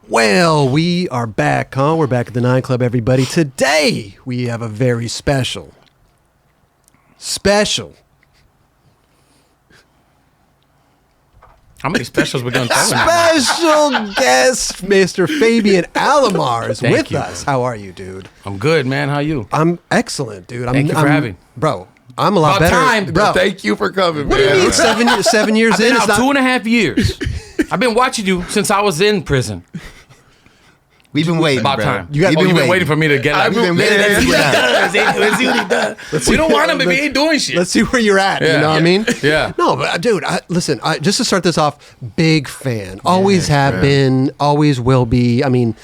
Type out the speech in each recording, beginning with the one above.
Well, we are back, huh? We're back at the 9 Club, everybody. Today, we have a very special. How many specials we going to tell Special guest, Mr. Fabian Alomar is with us. Bro. How are you, dude? I'm good, man. How you? I'm excellent, dude. Thank you for having. Bro, I'm a lot About better. time, bro. Thank you for coming, What man. do you mean 7 years I've been in? out 2.5 years. I've been watching you since I was in prison. We've been waiting, About bro. time. You got- You've been waiting for me to get. I've been waiting. Let's see what he does. We don't want him if he ain't doing shit. Let's see where you're at. You Yeah. know what I mean? Yeah. No, but dude, listen. Just to start this off, big fan. Always have been. Always will be. I mean,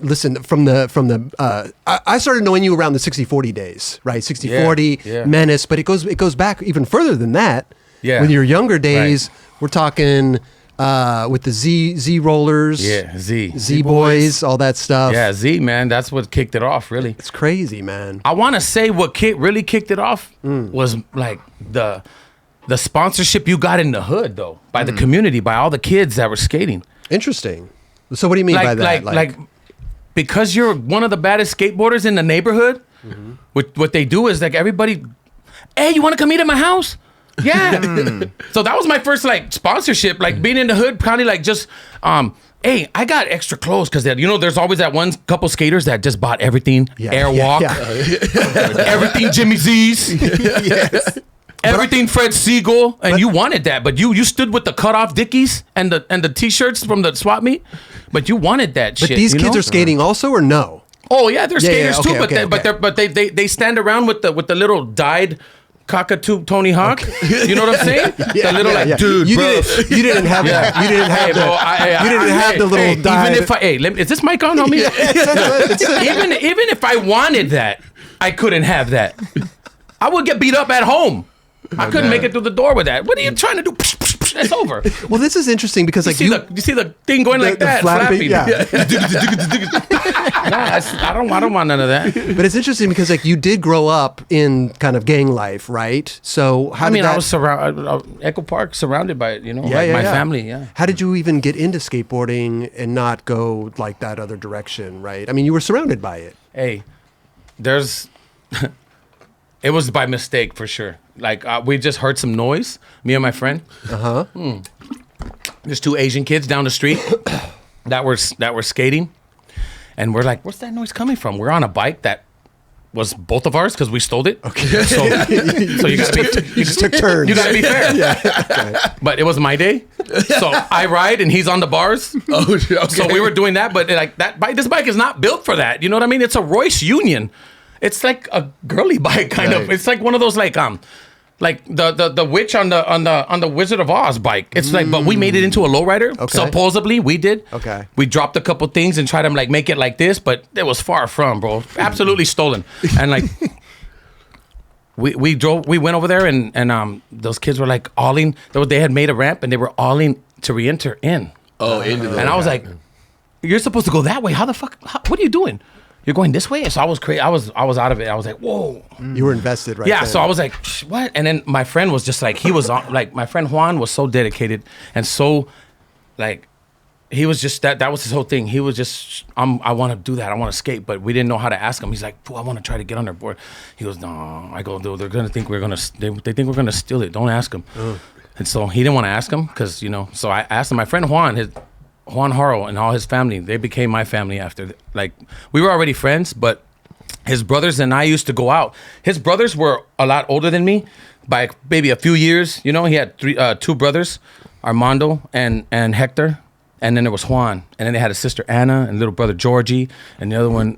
listen. From the. I started knowing you around the 60-40 days, right? 60-40 Yeah. Menace, but it goes back even further than that. Yeah. When your younger days, we're talking with the Z rollers. Yeah, Z boys, all that stuff. Yeah, Z, man. That's what kicked it off, really. It's crazy, man. I want to say what really kicked it off was like the sponsorship you got in the hood, though, by the community, by all the kids that were skating. Interesting. So what do you mean by that? Like, because you're one of the baddest skateboarders in the neighborhood, what they do is like everybody, hey, you want to come eat at my house? Yeah. So that was my first like sponsorship, like being in the hood, kind of like just, hey, I got extra clothes because there's always that one couple skaters that just bought everything, Airwalk, everything Jimmy Z's, Yes. everything Fred Siegel, and you wanted that, but you stood with the cutoff Dickies and the t-shirts from the swap meet, but you wanted that shit. But these kids are skating also, or no? Oh yeah, they're skaters too, okay. but they stand around with the little dyed cockatoo Tony Hawk. You know what I'm saying? The little dude, you bro. you didn't have that. You didn't have you didn't have the little dive. Even if is this mic on, homie? Even if I wanted that, I couldn't have that. I would get beat up at home. I couldn't make it through the door with that. What are you trying to do? It's over. Well, this is interesting because like you see the thing going like that, flapping. Yeah. Nah, I don't want none of that. But it's interesting because like you did grow up in kind of gang life, right? So how did that? I was surrounded, Echo Park, surrounded by it, my family. Yeah. How did you even get into skateboarding and not go like that other direction, right? I mean, you were surrounded by it. Hey, it was by mistake for sure. Like we just heard some noise, me and my friend. There's 2 Asian kids down the street that were skating, and we're like, "Where's that noise coming from?" We're on a bike that was both of ours because we stole it. Okay, so you just took turns. You gotta be fair. Yeah. Okay. But it was my day, so I ride and he's on the bars. Oh, okay. So we were doing that, but like that bike, this bike is not built for that. You know what I mean? It's a Royce Union. It's like a girly bike kind of. It's like one of those like the witch on the Wizard of Oz bike. It's like, but we made it into a lowrider. Okay. Supposedly we did. Okay. We dropped a couple things and tried to like make it like this, but it was far from, bro. Absolutely stolen. And like we went over there and those kids were like awling. They had made a ramp and they were awling to re-enter in. Oh, into the. And I was like, you're supposed to go that way. How the fuck? What are you doing? You're going this way? So I was crazy. I was out of it. I was like, whoa. You were invested, right? Yeah. then. So I was like, what? And then my friend was just like, he was on, like, my friend Juan was so dedicated and so, like, he was just that was his whole thing. He was just, I want to do that. I want to skate, but we didn't know how to ask him. He's like, I want to try to get on their board. He goes, no. I go, they're gonna think we're gonna. They think we're gonna steal it. Don't ask him. And so he didn't want to ask him because So I asked him. My friend Juan Haro and all his family, they became my family after. Like, we were already friends, but his brothers and I used to go out. His brothers were a lot older than me by maybe a few years. He had 2 brothers, Armando and Hector. And then there was Juan. And then they had a sister, Anna, and little brother, Georgie. And the other one,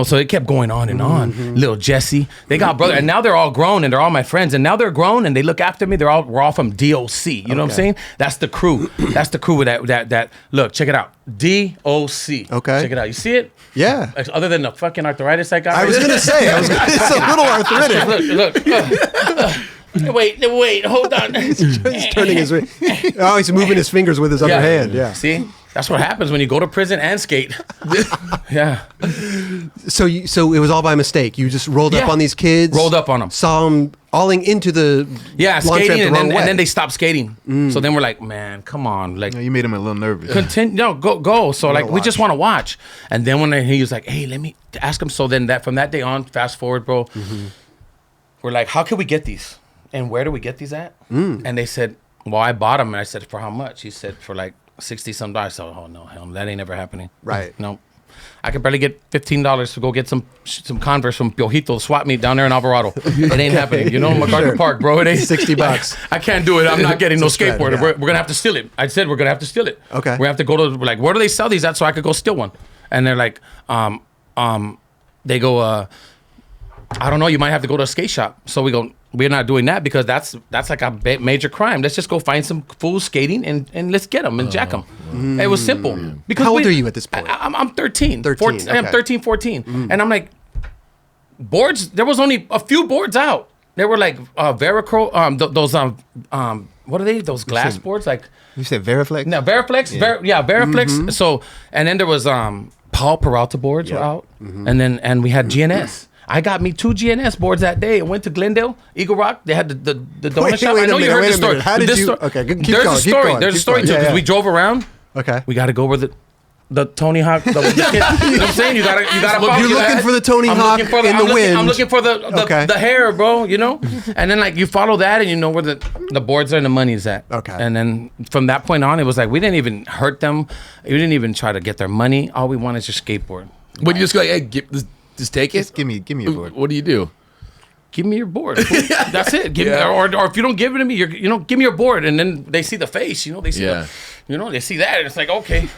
so it kept going on and on. Little Jesse. They got brother. And now they're all grown, and they're all my friends. And now they're grown, and they look after me. We're all from DOC. You know what I'm saying? That's the crew. That's the crew with that. Look, check it out. DOC. Okay. Check it out. You see it? Yeah. Other than the fucking arthritis I got. I was going to say, it's a little arthritic. Look. Wait, hold on. He's turning his. Oh, he's moving his fingers with his other hand. Yeah. See? That's what happens when you go to prison and skate. Yeah. So it was all by mistake. You just rolled up on these kids. Rolled up on them. Saw them alling into the launch skating, ramp the wrong way. and then they stopped skating. So then we're like, man, come on, like You made him a little nervous. continue. No, go. So like we just want to watch. And then when he was like, hey, let me ask him. So then from that day on, fast forward, bro. We're like, how can we get these? And where do we get these at? And they said, well, I bought them. And I said, for how much? He said, for like $60-some. So, oh no, hell, that ain't ever happening. Right. No. I could barely get $15 to go get some Converse from Piojito swap meet down there in Alvarado. It ain't happening. You know, MacArthur Park, bro. It ain't $60. I can't do it. I'm not getting no spread, skateboard. yeah. We're gonna have to steal it. I said we're gonna have to steal it. Okay. We have to go to like, where do they sell these at so I could go steal one? And they're like, they go, I don't know. You might have to go to a skate shop. So we go, we're not doing that because that's like a major crime. Let's just go find some fools skating and let's get them and jack them. It was simple. Because How old are you at this point? I'm 13. 13, 14, I'm okay. 13, 14. And I'm like, boards, there was only a few boards out. They were like Veracro, those, what are they? Those glass boards? Like, You said Veriflex? no, Veriflex. Veriflex. So, and then there was Paul Peralta boards were out. And we had GNS. I got me 2 GNS boards that day and went to Glendale, Eagle Rock. They had the donut shop. I know you heard the story. How did you? Okay, keep There's going. a story. There's a story too because we drove around. Okay. We got to go where the Tony Hawk. You know what I'm saying? You gotta follow. You're looking for the Tony Hawk in the wind. I'm looking for the hair, bro. You know. And then like you follow that and you know where the boards are and the money is at. Okay. And then from that point on, it was like we didn't even hurt them. We didn't even try to get their money. All we want is your skateboard. Would you just go, hey, just take it? Just give me your board. What do you do? Give me your board. That's it. Give me, or if you don't give it to me, give me your board. And then they see the face. You know, they see they see that. And it's like, okay.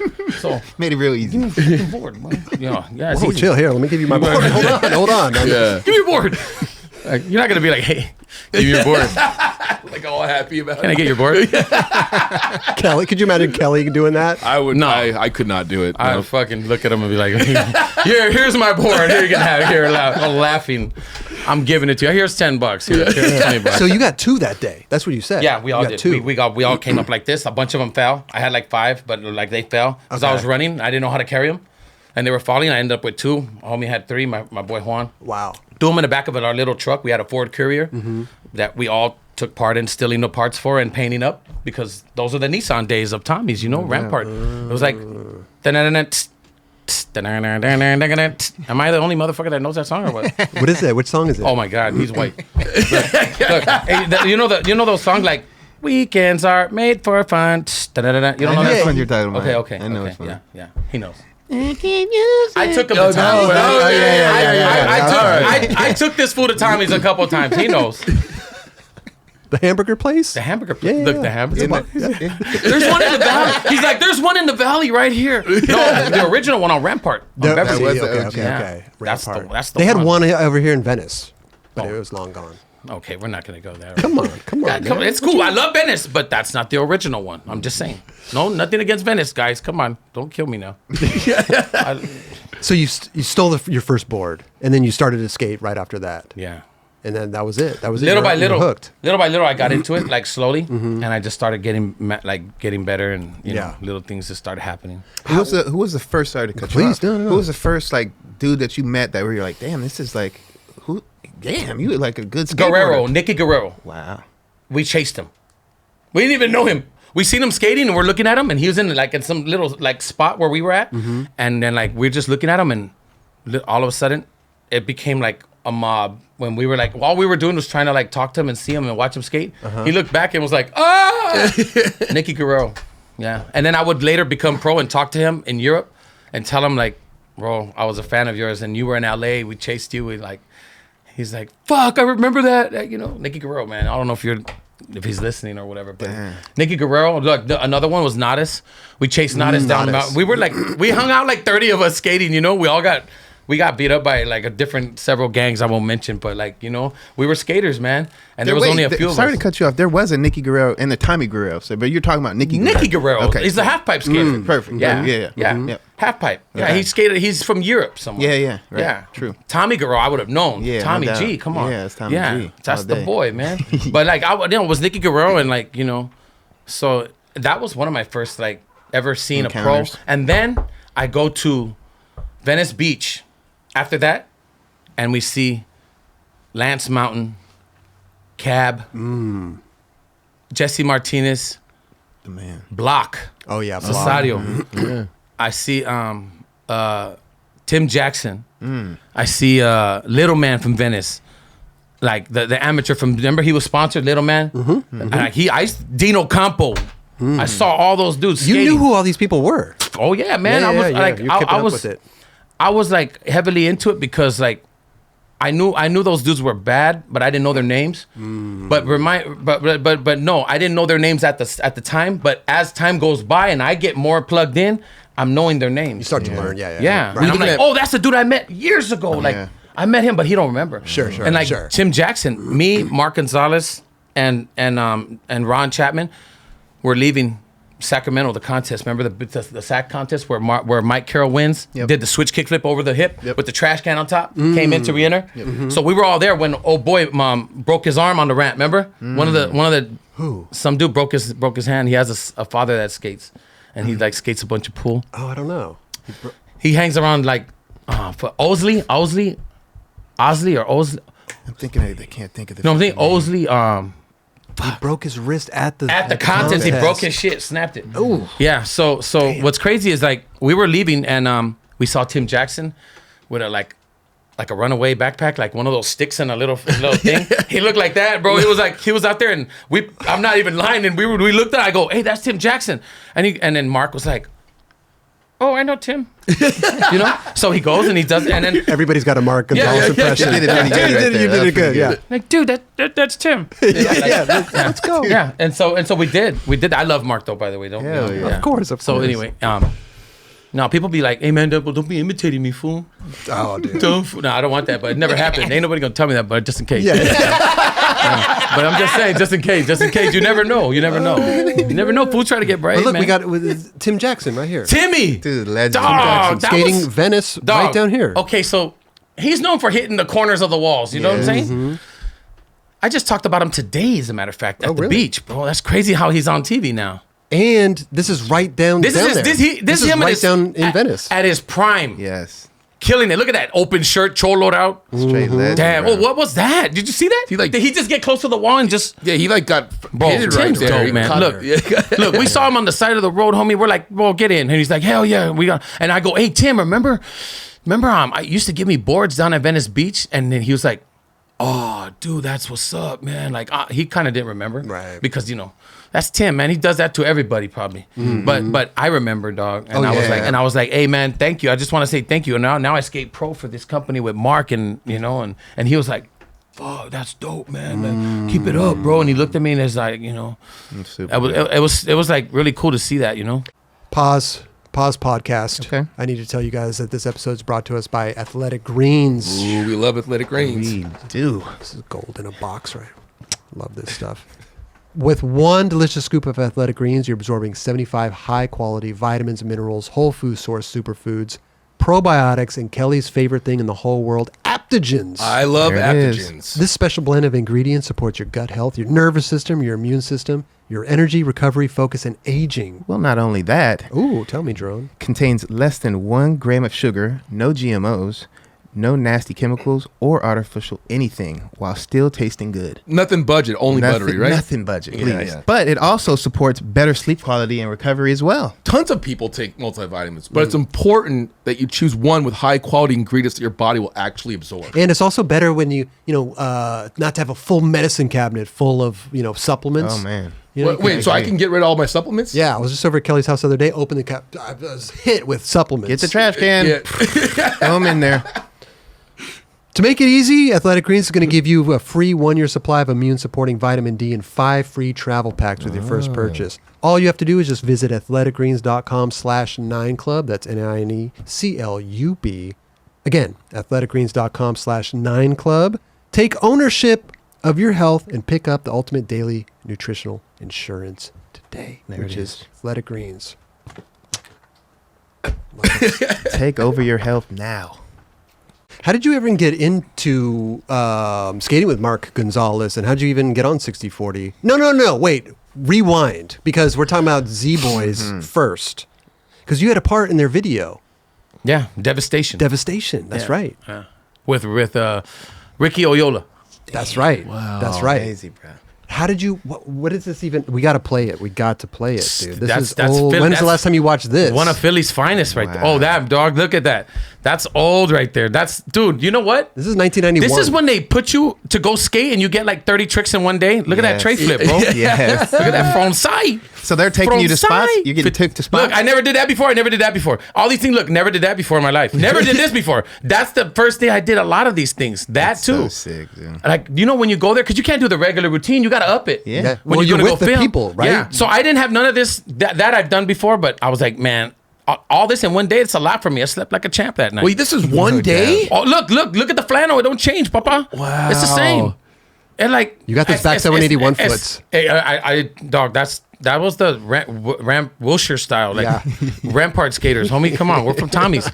So Made it real easy. give me your fucking board, man. Yeah, it's Oh, easy. chill here. Let me give you my board. Hold on. Yeah. Give me your board. Like, you're not gonna be like, hey, give me your board. Like all happy about Can I get your board? Kelly, could you imagine Kelly doing that? I would No. I could not do it. I No. would fucking look at him and be like, here's my board. Here you can have it. Here, laughing. I'm giving it to you. Here's $10. Here's $20. So you got 2 that day. That's what you said. Yeah, we all You got did. 2. We all came up like this. A bunch of them fell. I had like 5, but like they fell because I Okay. was running. I didn't know how to carry them, and they were falling. I ended up with 2. Homie had 3. My boy Juan. Wow. Threw them in the back of our little truck. We had a Ford Courier that we all took part in stealing the parts for and painting up because those are the Nissan days of Tommy's. You know, Rampart. It was like. Am I the only motherfucker that knows that song or what? What is it? Which song is it? Oh my God, he's white. Look, hey, you know those songs like "Weekends are made for fun." You don't know I know that which song? one you're talking about. Okay. I know Okay. which one. Yeah, he knows. I took him to Tommy's. I took this fool to Tommy's a couple of times. He knows. The hamburger place? The hamburger. Yeah. Look, the hamburger. Yeah. There's one in the valley. He's like, there's one in the valley right here. No, the original one on Rampart. On Beverly. was the okay, OG. okay, Yeah. okay. That's the Rampart. that's the They had one over here in Venice, but Oh. it was long gone. Okay, we're not gonna go there. Come on. Yeah, Man. it's cool. I love Venice, but that's not the original one. I'm just saying. No, nothing against Venice, guys. Come on, don't kill me now. So you stole your first board, and then you started to skate right after that. Yeah. And then that was it. That was Little it. by You were little, hooked. I got into it like slowly, and I just started getting better, and you know, Yeah. little things just started happening. Who was the first? Sorry to cut you Please, off. no. Who was the first like dude that you met that where you're like, damn, this is like who? Damn, you were like a good skateboarder. Guerrero, Nicky Guerrero. Wow. We chased him. We didn't even know him. We seen him skating, and we're looking at him, and he was in some little like spot where we were at, and then like we're just looking at him, and all of a sudden, it became like a mob. When we were like, all we were doing was trying to like talk to him and see him and watch him skate. He looked back and was like, ah, Nicky Guerrero. Yeah. And then I would later become pro and talk to him in Europe and tell him like, bro, I was a fan of yours and you were in LA. We chased you. He's like, fuck, I remember that. You know, Nicky Guerrero, man. I don't know if he's listening or whatever. But Nicky Guerrero, look, another one was Nadas. We chased Nadas down the mountain. We were like, we hung out like 30 of us skating, you know. We got beat up by like several gangs I won't mention, but like, you know, we were skaters, man. And there was only a few of us. Sorry to cut you off. There was a Nicky Guerrero and a Tommy Guerrero. So, but you're talking about Nicky Guerrero. Okay. He's a half pipe skater. Perfect. Yeah. Yeah. Yeah. Half pipe. Yeah. Okay. He skated. He's from Europe somewhere. Yeah. Right. Yeah. True. Tommy Guerrero, I would have known. Yeah, Tommy no G, doubt. come on. Yeah, it's Tommy G. That's all the day. boy, man. But like, it was Nicky Guerrero and like, you know, so that was one of my first like ever seen Encounters. a pro. And then I go to Venice Beach after that, and we see Lance Mountain, Cab, Jesse Martinez, The man. Block, Oh yeah, Cesario. I see Tim Jackson. I see Little Man from Venice. Like the amateur from, remember he was sponsored, Little Man? And Dino Campo. I saw all those dudes You skating. knew who all these people were. Oh yeah, man. I was like, You're keeping I up was, with it. I was like heavily into it because like I knew those dudes were bad, but I didn't know their names. But no, I didn't know their names at the time. But as time goes by and I get more plugged in, I'm knowing their names. You start to learn, yeah. Yeah. Right. And I'm like, oh, that's the dude I met years ago. Like yeah. I met him, but he don't remember. Sure, And like sure. Tim Jackson, me, Mark Gonzales, and Ron Chapman were leaving Sacramento, the contest. Remember the SAC contest where Mike Carroll wins? Yep. Did the switch kickflip over the hip with the trash can on top? Came in to re-enter. Mm-hmm. So we were all there when broke his arm on the ramp. Remember? One of the Who? some dude broke his hand. He has a father that skates, and he like skates a bunch of pool. Oh, I don't know. He hangs around like for Osley. I'm thinking they can't think of the. No, I'm thinking Osley. He broke his wrist at the Contest. He broke his shit, snapped it. Ooh. Yeah. So what's crazy is like we were leaving and we saw Tim Jackson with a like a runaway backpack, like one of those sticks and a little thing. He looked like that, bro. It was like he was out there and I'm not even lying. And we looked at it, I go, hey, that's Tim Jackson. And then Mark was like, oh, I know Tim. You know? So he goes and he does it, and then Everybody's got a Mark Gonzales impression. You did it pretty good right there. You did it good, yeah. like, dude, that's Tim. Let's go. Yeah. And so we did. I love Mark though, by the way. Don't Hell yeah. Of course. So anyway, no, people be like, hey man, don't be imitating me, fool. Oh, dude. No, I don't want that, but it never happened. Ain't nobody gonna tell me that, but just in case. Yeah. But I'm just saying, just in case. You never know. You never know. Fools try to get brave, But look, man. we got with Tim Jackson right here. Timmy. Dude, legend. Dog, that Skating was- Venice Dog. right down here. Okay, so he's known for hitting the corners of the walls. You know what I'm saying? I just talked about him today, as a matter of fact, at the really? beach, bro. That's crazy how he's on TV now. And this is right down This down is there. this is him right down in Venice. at his prime, Yes. killing it. Look at that open shirt, choloed out. Straight legend. Damn. bro. Oh, what was that? Did you see that? He, like- Did he just get close to the wall and just? Yeah, he like got Bro, hit right Tim's there. dope, He man. caught Look, her. look, we saw him on the side of the road, homie. We're like, bro, get in. And he's like, hell yeah, we got. And I go, hey Tim, remember, I used to give me boards down at Venice Beach, and then he was like, oh, dude, that's what's up, man. Like he kind of didn't remember, Right. Because that's Tim, man. He does that to everybody, probably. But I remember, dog, and I was like, hey, man, thank you. I just want to say thank you. And now I skate pro for this company with Mark, and and he was like, fuck, that's dope, man. Like, keep it up, bro. And he looked at me and it's like, Super it was like really cool to see that, Pause podcast. Okay. I need to tell you guys that this episode is brought to us by Athletic Greens. Ooh, we love athletic greens. We do. This is gold in a box, right? Love this stuff. With one delicious scoop of Athletic Greens, you're absorbing 75 high-quality vitamins, minerals, whole food source superfoods, probiotics, and Kelly's favorite thing in the whole world, adaptogens. I love There it is. adaptogens. This special blend of ingredients supports your gut health, your nervous system, your immune system, your energy, recovery, focus, and aging. Well, not only that, Ooh, tell me, Drone. contains less than 1 gram of sugar, no GMOs, no nasty chemicals or artificial anything, while still tasting good. Nothing budget, only buttery, right? Nothing budget, please. Yeah. But it also supports better sleep quality and recovery as well. Tons of people take multivitamins, but it's important that you choose one with high quality ingredients that your body will actually absorb. And it's also better when you not to have a full medicine cabinet full of, supplements. Oh, man. You know, Wait, so I can get rid of all my supplements? Yeah, I was just over at Kelly's house the other day, opened the cap. I was hit with supplements. Get the trash can. Yeah. Throw them in there. To make it easy, Athletic Greens is going to give you a free 1-year supply of immune-supporting vitamin D and 5 free travel packs with your first purchase. All you have to do is just visit athleticgreens.com/9club. That's NINECLUB. Again, athleticgreens.com/9club. Take ownership of your health and pick up the ultimate daily nutritional insurance today, which is Athletic Greens. Take over your health now. How did you ever get into skating with Mark Gonzales, and how did you even get on 60/40? No. Wait. rewind, because we're talking about Z-Boys first. Because you had a part in their video. Yeah, Devastation. Devastation. That's right. Yeah. With Ricky Oyola. That's right. Wow. That's right. Crazy, bro. How did you? What is this even? We got to play it. We got to play it, dude. This is that's old. When's the last time you watched this? One of Philly's finest, right there. Oh, that dog! Look at that. That's old, right there. That's dude. You know what? This is 1991. This is when they put you to go skate and you get like 30 tricks in one day. Look at that tray flip, bro. Yes. Look at that from side. So they're taking you to spots? You're getting took to spots? Look, I never did that before. I never did that before. All these things, look, never did that before in my life. Never did this before. That's the first day I did a lot of these things. That's too. So sick, dude. Like, you know, when you go there, because you can't do the regular routine, you got to up it. Yeah. When Well, you're you're gonna with go the film. people, right? Yeah. So I didn't have none of this that I've done before, but I was like, man, all this in one day, it's a lot for me. I slept like a champ that night. Wait, this is one day? Oh, look at the flannel. It don't change, Papa. Wow. It's the same. And like You got those back 781 foots. Dog, that was the Ramp Wilshire style, like Rampart skaters, homie. Come on, we're from Tommy's.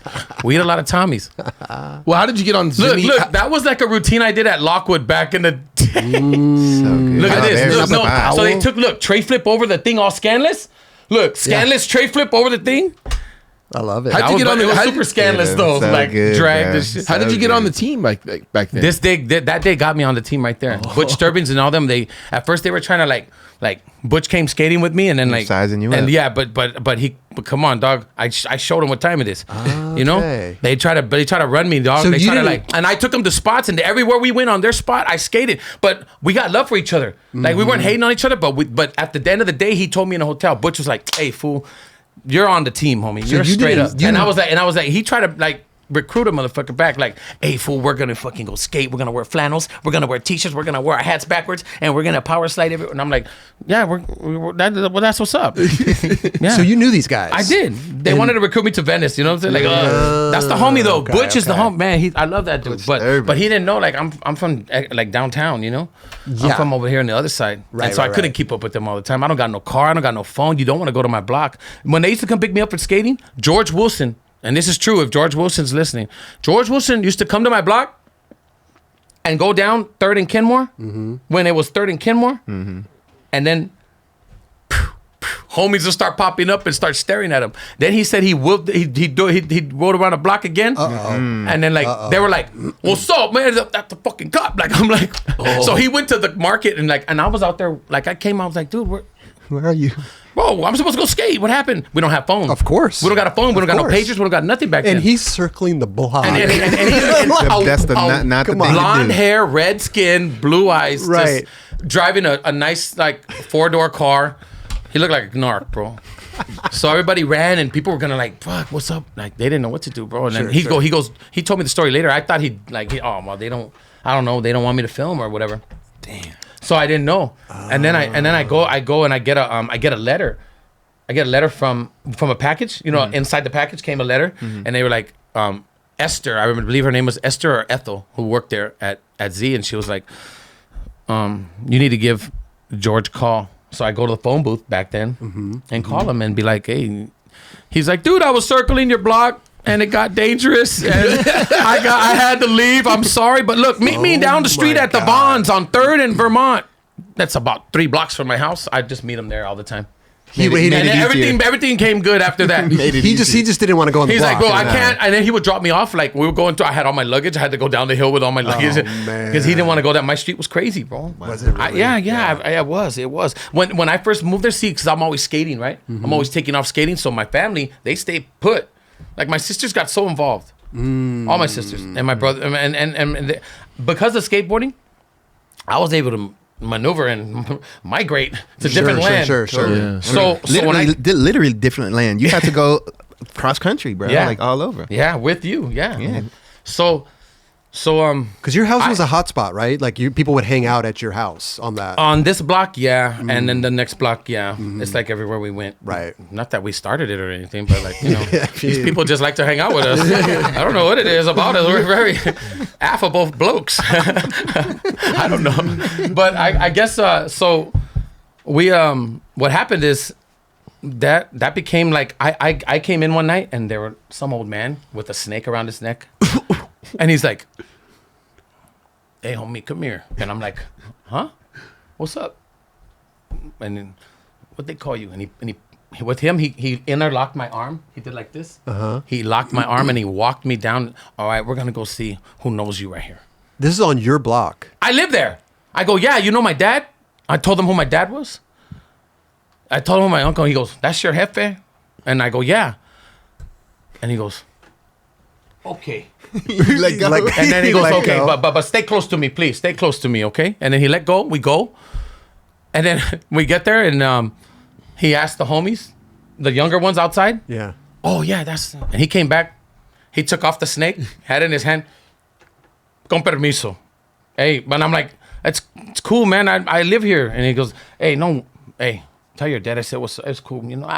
We eat a lot of Tommy's. Well, how did you get on Zimmy? Look, that was like a routine I did at Lockwood back in the day. So good. Look at this. Look, Wow. so they took tray flip over the thing all scanless. Look, scanless tray flip over the thing. I love it. How'd you get on It was how super did you- scanless Yeah, though. so Like good, drag bro. this shit. How did you get on the team back then? That day got me on the team right there. Butch Sturbins and all them. They at first they were trying to like Butch came skating with me and then like sizing you and up. yeah, but come on, dog. I showed him what time it is. You know, Okay. they try to run me, dog. So they you try to didn't- and I took them to spots and everywhere we went on their spot, I skated. But we got love for each other. Like we weren't hating on each other, but at the end of the day, he told me in a hotel. Butch was like, "Hey, fool. You're on the team, homie. You're you straight didn't- up." you And I didn't- was like, he tried to like recruit a motherfucker back, like, "Hey, fool, we're gonna fucking go skate. We're gonna wear flannels. We're gonna wear t-shirts. We're gonna wear our hats backwards, and we're gonna power slide everywhere." And I'm like, "Yeah, that's what's up." Yeah. So you knew these guys. I did. They wanted to recruit me to Venice. You know what I'm saying? Like, that's the homie though. Okay, Butch is the okay. homie, man. I love that dude. But he didn't know like I'm from like downtown. You know, I'm Yeah. from over here on the other side. Right, And so I right, couldn't right. keep up with them all the time. I don't got no car. I don't got no phone. You don't want to go to my block. When they used to come pick me up for skating, George Wilson, and this is true if George Wilson's listening, George Wilson used to come to my block and go down 3rd and Kenmore when it was 3rd and Kenmore, and then homies will start popping up and start staring at him. Then he said he rode around the block again, and then like they were like, "What's up, man? That's the fucking cop." Like I'm like, so he went to the market and I was out there. Like I came out, I was like, "Dude, Where are you? bro, I'm supposed to go skate. What happened? We don't have phones. Of course. we don't got a phone. We don't got no course. pagers. We don't got nothing back then." And he's circling the block. And he- That's not the come thing on. to blonde do. hair, red skin, blue eyes, Right. just driving a nice like 4-door car. He looked like a narc, bro. So everybody ran and people were gonna like, "Fuck, what's up?" Like they didn't know what to do, bro. And then he told me the story later. I thought they don't want me to film or whatever. Damn. So I didn't know. And then I go and I get a letter. I get a letter from a package. You know, inside the package came a letter, and they were like, Esther. I believe her name was Esther or Ethel, who worked there at Z, and she was like, "You need to give George a call." So I go to the phone booth back then and call him and be like, "Hey," he's like, "Dude, I was circling your block and it got dangerous and I had to leave. I'm sorry, but look, meet me down the street my at the God. Bonds on 3rd and Vermont. That's about 3 blocks from my house. I just meet him there all the time." He made And it easier. everything came good after that. He just didn't want to go on the He's block. like, "Bro, I can't." And then he would drop me off. Like we were going to, I had all my luggage. I had to go down the hill with all my luggage man. because he didn't want to go down. My street was crazy, bro. Was it really? It was. It was. When I first moved there, see, because I'm always skating, right? I'm always taking off skating. So my family, they stay put. Like my sisters got so involved. All my sisters and my brother, and because of skateboarding, I was able to maneuver and migrate to different land. Sure. Yeah. So when I literally different land. You had to go cross country, bro. Yeah. Like all over. with you, yeah. Yeah. So Because your house was a hot spot, right? Like people would hang out at your house on that. on this block, yeah, and then the next block, yeah. It's like everywhere we went. Right. Not that we started it or anything, but like, you know, Yeah, these people just like to hang out with us. I don't know what it is about us. We're very affable blokes. I don't know. But I guess so we what happened is that became like I came in one night and there were some old man with a snake around his neck. And he's like, "Hey, homie, come here." And I'm like, "Huh? What's up?" And then what they call you? And he with him, he interlocked my arm. He did like this. He locked my arm and he walked me down. All right, we're gonna go see who knows you right here. This is on your block. I live there. I go, yeah, you know my dad? I told him who my dad was. I told him my uncle. He goes, that's your jefe? And I go, yeah. And he goes, okay. Let go. And then he goes, Let okay, go. but stay close to me, please. Stay close to me, okay? And then he let go. We go. And then we get there and he asked the homies, the younger ones outside. Yeah. Oh, yeah, that's... And he came back. He took off the snake, had it in his hand. Con permiso. Hey, but I'm like, it's cool, man. I live here. And he goes, hey, tell your dad I said, it's cool. You know,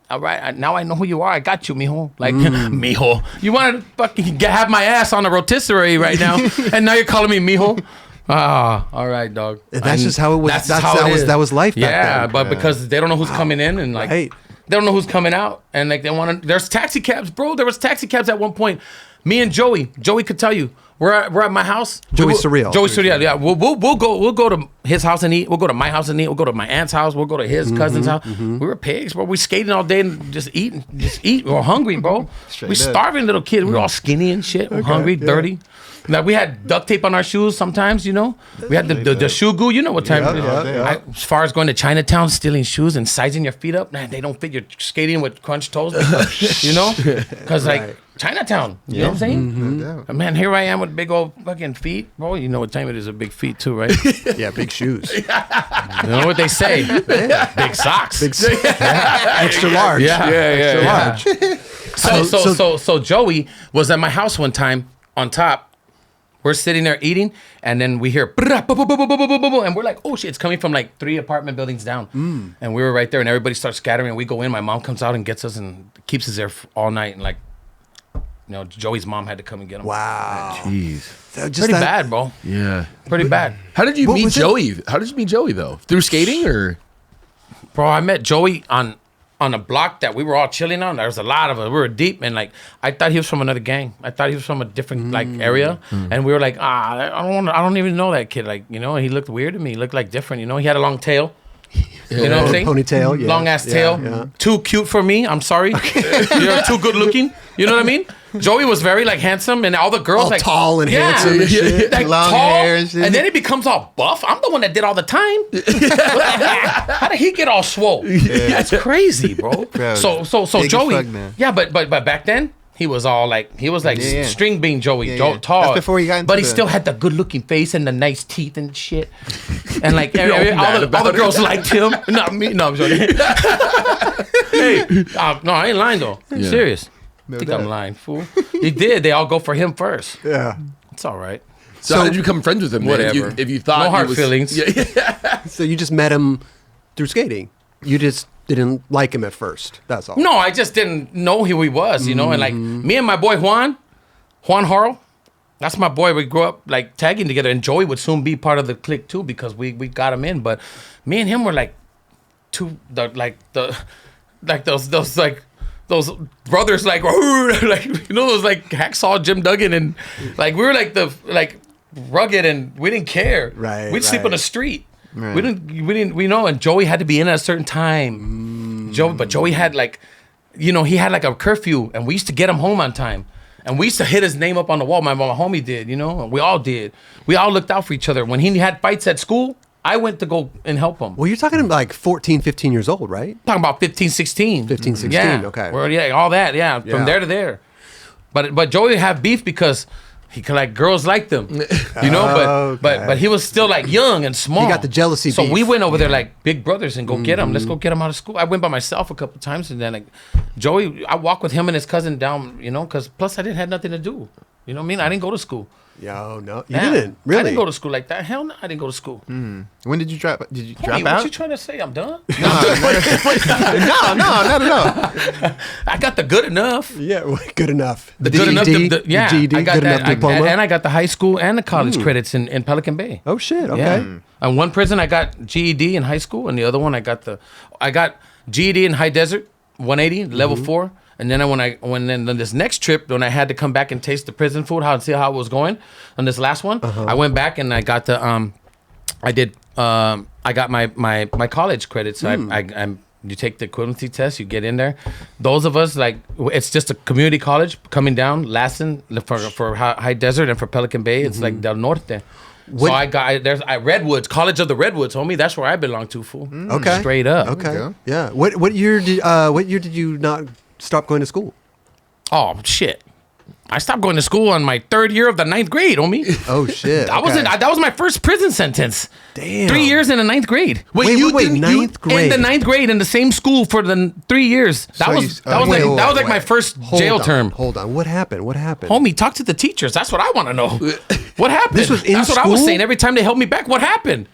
all right, now I know who you are. I got you, mijo. Like, mijo. You want to fucking have my ass on a rotisserie right now, and now you're calling me mijo? Ah, all right, dog. And that's just how it was. That was life back yeah, then. but because they don't know who's coming in and like Right. they don't know who's coming out, and like they want to. There's taxi cabs, bro. There was taxi cabs at one point. Me and Joey could tell you. We're at my house. Joey Suriel. Joey Suriel. Yeah, we'll go to his house and eat. We'll go to my house and eat. We'll go to my aunt's house. We'll go to his cousin's house. We were pigs, bro. We skating all day and just eat. We were hungry, bro. We starving little kids. We were all skinny and shit. We're hungry, dirty. Like we had duct tape on our shoes sometimes, you know. We had the shoe goo, you know what time it is. As far as going to Chinatown, stealing shoes and sizing your feet up, man, they don't fit. You're skating with crunch toes, because, you know, because like Chinatown, you know what I'm saying? Man, here I am with big old fucking feet, bro. You know what time it is? A big feet too, right? Yeah, big shoes. You know what they say? Big socks. Extra large. Extra large. So Joey was at my house one time on top. We're sitting there eating, and then we hear, and we're like, oh shit, it's coming from like 3 apartment buildings down. And we were right there, and everybody starts scattering, and we go in. My mom comes out and gets us and keeps us there all night. And like, you know, Joey's mom had to come and get him. Wow. Jeez. So just Pretty that- bad, bro. Yeah. Pretty bad. How did you What meet was it? Joey? How did you meet Joey though? Through skating or? Bro, I met Joey on a block that we were all chilling on. There was a lot of us. We were deep, and like I thought he was from another gang. I thought he was from a different like area, and we were like, I don't even know that kid. Like, you know, he looked weird to me. He looked like different. You know, he had a long tail. You know what I'm saying? Ponytail, yeah. Long ass tail. Yeah. Too cute for me. I'm sorry. You're too good looking. You know what I mean? Joey was very like handsome, and all the girls All like tall and handsome and shit. Like Long tall, hair and shit. and then he becomes all buff. I'm the one that did all the time. How did he get all swole? That's crazy, bro. Bro, So big as Joey, fuck now. yeah, but back then he was all like Yeah. string bean Joey, Yeah. tall. That's before he got into but he the- still had the good looking face and the nice teeth and shit. And like You're all mad all the about girls it. liked him. Not me. No, I'm joking. Hey, no, I ain't lying though. I'm serious. I think I'm lying, fool. He did. They all go for him first. Yeah. It's all right. So how did you become friends with him? then? Whatever. If you thought No he hard was, feelings. Yeah. So you just met him through skating. You just didn't like him at first. That's all. No, I just didn't know who he was, you know. And like me and my boy Juan Harrell, that's my boy. We grew up like tagging together, and Joey would soon be part of the clique too because we got him in. But me and him were like those brothers, like you know, those like Hacksaw Jim Duggan, and like we were like rugged, and we didn't care. Right, We'd sleep right. on the street. Right. We know, and Joey had to be in at a certain time. But Joey had like, you know, he had like a curfew, and we used to get him home on time. And we used to hit his name up on the wall. My homie did, you know, and we all did. We all looked out for each other. When he had fights at school, I went to go and help him. Well, you're talking like 14, 15 years old, right? Talking about 15, 16. 15, 16, Yeah. okay. Well, yeah, all that, yeah, Yeah. from there to there. But Joey had beef because he could, like, girls liked him, you know. But he was still like young and small. He got the jealousy So beef. we went over there like big brothers and go get him. Let's go get him out of school. I went by myself a couple times, and then like Joey, I walked with him and his cousin down, you know, because plus I didn't have nothing to do. You know what I mean? I didn't go to school. Yo, no, you Yeah. didn't really. I didn't go to school like that. Hell no, I didn't go to school. When did you drop? Did you Homie, drop what out? you trying to say? I'm done. No, not at all. I got the good enough. Yeah, well, good enough. The good enough, yeah. GED, I got good that, enough diploma. and I got the high school and the college credits in Pelican Bay. Oh shit! Okay. Yeah. And one prison I got GED in high school, and the other one I got GED in High Desert, 180 level 4. And then when this next trip, when I had to come back and taste the prison food, see how it was going, on this last one, I went back and I got the I got my college credits. So I You take the equivalency test, you get in there. Those of us, like, it's just a community college coming down, Lassen, for High Desert and for Pelican Bay. It's like Del Norte. So there's Redwoods, College of the Redwoods, homie. That's where I belong to, fool. Okay. Straight up. Okay. Yeah. What year did you not stop going to school? Oh, shit. I stopped going to school on my 3rd year of the 9th grade, homie. Oh shit! That was my first prison sentence. Damn. 3 years in the 9th grade. Wait, ninth grade? In the 9th grade in the same school for the 3 years. That was my first jail term. Hold on. What happened? Homie, talk to the teachers. That's what I want to know. What happened? This was in That's what I school? was saying every time they held me back. What happened?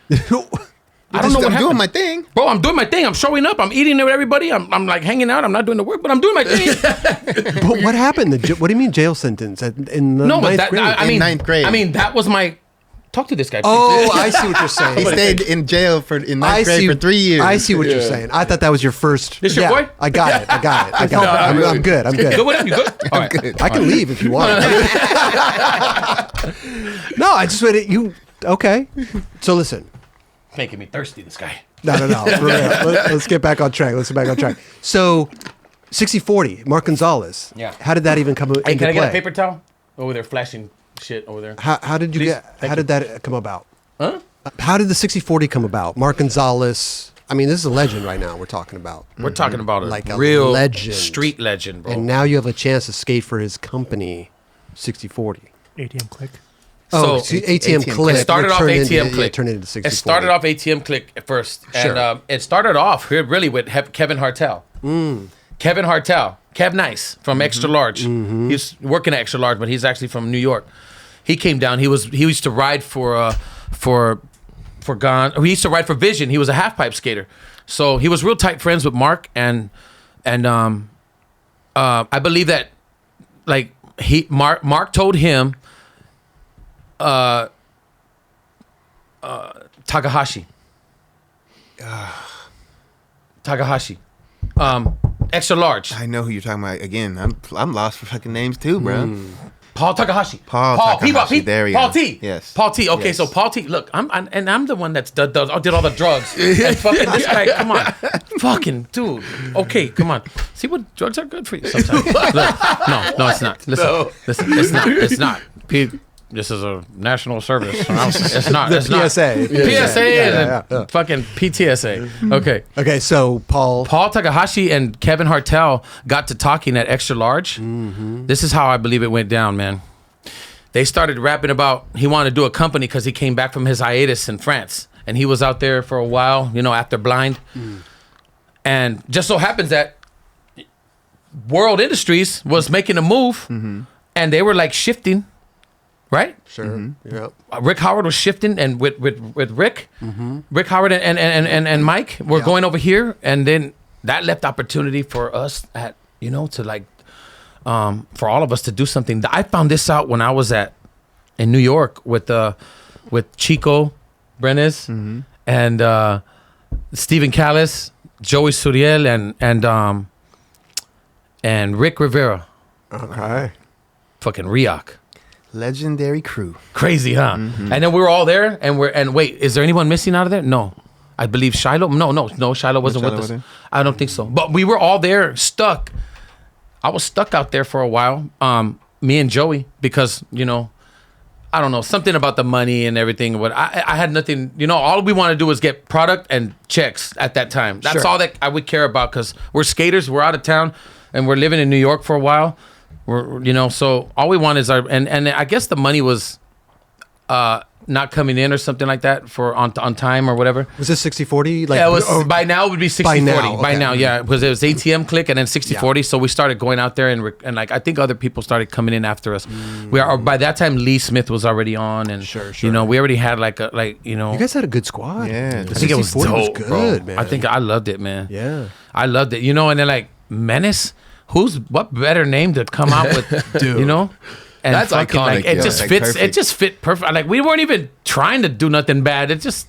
I don't know what I'm happened. doing my thing. Bro, I'm doing my thing. I'm showing up. I'm eating with everybody. I'm like hanging out. I'm not doing the work, but I'm doing my thing. But what happened? What do you mean jail sentence in the ninth grade? I mean, ninth grade. I mean, that was my. Talk to this guy. Oh, I see what you're saying. He stayed in jail in ninth grade for 3 years. I see what you're saying. I thought that was your first. This your boy? I got it. I'm good. I'm good. Good with him? You good? All right. Good. I can leave if you want. No, I just waited. You okay? So listen. Making me thirsty, this guy. No. For real. Let's get back on track. So, 60-40, Mark Gonzales. Yeah. How did that even come into Hey, can I play? get a paper towel? Over there, flashing shit over there. How did you Please? get? How did that come about? Huh? How did the 60-40 come about? Mark Gonzales. I mean, this is a legend right now. We're talking about. We're talking about Like a real legend. street legend, bro. And now you have a chance to skate for his company, 60-40. ATM Click. Oh, So, ATM Click. It started off ATM Click. It turned into 60-40. It started off ATM Click at first. Sure. And it started off here really with Kevin Hartel. Kevin Hartel. Kev Nice from Extra Large. He's working at Extra Large, but he's actually from New York. He came down. He used to ride for Gone. He used to ride for Vision. He was a half pipe skater. So he was real tight friends with Mark and I believe that like Mark told him Takahashi. Extra Large. I know who you're talking about. Again, I'm lost for fucking names too, bro. Paul Takahashi. Paul Takahashi. There we go. Paul T. Yes. Paul T. Okay, Yes. so Paul T. Look, I'm the one that's did all the drugs. And fucking this guy, come on, fucking dude. Okay, come on. See what drugs are good for you sometimes. Look, no, it's not. Listen, it's not. This is a national service. It's not. It's not. PSA. PSA and Yeah. fucking PTSA. Okay. Okay, so Paul Takahashi and Kevin Hartel got to talking at Extra Large. This is how I believe it went down, man. They started rapping about he wanted to do a company because he came back from his hiatus in France. And he was out there for a while, after Blind. And just so happens that World Industries was making a move. And they were like shifting. Right? Sure. Yeah. Rick Howard was shifting, and with Rick, Rick Howard and Mike were going over here, and then that left opportunity for us to like, for all of us to do something. I found this out when I was in New York with Chico Brenes and Stephen Callis, Joey Suriel, and Rick Rivera. Okay. Fucking Riak. Legendary crew. Crazy, huh? And then we were all there, and wait, is there anyone missing out of there? No, I believe Shiloh. No, Shiloh wasn't with us. I don't think so. But we were all there, stuck. I was stuck out there for a while. Me and Joey, because I don't know, something about the money and everything. But I had nothing. All we wanted to do was get product and checks at that time. That's all that I would care about, because we're skaters. We're out of town, and we're living in New York for a while. So all we want is and I guess the money was not coming in or something like that for on time or whatever. Was this 60-40? Like, Yeah, it was by now it would be 60-40. By now, okay. yeah, because it was ATM Click and then 60-40. So we started going out there and like I think other people started coming in after us. By that time Lee Smith was already on, and Sure. we already had You guys had a good squad. Yeah, The I think it was 60-40 dope, good, bro. man. I think I loved it, man. Yeah. I loved it. And then like Menace. What better name to come out with, Dude. And That's fucking, iconic, like, it yeah. just Like, fits. perfect. It just fit perfect. Like we weren't even trying to do nothing bad. It just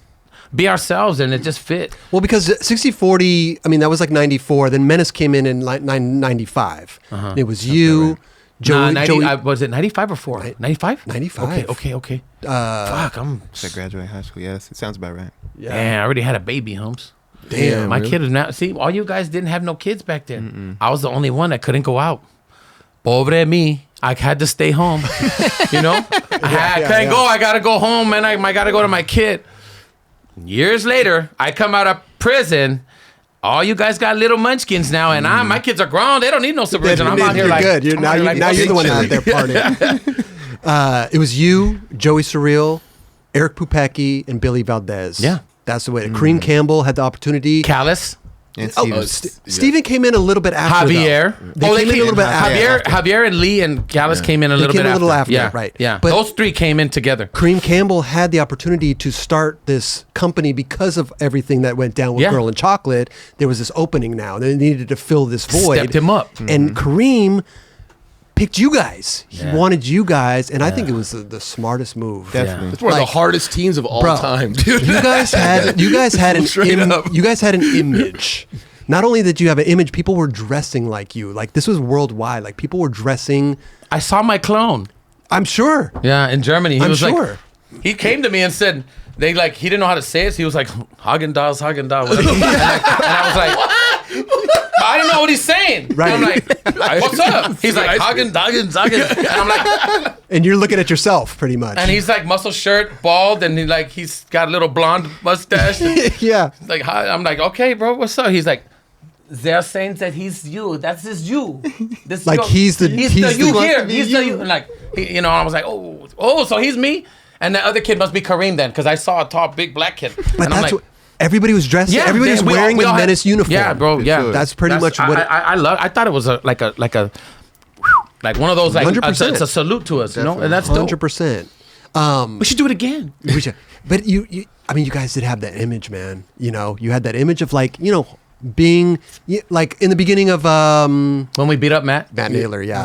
be ourselves, and it just fit. Well, because 60-40, I mean, that was like 94. Then Menace came in like 95. It was you, Joey. 90, was it 95 or 4? 95? 95. Okay. Fuck, I'm. To graduate high school. Yes, it sounds about right. Yeah, I already had a baby, Holmes. Damn. My kid is now. See, all you guys didn't have no kids back then. I was the only one that couldn't go out. Pobre me. I had to stay home. You know, I couldn't go. I gotta go home, and I gotta go to my kid. Years later, I come out of prison. All you guys got little munchkins now, and my kids are grown. They don't need no supervision. I'm out here you're like good. You're now you're the one out there partying. It was you, Joey Suriel, Eric Pupecki, and Billy Valdez. Yeah. That's the way. Kareem Campbell had the opportunity. Callus. And Oh, Steven. Steven came in a little bit after. Javier. They came in a little bit after. Javier and Lee and Gallus came in a They little came bit a little after, Yeah, right. Yeah, But- those three came in together. Kareem Campbell had the opportunity to start this company because of everything that went down with Yeah. Girl and Chocolate. There was this opening now. They needed to fill this void. Stepped him up. And Kareem picked you guys. He wanted you guys, and I think it was the smartest move. Definitely. It's one of Like- the hardest teams of all Bro, time, dude. You guys had an Straight up. you guys had an image. Not only did you have an image, people were dressing like you. Like this was worldwide. Like people were dressing. I saw my clone. I'm sure. Yeah, in Germany. He I'm was sure. like, he came to me and said, he didn't know how to say it. So he was like, Hagen-Dazs, Hagen-Dazs. and I was like, I didn't know what he's saying. Right. And I'm like, what's up? He's like, Hagen-Dazs, Hagen. And I'm like, And you're looking at yourself pretty much. and he's like muscle shirt, bald, and he's got a little blonde mustache. yeah. Like, hi. I'm like, okay, bro, what's up? He's like, they're saying that he's you. That's his you. This Like, he's the- you here. He's the you. And like, you know, I was like, oh, so he's me. And the other kid must be Kareem then, because I saw a tall, big black kid. But and I'm that's like, what everybody was dressed. yeah, everybody was we all- wearing we the all had- Menace uniform. Yeah, bro. Yeah, sure. That's pretty much what. I thought it was like one of those like 100%. it's a salute to us, you know, and that's dope. 100%. We should do it again. But you, I mean, you guys did have that image, man. You know, you had that image of like, you know, being like in the beginning of When we beat up Matt. Naylor. Yeah.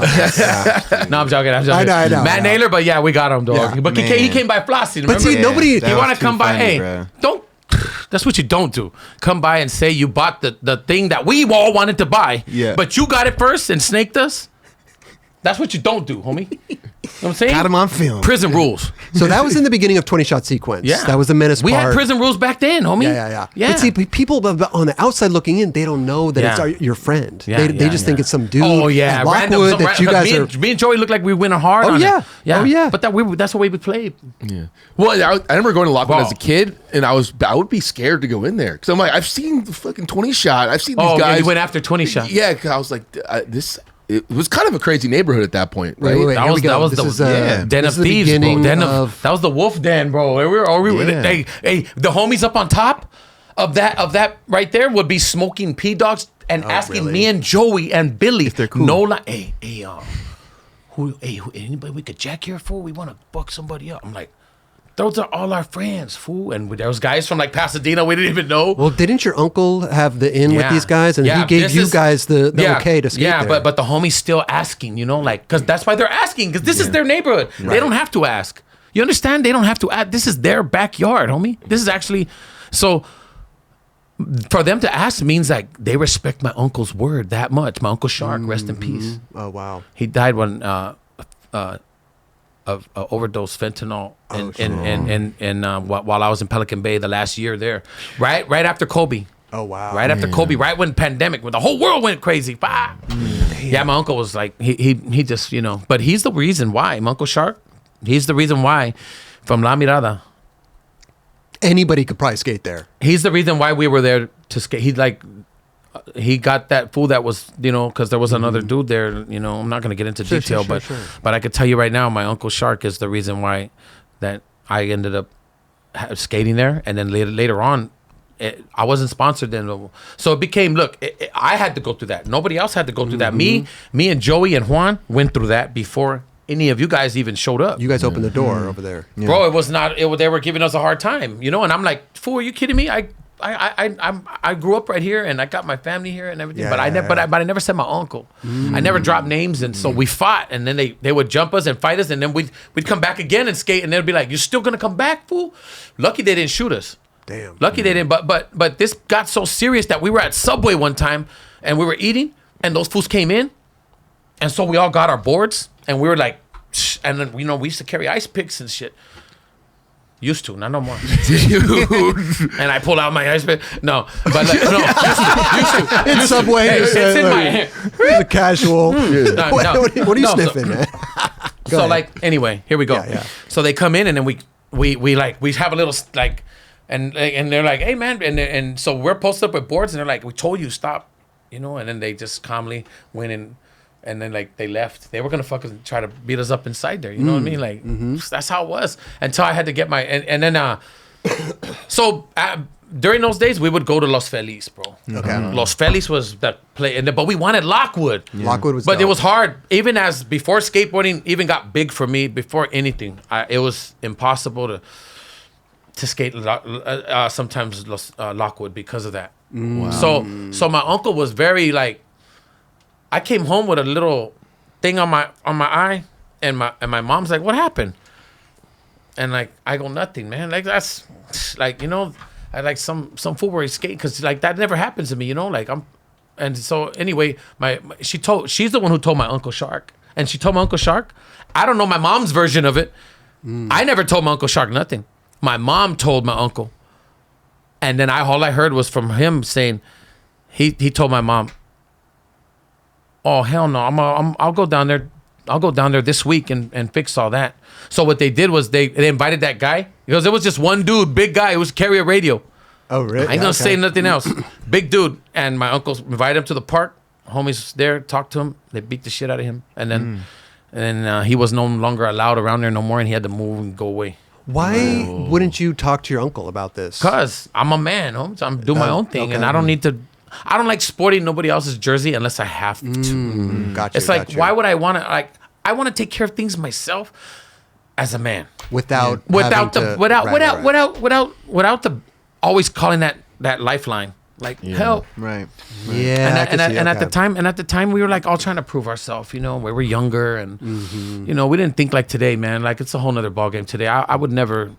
No, I'm joking. I know. Matt Naylor, but yeah, we got him, dog. Yeah. But he came by Flossie. But see, remember? nobody. that You was want to too come by? funny, Hey, bro. don't. That's what you don't do. Come by and say you bought the thing that we all wanted to buy. Yeah. But you got it first and snaked us. That's what you don't do, homie. You know what I'm saying? Got him on film. Prison rules. So that was in the beginning of 20 Shot Sequence. Yeah. That was the Menace We part. had prison rules back then, homie. Yeah. Yeah. But see, people on the outside looking in, they don't know that Yeah. it's your friend. Yeah, they just think it's some dude. Oh yeah, at Lockwood that you guys are. Me and Joey look like we went hard. Oh, on yeah. it. Yeah. Oh, yeah. But that's the way we played. Yeah. Well, I remember going to Lockwood Wow. as a kid, and I would be scared to go in there because I'm like, I've seen the fucking 20 Shot. I've seen these Oh, guys. you went after 20 Shot. Yeah, 'cause I was like, this. It was kind of a crazy neighborhood at that point, right? Wait, That here was we go. the This is, den this of is the thieves, bro. beginning That of- was the wolf den, bro. Yeah. Hey, the homies up on top of that right there would be smoking P dogs and asking really? me and Joey and Billy. they're cool. No, like, who, anybody we could jack here, fool? We want to buck somebody up. I'm like, those are all our friends, fool. And there was guys from like Pasadena we didn't even know. Well, didn't your uncle have the in with Yeah. these guys, and Yeah, he gave this you is- guys the okay to skate yeah, there? but the homies still asking, you know, like, because that's why they're asking, because this is their neighborhood. They don't have to ask. You understand? They don't have to ask. This is their backyard, homie. This is actually so. For them to ask means like they respect my uncle's word that much. My uncle Shark, rest in peace. oh wow. He died when of overdose fentanyl while I was in Pelican Bay the last year there, right after Kobe. Oh wow. Right after Kobe, right when pandemic, when the whole world went crazy. Yeah, my uncle was like, he just, you know, but he's the reason why. My Uncle Shark, he's the reason why from La Mirada. Anybody could probably skate there. He's the reason why we were there to skate. He got that fool that was, you know, because there was another dude there, you know, I'm not going to get into detail, sure. but I could tell you right now, my Uncle Shark is the reason why that I ended up skating there. And then later on, I wasn't sponsored then. So it became, I had to go through that. Nobody else had to go through that. Me and Joey and Juan went through that before any of you guys even showed up. You guys opened the door over there. Bro, it was not. They were giving us a hard time, you know. And I'm like, "Fool, are you kidding me? I grew up right here, and I got my family here and everything. Yeah, but I yeah, never, but I never said my uncle. I never dropped names, and so we fought, and then they would jump us and fight us, and then we'd come back again and skate, and they'd be like, "You're still gonna come back, fool?" Lucky they didn't shoot us. Damn. Lucky they didn't. But this got so serious that we were at Subway one time, and we were eating, and those fools came in, and so we all got our boards, and we were like. And then, you know, we used to carry ice picks and shit. Used to, not no more. And I pulled out my ice pick. No, but like, no, used to. In Subway, Hey, it's in my hand. the casual. No, What are you no, sniffing, man? Go So ahead. like, anyway, here we go. Yeah. So they come in and then we have a little like, and they're like, hey man, and so we're posted up with boards and they're like, we told you stop, you know, and then they just calmly went in. And then like they left. They were gonna fucking try to beat us up inside there. You know what I mean? Like that's how it was. Until I had to get my and then so during those days we would go to Los Feliz, bro. Okay. Los Feliz was that play, but we wanted Lockwood. Lockwood was. But it dope. was hard. Even as before skateboarding even got big for me. Before anything, it was impossible to skate sometimes Lockwood because of that. Wow. So my uncle was very like. I came home with a little thing on my eye, and my mom's like, "What happened?" And like I go, "Nothing, man. Like that's like I like some fool where he skate because like that never happens to me, Like and so anyway, she's the one who told my Uncle Shark, and she told my Uncle Shark. I don't know my mom's version of it. I never told my Uncle Shark nothing. My mom told my uncle, and then all I heard was from him saying, he told my mom. Oh hell no! I'll go down there. I'll go down there this week and fix all that. So what they did was they invited that guy because there was just one dude, big guy. It was carry a radio. Oh really? I ain't gonna say nothing else. Big dude, and my uncle invited him to the park. Homies there, talked to him. They beat the shit out of him, and then he was no longer allowed around there no more, and he had to move and go away. Why wouldn't you talk to your uncle about this? Cause I'm a man, homes. I'm doing my own thing, and I don't need to. I don't like sporting nobody else's jersey unless I have to. Gotcha. It's like, why would I want to? Like, I want to take care of things myself as a man, without the always calling that lifeline, like help. Right. Yeah. And at the time we were like all trying to prove ourselves. We were younger and we didn't think like today, man. Like it's a whole nother ballgame today. I would never.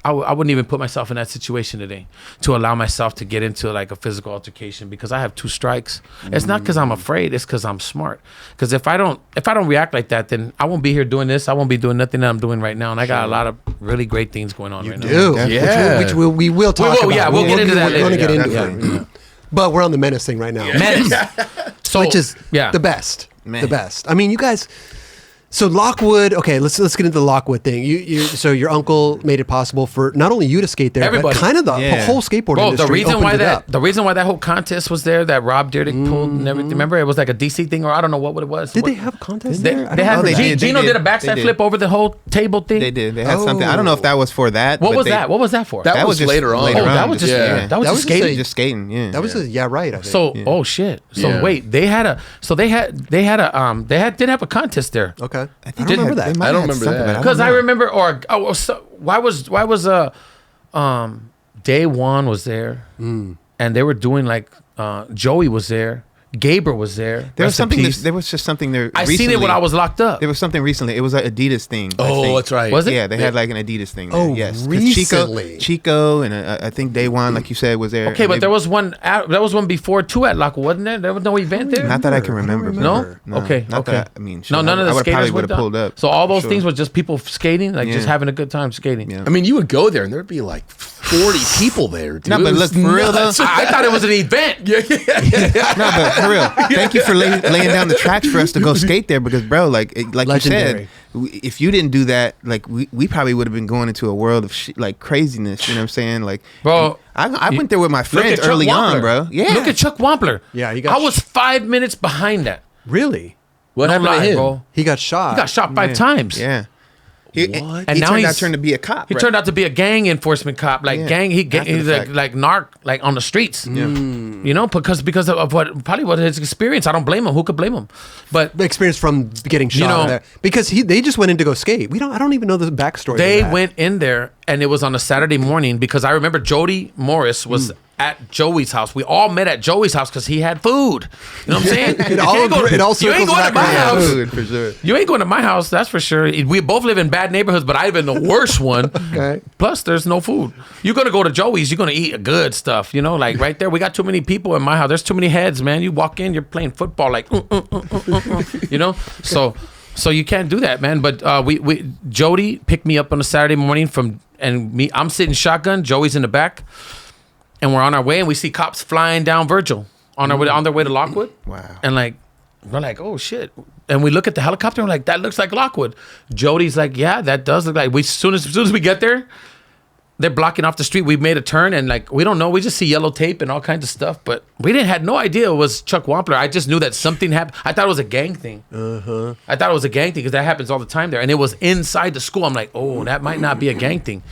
I wouldn't even put myself in that situation today to allow myself to get into like a physical altercation because I have 2 strikes. It's not because I'm afraid. It's because I'm smart. Because if I don't react like that, then I won't be here doing this. I won't be doing nothing that I'm doing right now. And I got a lot of really great things going on right now. Yeah. Which we will talk about. Yeah, we'll get into that later. We're going to get into it. But we're on the Menace thing right now. Menace. So, which is the best. Man. The best. I mean, you guys... So Lockwood, okay, let's get into the Lockwood thing. So your uncle made it possible for not only you to skate there, everybody. but kind of the whole skateboard industry. The reason why that whole contest was there, that Rob Dyrdek pulled and everything. Remember, it was like a DC thing, or I don't know what it was. Did they have a contest there? Gino did a backside flip over the whole table thing. They did. They had something. I don't know if that was for that. What was that? What was that for? That was just later on. That was just skating. Just skating. Yeah. That was right. I think. So oh shit. So wait, they did have a contest there. Okay, I think I don't remember that. I don't remember that because I remember. Why was Day One was there, and they were doing like Joey was there. Gaber was there. There was something. There was just something there. I seen it when I was locked up. There was something recently. It was an Adidas thing. Oh, that's right. Was it? Yeah, they had like an Adidas thing. There. Oh, yes. recently. Chico and I think Day One, like you said, was there. Okay, but there was one. There was one before too at Lockwood, wasn't there? There was no event there. Not that I can remember. No. Okay. Not Okay. that, I mean, no, none of the skaters would have pulled up. So all those things was just people skating, like just having a good time skating. Yeah. I mean, you would go there and there'd be like 40 people there, dude. No, but look, for real though. I thought it was an event. No, but for real. Thank you for laying down the tracks for us to go skate there because, bro, like Legendary. you said, if you didn't do that, like we probably would have been going into a world of like craziness. You know what I'm saying? Like, bro, I went there with my friends early on, bro. Yeah, look at Chuck Wampler. Yeah, I was 5 minutes behind that. Really? What happened to him? Bro. He got shot. He got shot 5 times. Yeah. What? And now he turned to be a cop. He turned out to be a gang enforcement cop, like he's like narc, like on the streets. Yeah. You know, because of what his experience. I don't blame him. Who could blame him? But the experience from getting shot there because they just went in to go skate. I don't even know the backstory. They went in there and it was on a Saturday morning because I remember Jody Morris was at Joey's house. We all met at Joey's house because he had food. You know what I'm saying? It all you ain't circles going to back my around. house. Food, for sure. You ain't going to my house, that's for sure. We both live in bad neighborhoods, but I live in the worst one. Okay. Plus, there's no food. You're going to go to Joey's, you're going to eat good stuff. You know, like right there, we got too many people in my house. There's too many heads, man. You walk in, you're playing football, like, you know? So you can't do that, man. But we Jody picked me up on a Saturday morning and I'm sitting shotgun. Joey's in the back, and we're on our way, and we see cops flying down Virgil on their way to Lockwood. Wow. And like we're like, oh shit. And we look at the helicopter and we're like, that looks like Lockwood. Jody's like, yeah, that does look like. As soon as we get there, they're blocking off the street. We made a turn and like we don't know. We just see yellow tape and all kinds of stuff, but we had no idea it was Chuck Wampler. I just knew that something happened. I thought it was a gang thing. I thought it was a gang thing because that happens all the time there, and it was inside the school. I'm like, oh, that might not be a gang thing.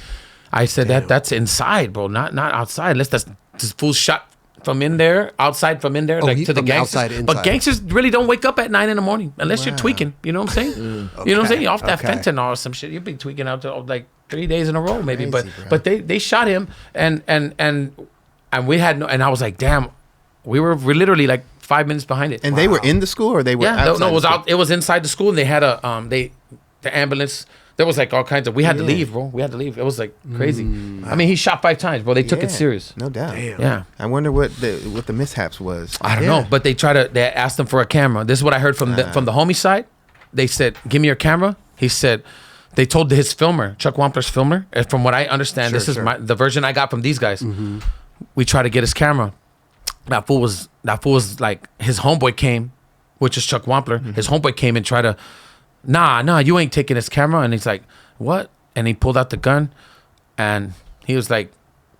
I said that's inside, bro, not outside. Unless this fool shot from in there, outside from in there, like to the gangsters. Outside, but gangsters really don't wake up at 9 a.m. unless you're tweaking. You know what I'm saying? You know what I'm saying? You're off that fentanyl or some shit. You'd be tweaking out to like 3 days in a row, maybe. Crazy, but they shot him, and we had no. And I was like, damn, we're literally like 5 minutes behind it. And they were in the school, or they were outside no, it was the school? out. It was inside the school, and they had a the ambulance. There was like all kinds of. We had to leave, bro. We had to leave. It was like crazy. I mean, he shot 5 times, bro. They took it serious. No doubt. Damn. Yeah. I wonder what the mishaps was. I don't know, but they asked him for a camera. This is what I heard from the homie side. They said, "Give me your camera." He said, they told his filmer, Chuck Wampler's filmer. And from what I understand, this is the version I got from these guys. We tried to get his camera. That fool was like, his homeboy came, which is Chuck Wampler. His homeboy came and tried to, nah, you ain't taking his camera. And he's like, what? And he pulled out the gun, and he was like,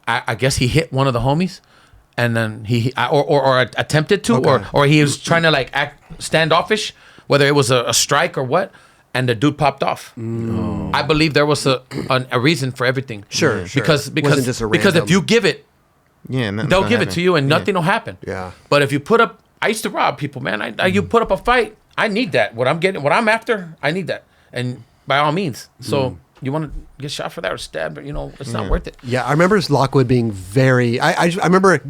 I guess he hit one of the homies, and then he attempted to, or he was trying to like act standoffish, whether it was a strike or what, and the dude popped off. I believe there was a reason for everything. Sure. Because Wasn't just a because if random- you give it, Yeah, they'll give it to you and nothing will happen. Yeah. But if you put up, I used to rob people, man. You put up a fight, I need that. What I'm after, I need that. And by all means. So you want to get shot for that or stabbed, it's not worth it. Yeah, I remember Lockwood being very. I remember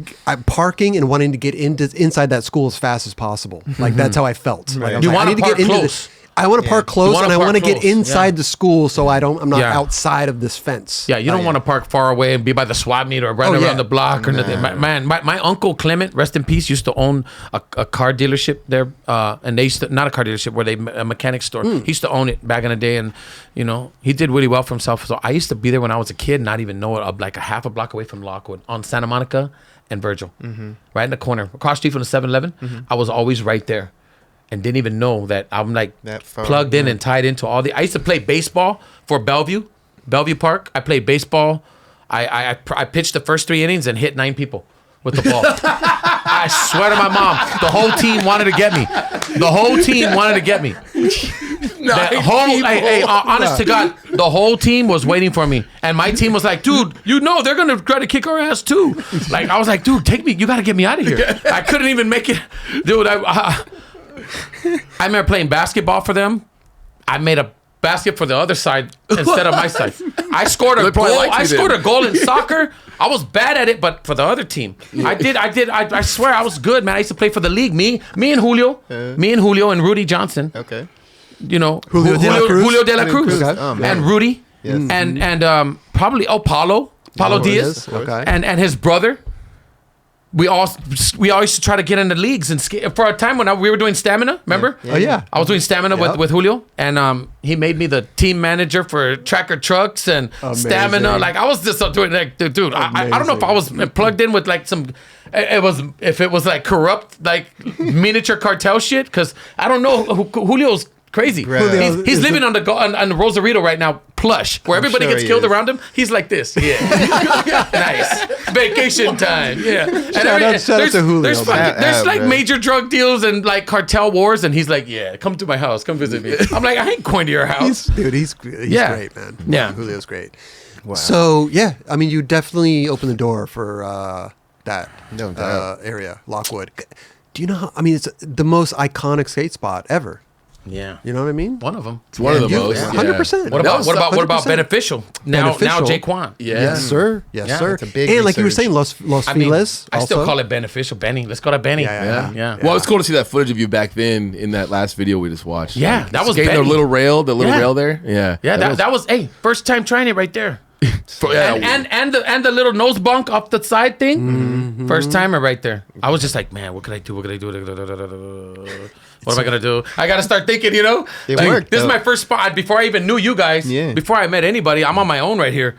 parking and wanting to get inside that school as fast as possible. Like that's how I felt. Like, I was You like, I wanna need to park get into close. I want to park close, wanna and I park want to get close. inside the school so I'm not Yeah. outside of this fence. Yeah, you don't want to park far away and be by the swap meet or run around the block or nothing. My uncle Clement, rest in peace, used to own a car dealership there, and they used to, not a car dealership, a mechanic store. He used to own it back in the day, and he did really well for himself. So I used to be there when I was a kid, not even know it, like a half a block away from Lockwood on Santa Monica and Virgil, right in the corner, across the street from the 7-Eleven. I was always right there. And didn't even know that I'm like plugged in and tied into all the. I used to play baseball for Bellevue Park. I played baseball. I pitched the first 3 innings and hit 9 people with the ball. I swear to my mom, the whole team wanted to get me. Honest to God, the whole team was waiting for me, and my team was like, "Dude, they're gonna try to kick our ass too." Like I was like, "Dude, take me. You got to get me out of here." I couldn't even make it, dude. I remember playing basketball for them. I made a basket for the other side instead of my side. I scored a goal. I scored a goal in soccer. I was bad at it, but for the other team, I swear I was good, man. I used to play for the league. Me and Julio and Rudy Johnson. Okay. Julio De La Cruz, Oh, man. and Rudy, Yes. and probably Paulo Diaz, Okay. and his brother. We all used to try to get into leagues and skate for a time when we were doing stamina. Remember? Oh yeah. I was doing stamina with Julio, and he made me the team manager for Tracker Trucks and stamina. Like I was just doing like, dude. I don't know if I was plugged in with like some. If it was like corrupt like miniature cartel shit, because I don't know. Julio's crazy. Right. He's living on the Rosarito right now, plush, where everybody sure gets he killed is. around him. He's like this. Yeah. Nice. Vacation time. Yeah. And Shout out to Julio, There's man. there's like man. major drug deals and like cartel wars, and he's like, yeah, come to my house, come visit me. I'm like, I ain't going to your house. He's Yeah. great, man. Yeah. Julio's great. Wow. So yeah, I mean, you definitely opened the door for that No doubt. area, Lockwood. Do you know how? I mean, it's the most iconic skate spot ever. Yeah. You know what I mean? One of them. It's one of the most. 100%. What about 100%. beneficial? Now Beneficial. Jaquan. Yes, sir. Yes, Yeah, sir. it's a big and like you were research. saying, Los I mean, Feliz. I still also. call it beneficial. Benny. Let's go to Benny. Yeah. Well, it's cool to see that footage of you back then in that last video we just watched. Yeah, that was skating the Benny. little rail, Yeah. rail there. Yeah, Yeah, that was first time trying it right there. And the little nose bunk off the side thing. First timer right there. I was just like, man, what could I do? What am I gonna do? I gotta start thinking, It Like, worked, this is though. my first spot. Before I even knew you guys, Yeah. before I met anybody, I'm on my own right here.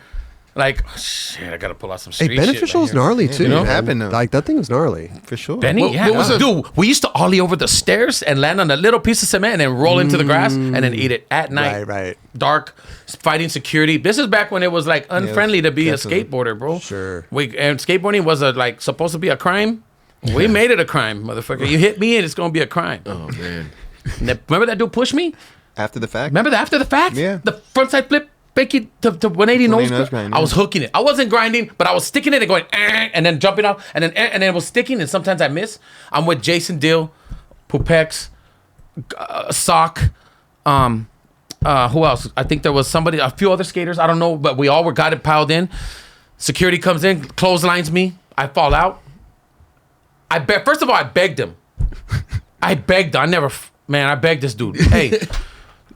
Like, shit, I gotta pull out some Hey, street Beneficial shit is gnarly too. you know? man. Happened, though. Like that thing was gnarly. For sure. Benny, yeah. what was it? Dude, we used to ollie over the stairs and land on a little piece of cement and then roll into the grass and then eat it at night. Right. Dark, fighting security. This is back when it was like unfriendly to be definitely. a skateboarder, bro. Sure. And skateboarding was like supposed to be a crime. We made it a crime, motherfucker. You hit me and it's gonna be a crime. Oh man. Remember that dude pushed me? After the fact. Remember that after the fact? Yeah. The frontside flip, Becky to 180 nose nose grind. grind, I yeah. was hooking it. I wasn't grinding, but I was sticking it and going, and then jumping off, and then it was sticking, and sometimes I miss. I'm with Jason Dill, Pupex, Sock, who else? I think there was somebody, a few other skaters. I don't know, but we all got it piled in. Security comes in, clotheslines me. I fall out. First of all, I begged him. I begged. I begged this dude. Hey,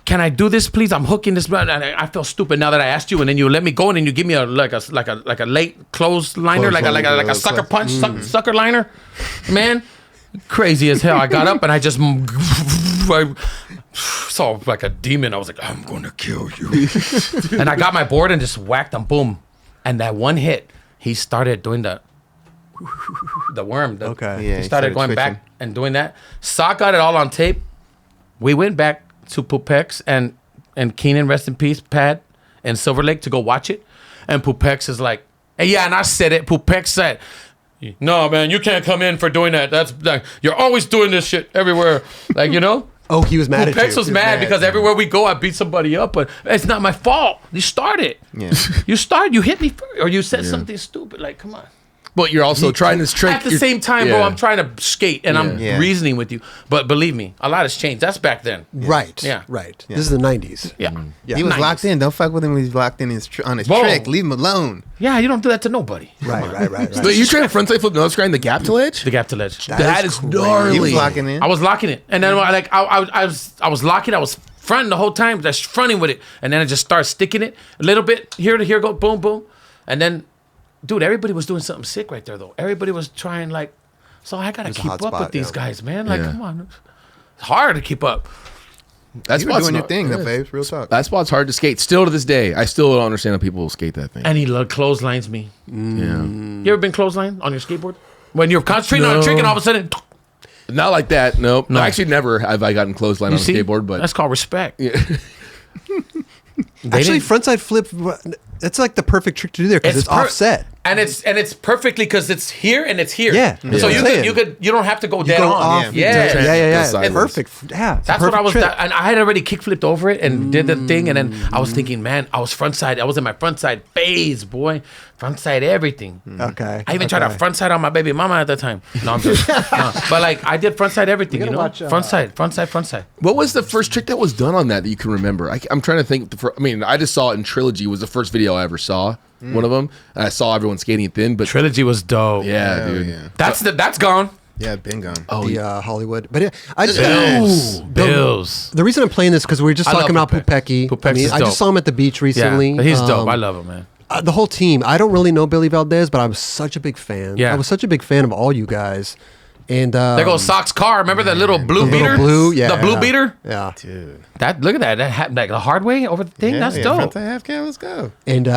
can I do this, please? I'm hooking this. I feel stupid now that I asked you, and then you let me go, and then you give me a like a late close liner, like a sucker punch, sucker liner. Man, crazy as hell. I got up and I just I saw like a demon. I was like, I'm gonna kill you. And I got my board and just whacked him. Boom. And that one hit, he started doing the worm. Okay. Yeah, He started going twitching. back and doing that. Sock got it all on tape. We went back to Pupex and Keenan, rest in peace, Pad, and Silver Lake to go watch it. And Pupex is like, hey, yeah, and I said it. Pupex said, no, man, you can't come in for doing that. That's like, you're always doing this shit everywhere. Like, you know? Oh, he was mad at you. Pupex was mad because everywhere we go, I beat somebody up, but it's not my fault. You started. Yeah. You hit me first, or you said something stupid. Like, come on. But you're also trying this trick At the same time, bro, I'm trying to skate and I'm Yeah. reasoning with you. But believe me, a lot has changed. That's back then. Right. Yeah. Right. This is the 90s. Yeah. Yeah. He was 90s. locked in. Don't fuck with him when he's locked in on his Boom. trick. Leave him alone. Yeah, you don't do that to nobody. Right. But you trying to frontside flip nose grind the gap to ledge? The gap to ledge. That is gnarly. He was locking in. I was locking it, and then I was locking. I was fronting the whole time, just fronting with it, and then I just started sticking it a little bit here to here, go boom boom, and then, dude, everybody was doing something sick right there though. Everybody was trying like, so I gotta It's a keep hot up spot, with these yeah. guys, man. Like, Yeah. come on, it's hard to keep up. That's You were what's doing your not- thing, though, Faves. Real talk. That spot's hard to skate. Still to this day, I still don't understand how people skate that thing. And he clotheslines me. Yeah. You ever been clotheslined on your skateboard when you're concentrating on a trick and all of a sudden, Not like that. Nope. No. Actually, never have I gotten clothesline on a skateboard. But that's called respect. yeah. Actually, frontside flip, that's like the perfect trick to do there because it's offset. and it's perfectly because it's here and it's here. Yeah. So Yeah. you don't have to go dead go on. off. Yeah. Yeah. Sideways. Perfect. Yeah. That's what I was. And I had already kick flipped over it and did the thing, and then I was thinking, man, I was frontside. I was in my frontside phase, boy. Frontside everything. Okay. I even tried to frontside on my baby mama at the time. No, I'm just, no. But like I did frontside everything, you know. watch, Frontside. What was the first trick that was done on that you can remember? I'm trying to think. I just saw it in Trilogy. Was the first video I ever saw. One of them. And I saw everyone skating it then. But Trilogy was dope. yeah, Hell dude. yeah. That's gone. Yeah, been gone. Oh, The Hollywood. But I just. Bills. The reason I'm playing this because we were just I talking love about Pupex. Pupecki. Pupex is I dope. just saw him at the beach recently. Yeah, he's dope. I love him, man. The whole team. I don't really know Billy Valdez, but I was such a big fan. Yeah. I was such a big fan of all you guys. And There goes Sock's car. Remember that little blue the beater? little blue, yeah, The blue beater? Yeah. Dude. Look at that. That happened like the hard way over the thing. Yeah, That's yeah, dope. Frontside half cam, let's go. And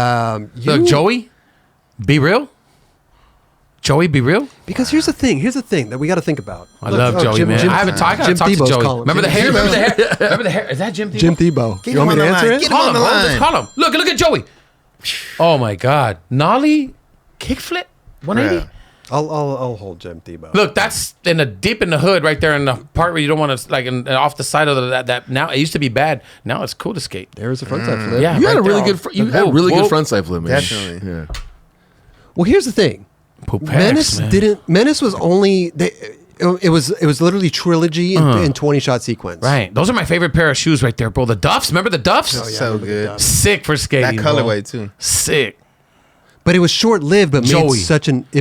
Look, Joey, be real. Joey, be real. because here's the thing that we got to think about. I love Joey, man. I haven't talked. I gotta Jim talk to Tebow's Joey. calling. Remember the Jim hair? Tebow. Remember the hair? Remember the hair? Is that Jim Tebow? Jim Tebow. Get You want him me to on the answer line. it? Get Call on him, the bro. line. Just call him. Look at Joey. Oh my God, nollie, kickflip, 180. Bruh. I'll hold Jim Tebow. Look, that's deep in the hood, right there in the part where you don't want to off the side of that. Now it used to be bad. Now it's cool to skate. There's a frontside flip. Yeah, You had a right really there. good. You had a really good frontside flip, man. Definitely. Yeah. Well, here's the thing. Pupex, man. Menace was only. It was literally Trilogy and 20-shot sequence. Right. Those are my favorite pair of shoes right there, bro. The Duffs. Remember the Duffs? Oh, yeah, So look at good. that. Sick for That skating. bro. colorway, too. Sick. But it was short-lived, but Joey.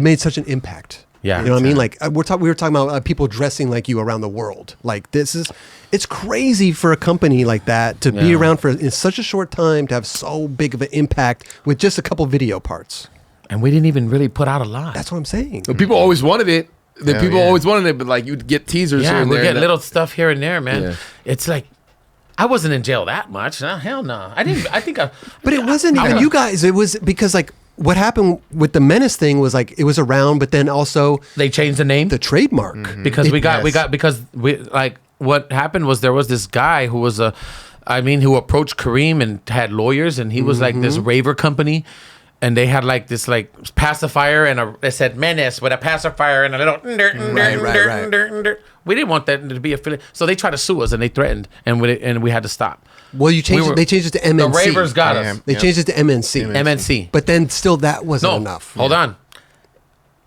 made such an impact. Yeah. You know what I mean? Like we were talking about people dressing like you around the world. Like it's crazy for a company like that to be Yeah. around for in such a short time to have so big of an impact with just a couple video parts. And we didn't even really put out a lot. That's what I'm saying. But people always wanted it. The Hell people yeah. always wanted it, but like you'd get teasers here yeah, and we there. get little stuff here and there, man. Yeah. It's like I wasn't in jail that much. Hell no. I didn't. I think. But it wasn't even you guys. It was because like what happened with the Menace thing was like it was around, but then also they changed the name, the trademark, because we got because we like what happened was there was this guy who was who approached Kareem and had lawyers, and he was like this raver company. And they had like this like pacifier and it said Menace with a pacifier and a little. Right. We didn't want that to be affiliated, so they tried to sue us and they threatened, and we had to stop. Well, you changed. They changed it to MNC. The ravers got us. They changed it to MNC. MNC. But then still that wasn't enough. Hold on.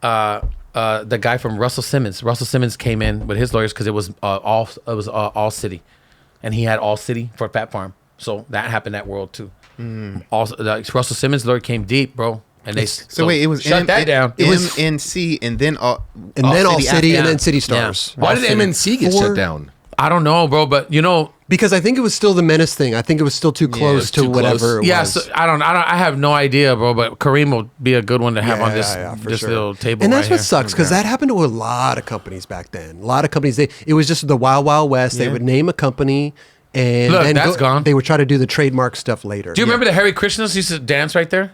The guy from Russell Simmons. Russell Simmons came in with his lawyers because it was all city, and he had all city for Fat Farm. So that happened that world too. Also, Russell Simmons' lawyer came deep, bro, and they it was shut that down. It was MNC and then all city and then City Stars. Why did MNC get shut down? I don't know, bro, but because I think it was still the Menace thing. I think it was still too close to whatever. It was. So I have no idea, bro. But Kareem will be a good one to have on this little table. And that's what sucks because that happened to a lot of companies back then. A lot of companies, it was just the Wild Wild West. They would name a company. And look, then that's gone. They would try to do the trademark stuff later. Do you remember the Hare Krishnas used to dance right there?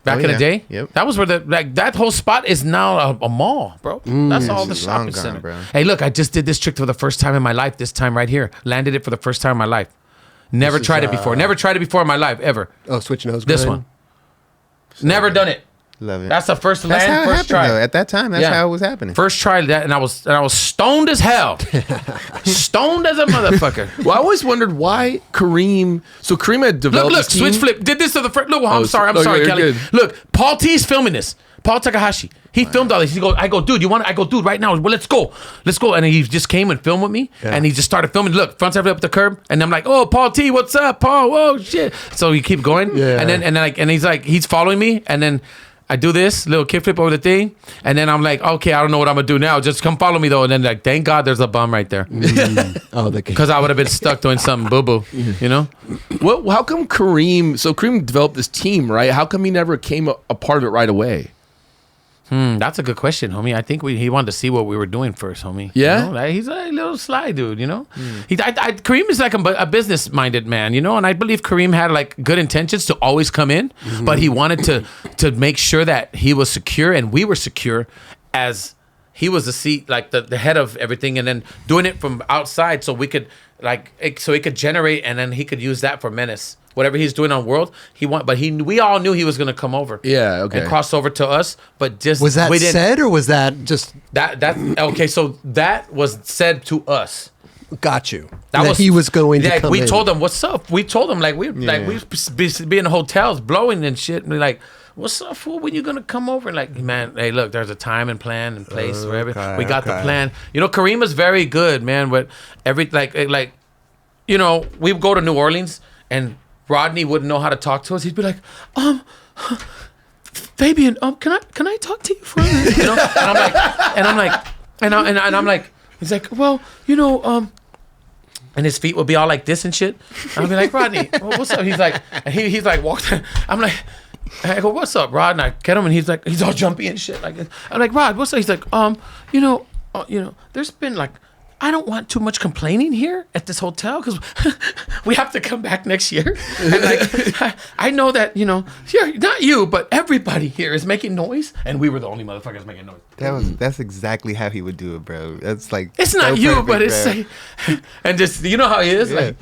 Back in the day? Yep. That was where that whole spot is now a mall, bro. That's all the shopping center. Bro. Hey, look, I just did this trick for the first time in my life this time right here. Landed it for the first time in my life. Never tried it before. Never tried it before in my life, ever. Oh, switch nose. This one. Never done it. Love it. That's the first That's how it first happened, try. though. At that time, that's how it was happening. First try that, and I was stoned as hell. Stoned as a motherfucker. Well, I always wondered why Kareem. So Kareem had developed. Look, switch flip. Did this to the first. Look, I'm sorry, Kelly. Good. Look, Paul T's filming this. Paul Takahashi. He filmed all this. I go, dude, you want? I go, dude, right now. Well, let's go. And he just came and filmed with me, and he just started filming. Look, front side up the curb, and I'm like, oh, Paul T, what's up, Paul? Whoa, shit. So he keep going, and then he's following me, and then I do this little kickflip over the thing, and then I'm like, okay, I don't know what I'm gonna do now. Just come follow me though. And then like, thank God there's a bum right there. Because I would have been stuck doing something boo boo, you know. Well, how come Kareem? So Kareem developed this team, right? How come he never came a part of it right away? That's a good question, homie. I think he wanted to see what we were doing first, homie. Yeah, you know? Like, he's a little sly dude, you know. Kareem is like a business-minded man, you know, and I believe Kareem had like good intentions to always come in, but he wanted to make sure that he was secure and we were secure, as he was the head of everything, and then doing it from outside so we could so he could generate, and then he could use that for Menace. Whatever he's doing on World, we all knew he was gonna come over. Yeah, okay. And cross over to us, but just was that said or was that just that okay? So that was said to us. Got you. He was going to come we in. told him what's up. We told him we be in hotels blowing and shit, and we're like, what's up, fool? When you gonna come over? And like, man, hey, look, there's a time and plan and place for everything. We got the plan. You know, Kareem is very good, man. With you know, we would go to New Orleans and Rodney wouldn't know how to talk to us. He'd be like, Fabian, can I talk to you for a minute? You know? And I'm like, he's like, well, you know, and his feet would be all like this and shit. And I'd be like, Rodney, what's up? He's like, and he's like, walked. I'm like, I go, what's up, Rod? And I get him, and he's like, he's all jumpy and shit. Like, I'm like, Rod, what's up? He's like, you know, there's been like, I don't want too much complaining here at this hotel because we have to come back next year. And like, I know that, you know, not you, but everybody here is making noise, and we were the only motherfuckers making noise. That's exactly how he would do it, bro. That's like it's not so you, perfect, but it's bro. like, and just you know how he is, like.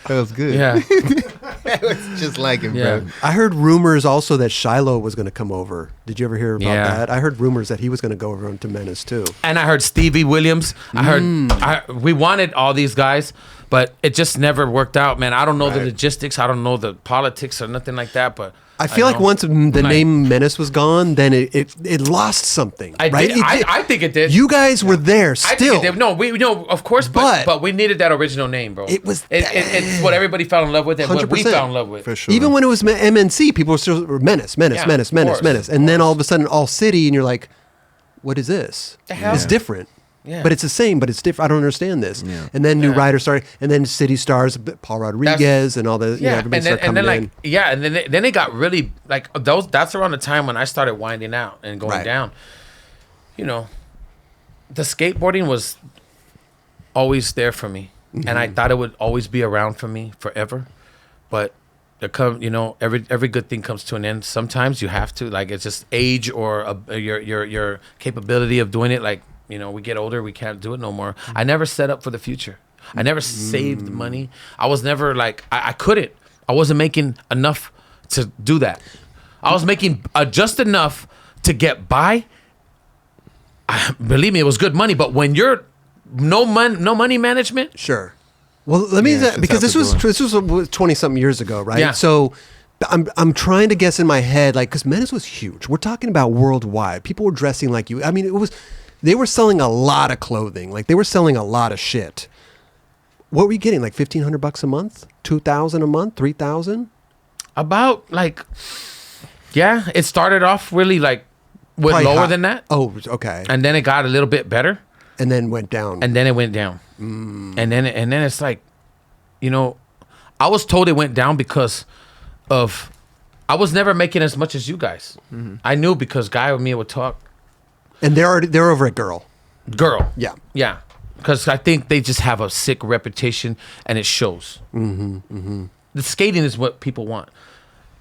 That was good. Yeah. That was just like him, Yeah. bro. I heard rumors also that Shiloh was going to come over. Did you ever hear about Yeah. that? I heard rumors that he was going to go over to Menace too. And I heard Stevie Williams. We wanted all these guys, but it just never worked out, man. I don't know the logistics. I don't know the politics or nothing like that, but I feel like once the name Menace was gone, then it lost something. Right? I think it did. You guys were there still. I think it did. No, we of course, but we needed that original name, bro. It was it's what everybody fell in love with and what we 100%. fell in love with. For sure. Even when it was MNC, people were still Menace, Yeah, Menace. And then all of a sudden, All City, and you're like, what is this? The hell? It's different. Yeah. But it's the same, but it's different. I don't understand this. Yeah. And then new writers started, and then City Stars, Paul Rodriguez, and all the, everybody started coming in. And then it got really, like, that's around the time when I started winding out and going down. You know, the skateboarding was always there for me. and I thought it would always be around for me forever, but there come, every good thing comes to an end. Sometimes you have to, like, it's just age or your capability of doing it. Like, we get older, we can't do it no more. I never set up for the future. I never saved money. I was never like, I couldn't. I wasn't making enough to do that. I was making just enough to get by. Believe me, it was good money. But when you're no money management, sure. Well, let me because this was 20-something years ago, right? Yeah. So I'm trying to guess in my head, like, because Menace was huge. We're talking about worldwide. People were dressing like you. I mean, they were selling a lot of clothing. Like, they were selling a lot of shit. What were you getting? Like $1,500 a month, $2,000 a month, $3,000? About like, yeah, it started off really like Probably lower high. than that. Oh, okay. And then it got a little bit better. And then went down. And then it went down. And then it's like, I was told it went down because of, I was never making as much as you guys. I knew because Guy with me would talk. And they're over at Girl. Yeah. Yeah. Because I think they just have a sick reputation and it shows. The skating is what people want.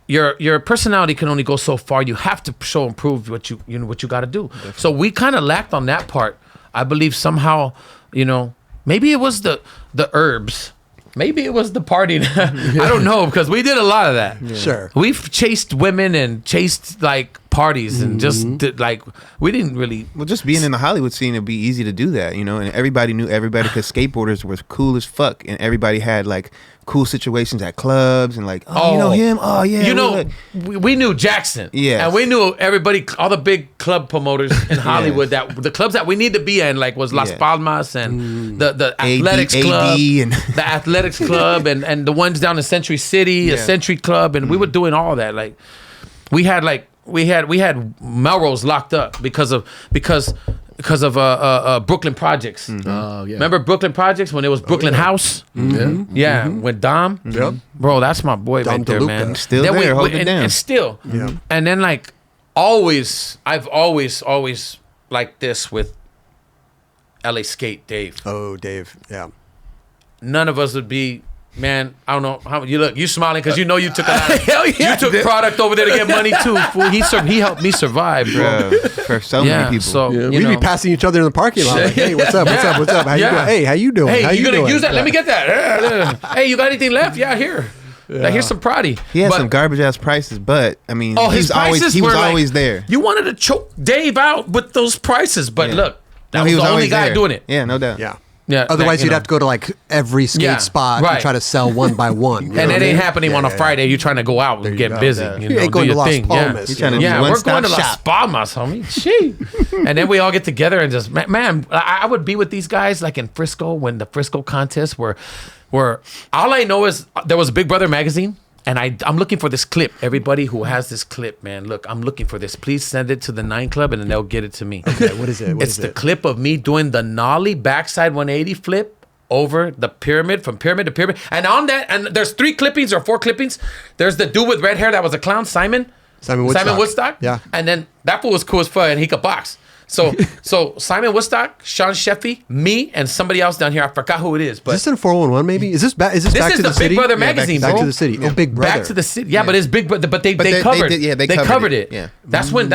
Your personality can only go so far. You have to show and prove what you got to do. Definitely. So we kind of lacked on that part. I believe somehow, maybe it was the herbs. Maybe it was the partying. I don't know, because we did a lot of that. Yeah. Sure. We've chased women and chased like parties and just did, like, we didn't really. Well, just being in the Hollywood scene, it'd be easy to do that, and everybody knew everybody because skateboarders were cool as fuck, and everybody had like cool situations at clubs and like, you know him? Oh yeah. We knew Jackson. Yeah. And we knew everybody, all the big club promoters in Hollywood that the clubs that we need to be in, like was Las Palmas and the Athletics Club, and the Athletics Club and the ones down in Century City, a Century Club, and we were doing all that. Like we had Melrose locked up because of Brooklyn Projects. Oh yeah. Remember Brooklyn Projects when it was Brooklyn House? Yeah, with Dom. Yep. Bro, that's my boy Dom right there, DeLuca. man. Still Then there, holding it down. And still. Yeah. And then like I've always liked this with LA Skate Dave. Oh, Dave. Yeah. None of us would be. Man, I don't know how you smiling because you took a lot. Hell yeah, you took product over there to get money too. Fool. He helped me survive, bro. for so many people. So We'd be passing each other in the parking lot. Like, hey, what's up? How you doing? Hey, how you doing? Hey, how you gonna doing? use that? Let me get that. Hey, you got anything left? Yeah, here. Like, here's some Proddy. He had some garbage ass prices, but I mean, his prices he was were always like, there. You wanted to choke Dave out with those prices, but look, that he was the only always guy there. doing it. Yeah, no doubt. Yeah. Yeah. Otherwise, you'd have to go to like every skate spot and try to sell one by one. And it ain't happening on a Friday. You're trying to go out and get busy. Yeah. You You ain't going do to your Las thing. Palmas. You're trying to do we're one-stop going to Las shop. Palmas, homie. Gee. And then we all get together and just, man, I would be with these guys like in Frisco when the Frisco contests were all I know is there was a Big Brother magazine. And I'm looking for this clip. Everybody who has this clip, man, look, I'm looking for this. Please send it to the 9 Club and then they'll get it to me. Okay, what is it? It's the clip of me doing the nollie backside 180 flip over the pyramid, from pyramid to pyramid. And on that, and there's 3 clippings or 4 clippings. There's the dude with red hair that was a clown, Simon Woodstock. Yeah. And then that fool was cool as fuck and he could box. So Simon Woodstock, Sean Sheffy, me, and somebody else down here. I forgot who it is. But is this in 411 maybe? Is this back to the city? Big Brother magazine, back bro. to the city. Oh, Big Brother. Back to the city. Yeah, but it's Big Brother. But they covered. They covered it. Yeah. That's when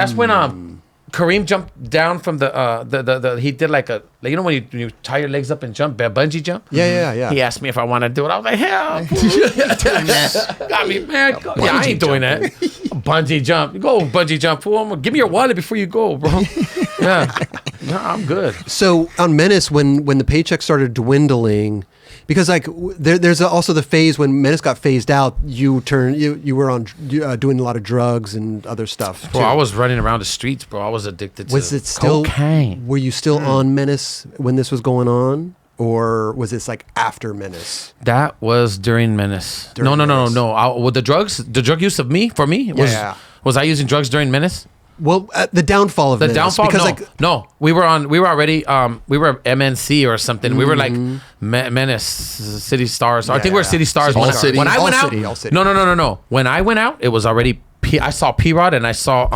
Kareem jumped down from the he did like a, like, you know when you tie your legs up and jump, bungee jump. Yeah. He asked me if I want to do it. I was like, hell, got me, man. Yeah, I ain't doing that. Bungee jump. Go bungee jump, fool. Give me your wallet before you go, bro. Yeah, no, I'm good. So on Menace, when the paycheck started dwindling, because like there's also the phase when Menace got phased out, you were on doing a lot of drugs and other stuff. Bro, I was running around the streets, bro. I was addicted to cocaine. Were you still on Menace when this was going on? Or was this like after Menace? That was during Menace. No. With the drug use of me, was I using drugs during Menace? Well, the downfall of Menace. Because we were already we were MNC or something. We were like Menace, City Stars. I think we were City Stars. When I went out, no. When I went out, it was already I saw P-Rod and I saw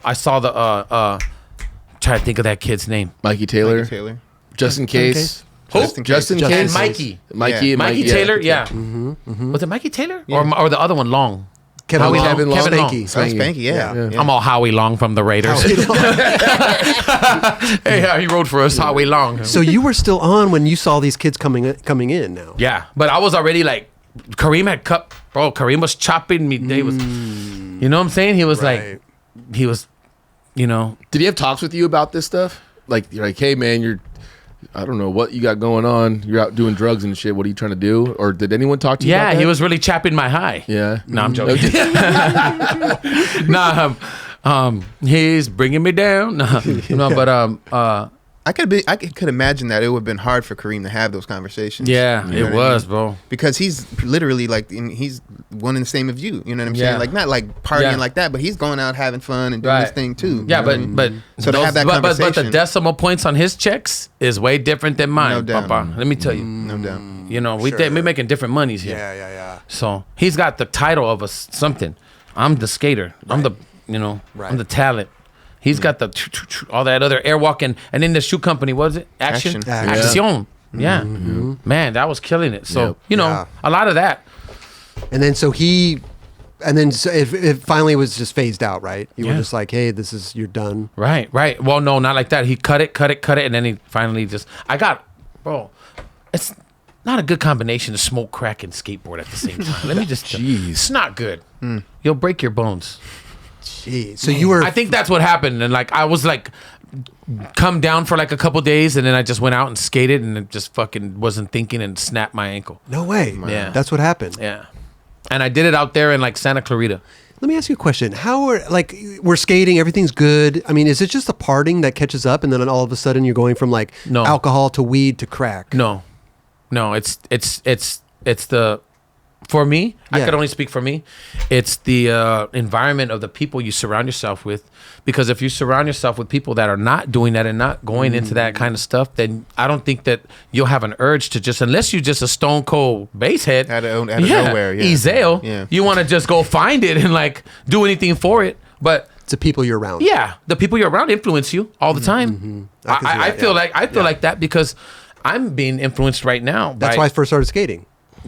the try to think of that kid's name. Mikey Taylor. Just in case. Justin and Case. Mikey. Mikey Taylor, yeah. Was it Mikey Taylor or the other one, Long? Kevin Long. Kevin Long. Spanky, yeah. I'm all Howie Long from the Raiders. Yeah, he rode for us, Howie Long. So you were still on when you saw these kids coming in now. Yeah, but I was already like, Kareem had cut, bro. Kareem was chopping me. They was, you know what I'm saying? He was like, he was, you know. Did he have talks with you about this stuff? Like, you're like, hey man, I don't know what you got going on. You're out doing drugs and shit. What are you trying to do? Or did anyone talk to you about that? Yeah, he was really chapping my high. Yeah. No, I'm joking. He's bringing me down. No, but I could imagine that it would have been hard for Kareem to have those conversations. Yeah, you know it was, bro. Because he's literally like, he's one and the same as you. You know what I'm saying? Yeah. Like not like partying like that, but he's going out having fun and doing his thing too. Yeah, you know what I mean? but so to have that conversation, but the decimal points on his checks is way different than mine, No doubt. Papa. Let me tell you. no doubt. You know, we're making different monies here. Yeah. So he's got the title of something. I'm the skater. I'm the, I'm the talent. He's got the all that other airwalk and in the shoe company, what was it? Action. Yeah. Man, that was killing it. So, a lot of that. And then it finally was just phased out, right? You were just like, hey, you're done. Right. Well, no, not like that. He cut it. And then he finally it's not a good combination to smoke, crack, and skateboard at the same time. Let me just, it's not good. You'll break your bones. Jeez. So you were. I think that's what happened. And like, I was like, come down for like a couple days, and then I just went out and skated, and it just fucking wasn't thinking and snapped my ankle. No way. Yeah. That's what happened. Yeah. And I did it out there in like Santa Clarita. Let me ask you a question. We're skating, everything's good. I mean, is it just the partying that catches up, and then all of a sudden you're going from like alcohol to weed to crack? No, it's the. For me, I could only speak for me. It's the environment of the people you surround yourself with. Because if you surround yourself with people that are not doing that and not going into that kind of stuff, then I don't think that you'll have an urge to unless you're just a stone cold basehead out of nowhere, Ezale, you want to just go find it and like do anything for it. But it's the people you're around. Yeah, the people you're around influence you all the time. I feel like that because I'm being influenced right now. That's why I first started skating.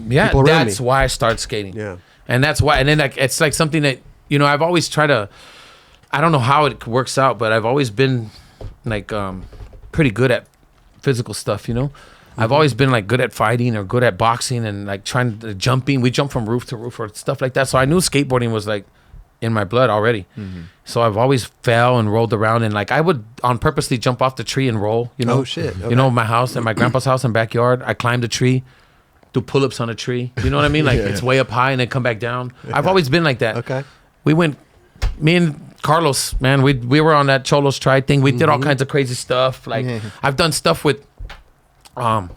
Yeah, that's why I started skating. Yeah, and that's why. And then like it's like something that I've always tried to. I don't know how it works out, but I've always been like pretty good at physical stuff. I've always been like good at fighting or good at boxing and like trying to jumping. We jump from roof to roof or stuff like that. So I knew skateboarding was like in my blood already. So I've always fell and rolled around and like I would on purposely jump off the tree and roll. Oh shit! Okay. My house and my grandpa's house and backyard. I climbed a tree. Do pull-ups on a tree. You know what I mean? Like it's way up high and then come back down. I've always been like that. Okay. Me and Carlos, man, we were on that Cholos Try thing. We did all kinds of crazy stuff. Like I've done stuff with yeah.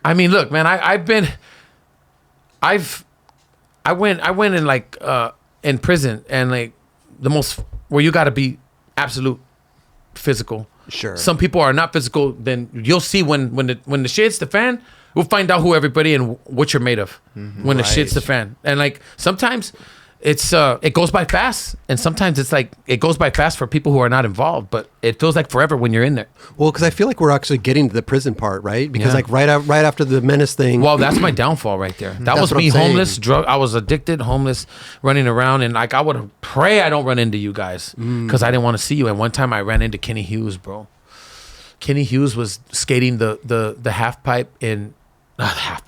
I mean, look, man, I went in like in prison and like the most where you got to be absolute physical. Sure. Some people are not physical. Then you'll see when the shit hits the fan, we'll find out who everybody and what you're made of when the shit's the fan. And like sometimes it goes by fast, and sometimes it's like it goes by fast for people who are not involved, but it feels like forever when you're in there. Well, because I feel like we're actually getting to the prison part, right? Because like right after the Menace thing. Well, that's my downfall right there. That was me, homeless, I was addicted, homeless, running around, and like I would pray I don't run into you guys because I didn't want to see you. And one time I ran into Kenny Hughes, bro. Kenny Hughes was skating the half pipe in that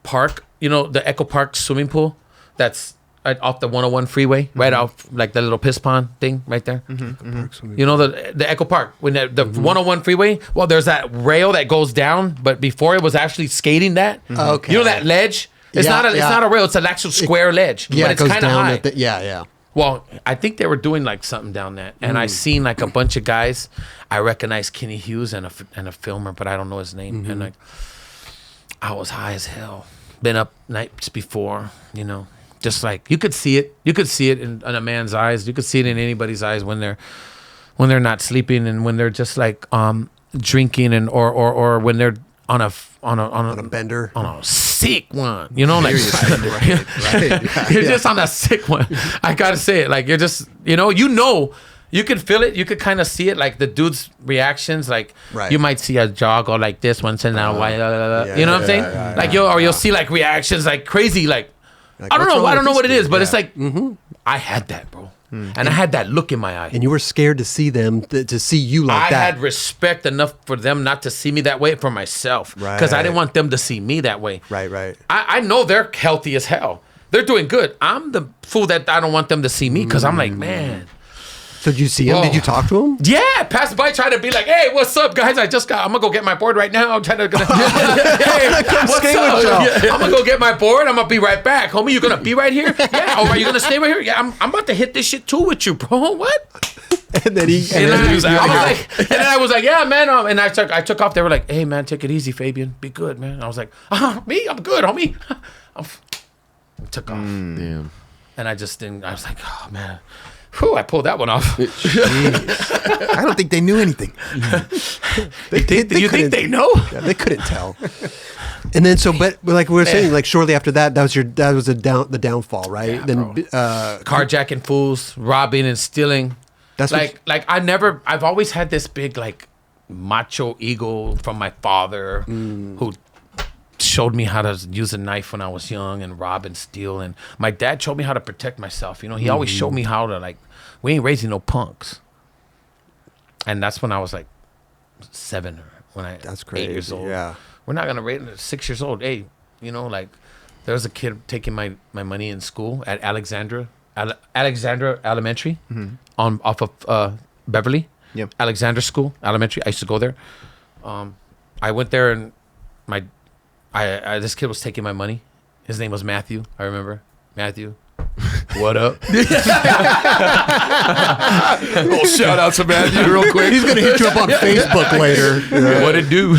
park, the Echo Park swimming pool. That's off the 101 freeway, right off like the little piss pond thing right there. The Echo Park, when the 101 freeway. Well, there's that rail that goes down, but before it was actually skating that. Okay. That ledge? It's not a rail. It's an actual square ledge. Yeah, but it's kind of high. Yeah. Well, I think they were doing like something down that, and I seen like a bunch of guys. I recognized Kenny Hughes and a filmer, but I don't know his name. And like, I was high as hell. Been up nights before, Just like you could see it in a man's eyes. You could see it in anybody's eyes when they're not sleeping and when they're just like drinking and or when they're on a bender, on a sick one. Like right. you're just on a sick one. I gotta say it. Like you're just you know You could feel it. You could kind of see it, like the dude's reactions. Like you might see a jaw go like this once in a while. You know what I'm saying? Like you'll see like reactions like crazy. Like I don't know. I don't know what it is, but it's like I had that, bro. And I had that look in my eye. And you were scared to see them, to see you like that. I had respect enough for them not to see me that way for myself. Because I didn't want them to see me that way. Right. I know they're healthy as hell. They're doing good. I'm the fool that I don't want them to see me because I'm like, man. So did you see him? Did you talk to him? Yeah, passed by trying to be like, hey, what's up, guys? I'm gonna go get my board right now. I'm trying to hey, what's up? I'm gonna go get my board. I'm gonna be right back, homie. You gonna be right here? Yeah. Oh, are you gonna stay right here? Yeah. I'm about to hit this shit too with you, bro. What? And then he was and then I was like, yeah, man. And I took off. They were like, hey, man, take it easy, Fabian. Be good, man. And I was like, me? I'm good, homie. I took off. Damn. And I just didn't. I was like, oh man. Whew, I pulled that one off. I don't think they knew anything. You think they know? Yeah, they couldn't tell. And then but like we were saying, like shortly after that was the downfall, right? Yeah, then carjacking fools, robbing and stealing. That's I've always had this big like macho ego from my father who showed me how to use a knife when I was young and rob and steal, and my dad showed me how to protect myself. You know, he always showed me how to like, we ain't raising no punks. And that's when I was like 7 or that's crazy. 8 years old. Yeah, we're not gonna raise 6 years old. Hey, you know, like there was a kid taking my money in school at Alexandra Elementary off of Beverly. Yep. Alexandra School Elementary. I used to go there. I went there and this kid was taking my money. His name was Matthew. I remember Matthew. What up? Little shout out to Matthew real quick. He's gonna hit you up on Facebook later. Yeah. What it do?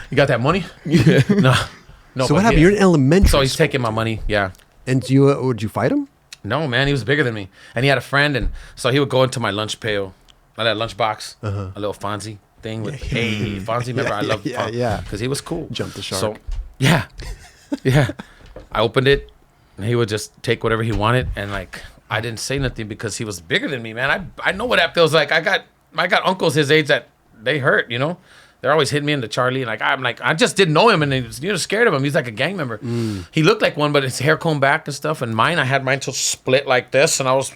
You got that money? Yeah. No. So what happened? You're in elementary. So he's taking my money. Yeah. And would you fight him? No, man. He was bigger than me, and he had a friend, and so he would go into my lunch pail, that lunch box, a little Fonzie thing with hey Fonzie. Remember, I loved Fonzie because he was cool. Jump the shark. So yeah. I opened it, and he would just take whatever he wanted, and like I didn't say nothing because he was bigger than me, man. I know what that feels like. I got uncles his age that they hurt, you know. They're always hitting me into Charlie, and I just didn't know him, and you're scared of him. He's like a gang member. He looked like one, but his hair combed back and stuff. And I had mine till split like this, and I was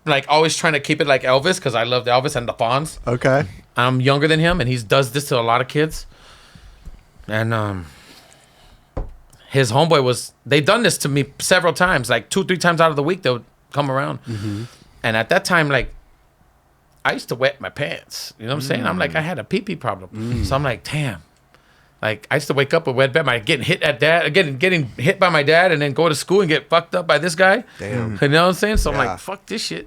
like always trying to keep it like Elvis because I loved Elvis and the Fonz. Okay. I'm younger than him, and he does this to a lot of kids. And his homeboy they've done this to me several times, like 2-3 times out of the week they would come around. And at that time, like, I used to wet my pants. You know what I'm saying? I'm like, I had a pee-pee problem. So I'm like, damn. Like, I used to wake up with wet bed, getting hit by my dad, and then go to school and get fucked up by this guy. Damn. You know what I'm saying? So I'm like, fuck this shit.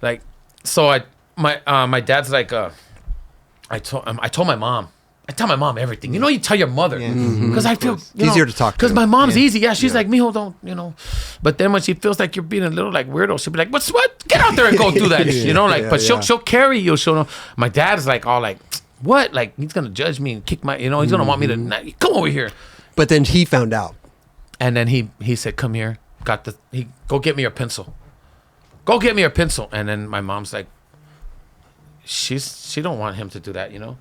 Like, so my dad's like, I told my mom. I tell my mom everything. You know, you tell your mother because I feel easier to talk to. Because my mom's easy. Yeah, she's like, mijo, don't, you know. But then when she feels like you're being a little like weirdo, she'll be like, what? Get out there and go do that. You know, like, but she'll carry you. She'll know. My dad's like all like, what? Like he's gonna judge me and kick my, you know, he's gonna want me to come over here. But then he found out, and then he said, come here. Go get me your pencil. Go get me your pencil. And then my mom's like, she don't want him to do that, you know.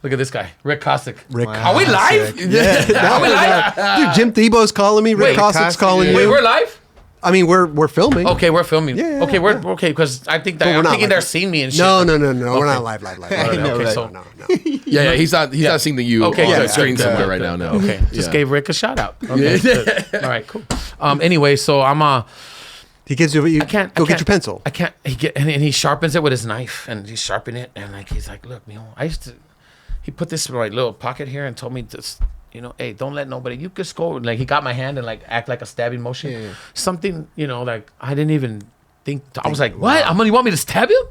Look at this guy, Rick Kosick. Are we live? Yeah. Are we live? Dude, Jim Thiebaud's calling me. Rick Kosick's calling you. Wait, we're live? I mean, we're filming. Okay, we're filming. Yeah. Okay, we're okay because I think I'm thinking they're seeing me and shit. No. We're not live. Okay, so No. Yeah, he's not seeing you on the screen somewhere right now. No. Okay, just gave Rick a shout out. Okay, good. All right, cool. Anyway, so I'm He gives you. I can't get your pencil. I can't. And he sharpens it with his knife, and he's sharpening it, and like he's like, look, you know, he put this in my little pocket here and told me to, you know, hey, don't let nobody, you just go. Like he got my hand and like act like a stabbing motion. Yeah. Something, you know, like I didn't even think. I was like, what? You want me to stab him?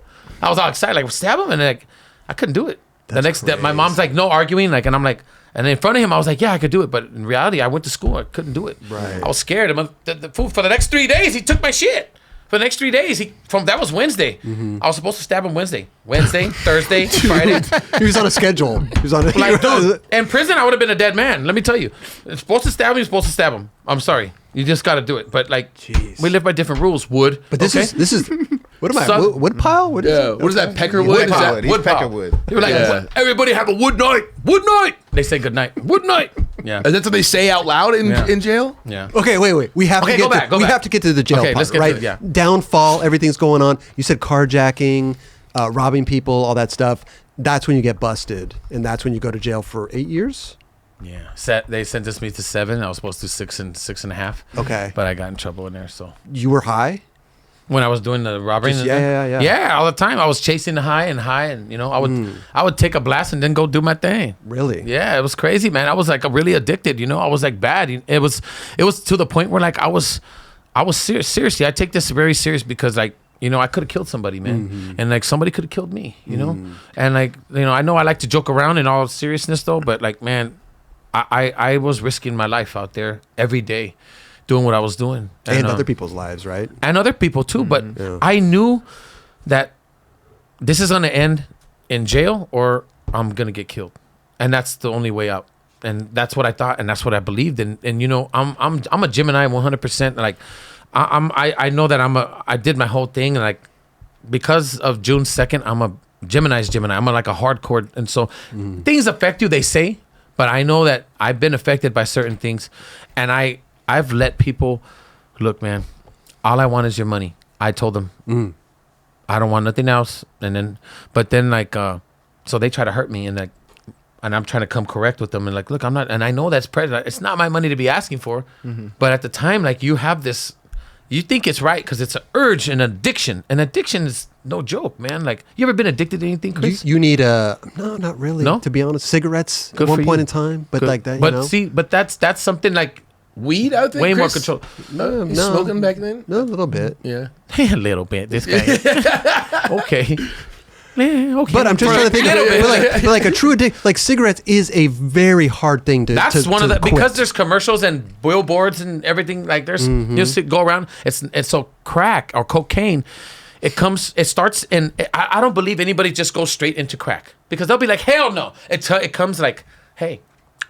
I was all excited, like stab him, and like I couldn't do it. The next step, my mom's like, no arguing, like, and I'm like, and in front of him, I was like, yeah, I could do it, but in reality, I went to school, I couldn't do it. Right. I was scared. The fool for the next 3 days, he took my shit. For the next 3 days, that was Wednesday. I was supposed to stab him Wednesday, Thursday, Friday. He was on a schedule. He was on. Like, dude, in prison, I would have been a dead man. Let me tell you, it's supposed to stab him. You're supposed to stab him. I'm sorry, you just got to do it. But like, we live by different rules. But this is What am I? Wood pile? What is it? What is that? Peckerwood? Wood Is that pile. He's Peckerwood. They were like, everybody have a wood night. Wood night. They say good night. Wood night. Yeah. And that's what they say out loud in jail? Yeah. Okay, wait. We have to get we have to get to the jail part, let's get right? to it, Downfall, everything's going on. You said carjacking, robbing people, all that stuff. That's when you get busted, and that's when you go to jail for 8 years? Yeah. They sentenced me to 7. I was supposed to do 6 and 6.5. Okay. But I got in trouble in there, so. You were high? When I was doing the robbery? Yeah. Yeah, all the time. I was chasing the high, and I would take a blast and then go do my thing. Really? Yeah, it was crazy, man. I was like really addicted, I was like bad. It was to the point where like I was serious. Seriously, I take this very serious because like, I could have killed somebody, man. And like somebody could have killed me, And like, I know I like to joke around in all seriousness though, but like, man, I was risking my life out there every day doing what I was doing. And other people's lives, right? And other people too. But I knew that this is going to end in jail or I'm going to get killed. And that's the only way out. And that's what I thought. And that's what I believed. And I'm a Gemini 100%. Like I know that I did my whole thing. And like, because of June 2nd, I'm a Gemini's Gemini. I'm like a hardcore. And so things affect you, they say. But I know that I've been affected by certain things. And I've let people, look, man, all I want is your money. I told them, I don't want nothing else. But then like, so they try to hurt me and I'm trying to come correct with them and like, look, I'm not, and I know that's prejudice. It's not my money to be asking for. But at the time, like you have this, you think it's right because it's an urge and addiction. And addiction is no joke, man. Like, you ever been addicted to anything, Chris? You need no, not really. No? To be honest, cigarettes Good at one for point you. in time, but Good. like that. But see, but that's something like. Weed out there, way more Chris? control. You smoking back then? No, a little bit. Yeah. A little bit. This guy. Okay. Yeah, okay. But I'm just trying to think of it. But like a true addiction, like cigarettes is a very hard thing to. That's one to of the quit. because there's commercials and billboards and everything. Like there's go around. It's so crack or cocaine. It starts and I don't believe anybody just goes straight into crack because they'll be like, hell no. It comes like, hey,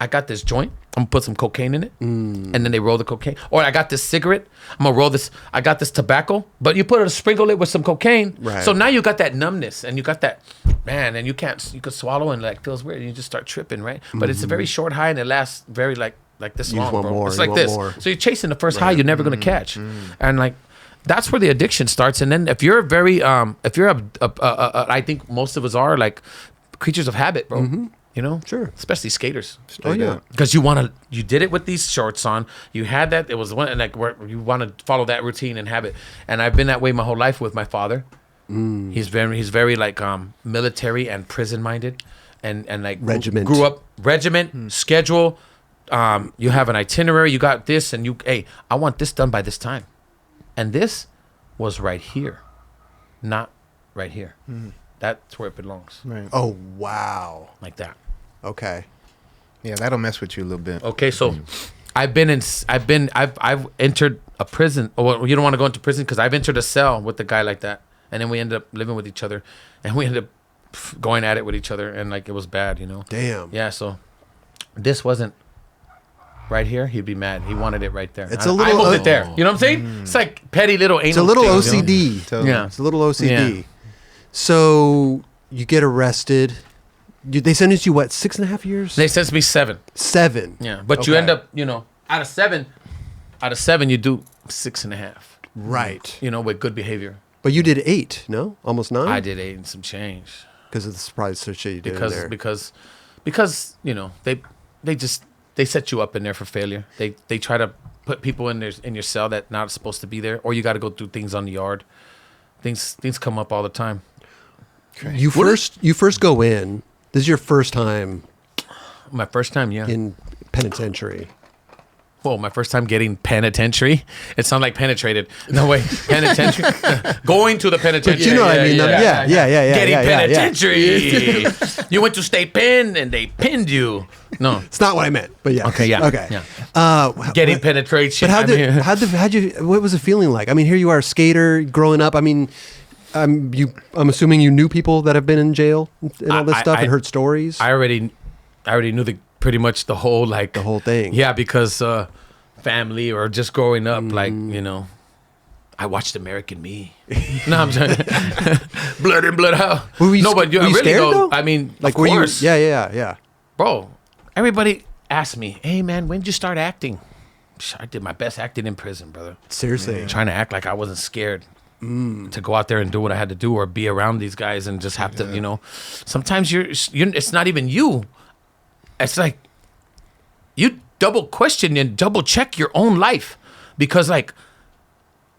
I got this joint. I'm gonna put some cocaine in it, and then they roll the cocaine. Or I got this cigarette. I'm gonna roll this. I got this tobacco, but you sprinkle it with some cocaine. Right. So now you got that numbness, and you got that, man, and you could swallow and like feels weird, and you just start tripping, right? But it's a very short high, and it lasts very like this You just long, want bro. more, It's you like want this. more. So you're chasing the first high you're never gonna catch, and like. That's where the addiction starts, and then if you're very, I think most of us are like creatures of habit, bro. Sure. Especially skaters. Straight up. Because you did it with these shorts on. You had that. It was one, and like where you want to follow that routine and habit. And I've been that way my whole life with my father. He's very like military and prison minded, and like Regiment. Grew up regiment schedule. You have an itinerary. You got this, and I want this done by this time, and this was right here, not right here. That's where it belongs. Right. Oh wow. Like that. Okay. Yeah, that'll mess with you a little bit. Okay, so I've entered a prison. Well, you don't want to go into prison because I've entered a cell with a guy like that, and then we ended up living with each other, and we ended up going at it with each other, and like it was bad, Damn. Yeah, so this wasn't right here. He'd be mad. He wanted it right there. It's a little. I moved it there. You know what I'm saying? It's like petty little anal. It's a little things, OCD. Totally. Yeah. It's a little OCD. Yeah. So you get arrested. They sentenced you what? 6.5 years? They sentenced me 7. 7. Yeah, but you end up, out of seven, you do 6.5. Right. With good behavior. But you did 8, no? Almost 9? I did 8 and some change. Because of the surprise shit you did in there. Because they set you up in there for failure. They try to put people in your cell that not supposed to be there, or you got to go do things on the yard. Things come up all the time. Okay. You first go in. This is your first time. My first time, yeah. In penitentiary. Whoa, my first time getting penitentiary. It sounded like penetrated. No way, penitentiary. Going to the penitentiary. But you know what I mean? Yeah. Getting penitentiary. You went to state pen and they pinned you. No, it's not what I meant. But yeah. Okay, yeah. Okay. Yeah. Getting penetration. But what was the feeling like? I mean, here you are, a skater, growing up. I mean, I'm assuming you knew people that have been in jail and all this stuff and heard stories. I already knew pretty much the whole thing. Yeah, because family or just growing up, I watched American Me. No, I'm sorry. Blood in, blood out. Were you but you were you really scared, though. though? I mean, Like, of were you? course. Yeah. Bro, everybody asked me, hey, man, when did you start acting? I did my best acting in prison, brother. Seriously. Trying to act like I wasn't scared to go out there and do what I had to do or be around these guys and just have to, you know. Sometimes you're it's not even you. It's like you double question and double check your own life because, like,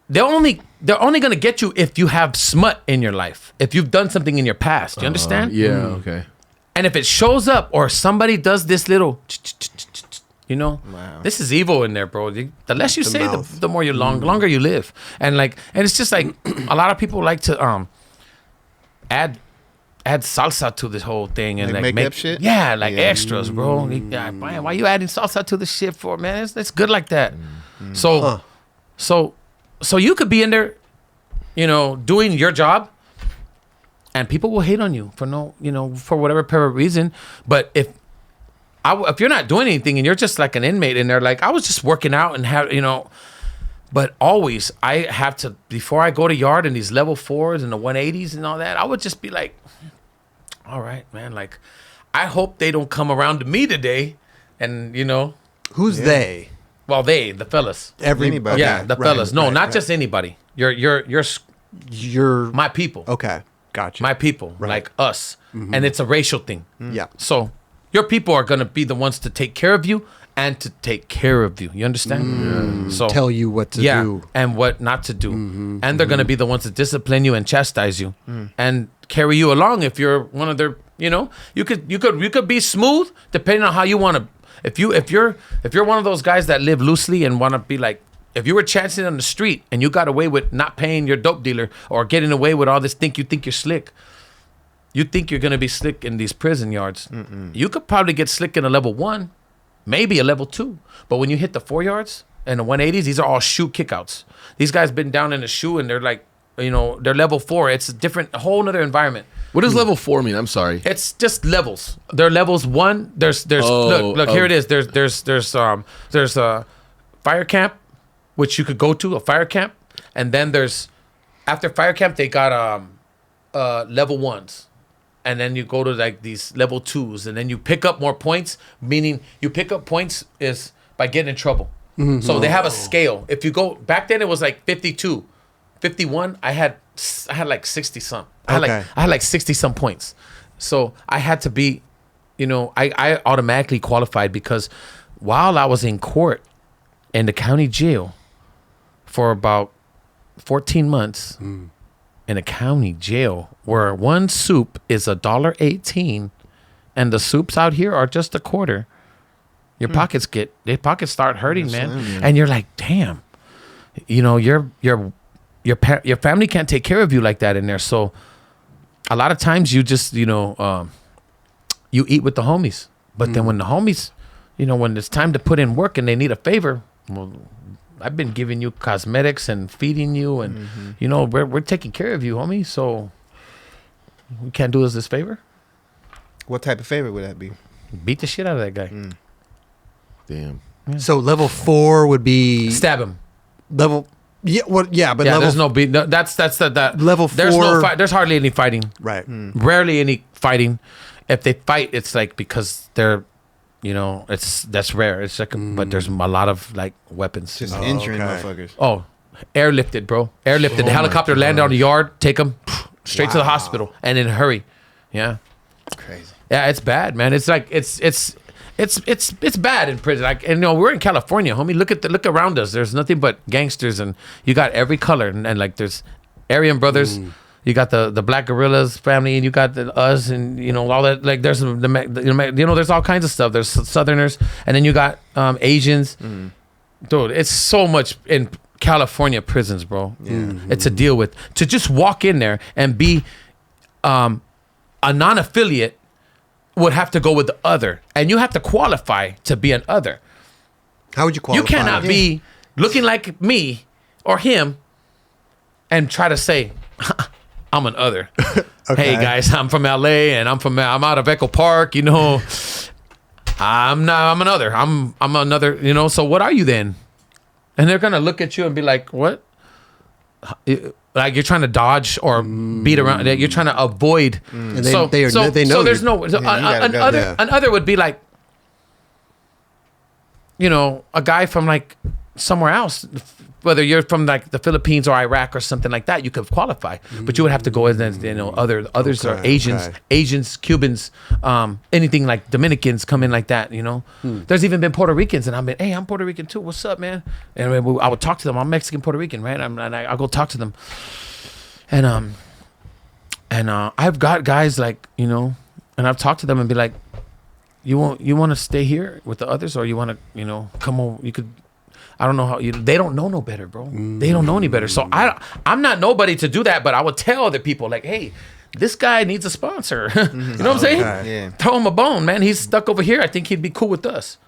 they're only gonna get you if you have smut in your life, if you've done something in your past. You understand? Yeah. Okay. And if it shows up or somebody does this little, you know, this is evil in there, bro. The less you say, the more longer you live. And it's just like a lot of people like to add salsa to this whole thing and Like make up shit? Yeah, like extras, bro. Why you adding salsa to the shit for, man? It's good like that. So you could be in there, you know, doing your job, and people will hate on you for for whatever reason. But if you're not doing anything and you're just like an inmate in there, like I was just working out and have, you know, but always I have to, before I go to yard and these level 4s and the 180s and all that, I would just be like, all right, man, like I hope they don't come around to me today. And you know, Who's they? well, the fellas. Anybody. Yeah, the fellas. No, not just anybody. You're my people. Okay. Gotcha. My people, like us. And it's a racial thing. Yeah. So your people are going to be the ones to take care of you and to take care of you. You understand? So Tell you what to do. and what not to do. And they're going to be the ones to discipline you and chastise you and carry you along if you're one of their, you know, you could be smooth depending on how you want to. If you're one of those guys that live loosely and want to be like, if you were chancing on the street and you got away with not paying your dope dealer or getting away with all this, you think you're slick. You think you're gonna be slick in these prison yards. You could probably get slick in a level 1, maybe a level 2. But when you hit the 4 yards and the 180s, these are all shoe kickouts. These guys been down in the shoe and they're like, you know, they're level 4. It's a whole nother environment. What does level 4 mean? I'm sorry. It's just levels. They're levels 1. Look, here it is. There's a fire camp, which you could go to, a fire camp, and then there's after fire camp they got level 1s, and then you go to like these level 2s, and then you pick up more points. Meaning you pick up points is by getting in trouble. So they have a scale. If you go back then, it was like 52, 51. I had like 60 some. I had like 60 some points. So I had to be, you know, I automatically qualified because while I was in court in the county jail for about 14 months in a county jail where one soup is $1.18 and the soups out here are just a quarter. Your pockets start hurting, man. And you're like, damn, you know, your family can't take care of you like that in there. So a lot of times you just, you know, you eat with the homies. But then when the homies, you know, when it's time to put in work and they need a favor, well, I've been giving you cosmetics and feeding you, and you know, we're taking care of you, homie. So we can't do us this favor. What type of favor would that be? Beat the shit out of that guy. Damn. So level 4 would be Stab him. level. Yeah. Well, yeah, but Yeah, level. there's no beat. No, that's that. Level There's no 4 fight. There's hardly any fighting. Right. Rarely any fighting. If they fight, it's like because they're, you know, that's rare. It's like, but there's a lot of like weapons. Just injuring motherfuckers. Oh, airlifted, bro. Airlifted. The helicopter landed on the yard. Take them straight to the hospital and in a hurry. Yeah. Crazy. Yeah, it's bad, man. It's like it's bad in prison. Like, and you know, we're in California, homie. Look around us. There's nothing but gangsters, and you got every color, and like there's Aryan brothers. You got the Black Gorillas family, and you got us, and you know all that. Like there's there's all kinds of stuff. There's Southerners, and then you got Asians. Dude, it's so much in California prisons, bro. It's a deal with to just walk in there and be a non-affiliate would have to go with the other, and you have to qualify to be an other. How would you qualify? You cannot be looking like me or him and try to say I'm an other. Hey guys, I'm from LA and I'm out of Echo Park, you know. I'm another. I'm another, you know. So what are you then? And they're gonna look at you and be like, what? like you're trying to dodge or beat around. You're trying to avoid. And they know. So there's no. So another would be like, you know, a guy from like somewhere else, whether you're from like the Philippines or Iraq or something like that, you could qualify, but you would have to go as, you know, others are Asians, Cubans, anything like Dominicans come in like that, you know. There's even been Puerto Ricans, and hey, I'm Puerto Rican too. What's up, man? And I would talk to them. I'm Mexican, Puerto Rican, right? I'll go talk to them, and I've got guys like, you know, and I've talked to them and be like, you want to stay here with the others, or you want to, you know, come over? You could. I don't know how they don't know no better, bro. They don't know any better. So I'm not nobody to do that, but I would tell other people like, hey, this guy needs a sponsor. You know what I'm saying? Yeah. Throw him a bone, man. He's stuck over here. I think he'd be cool with us.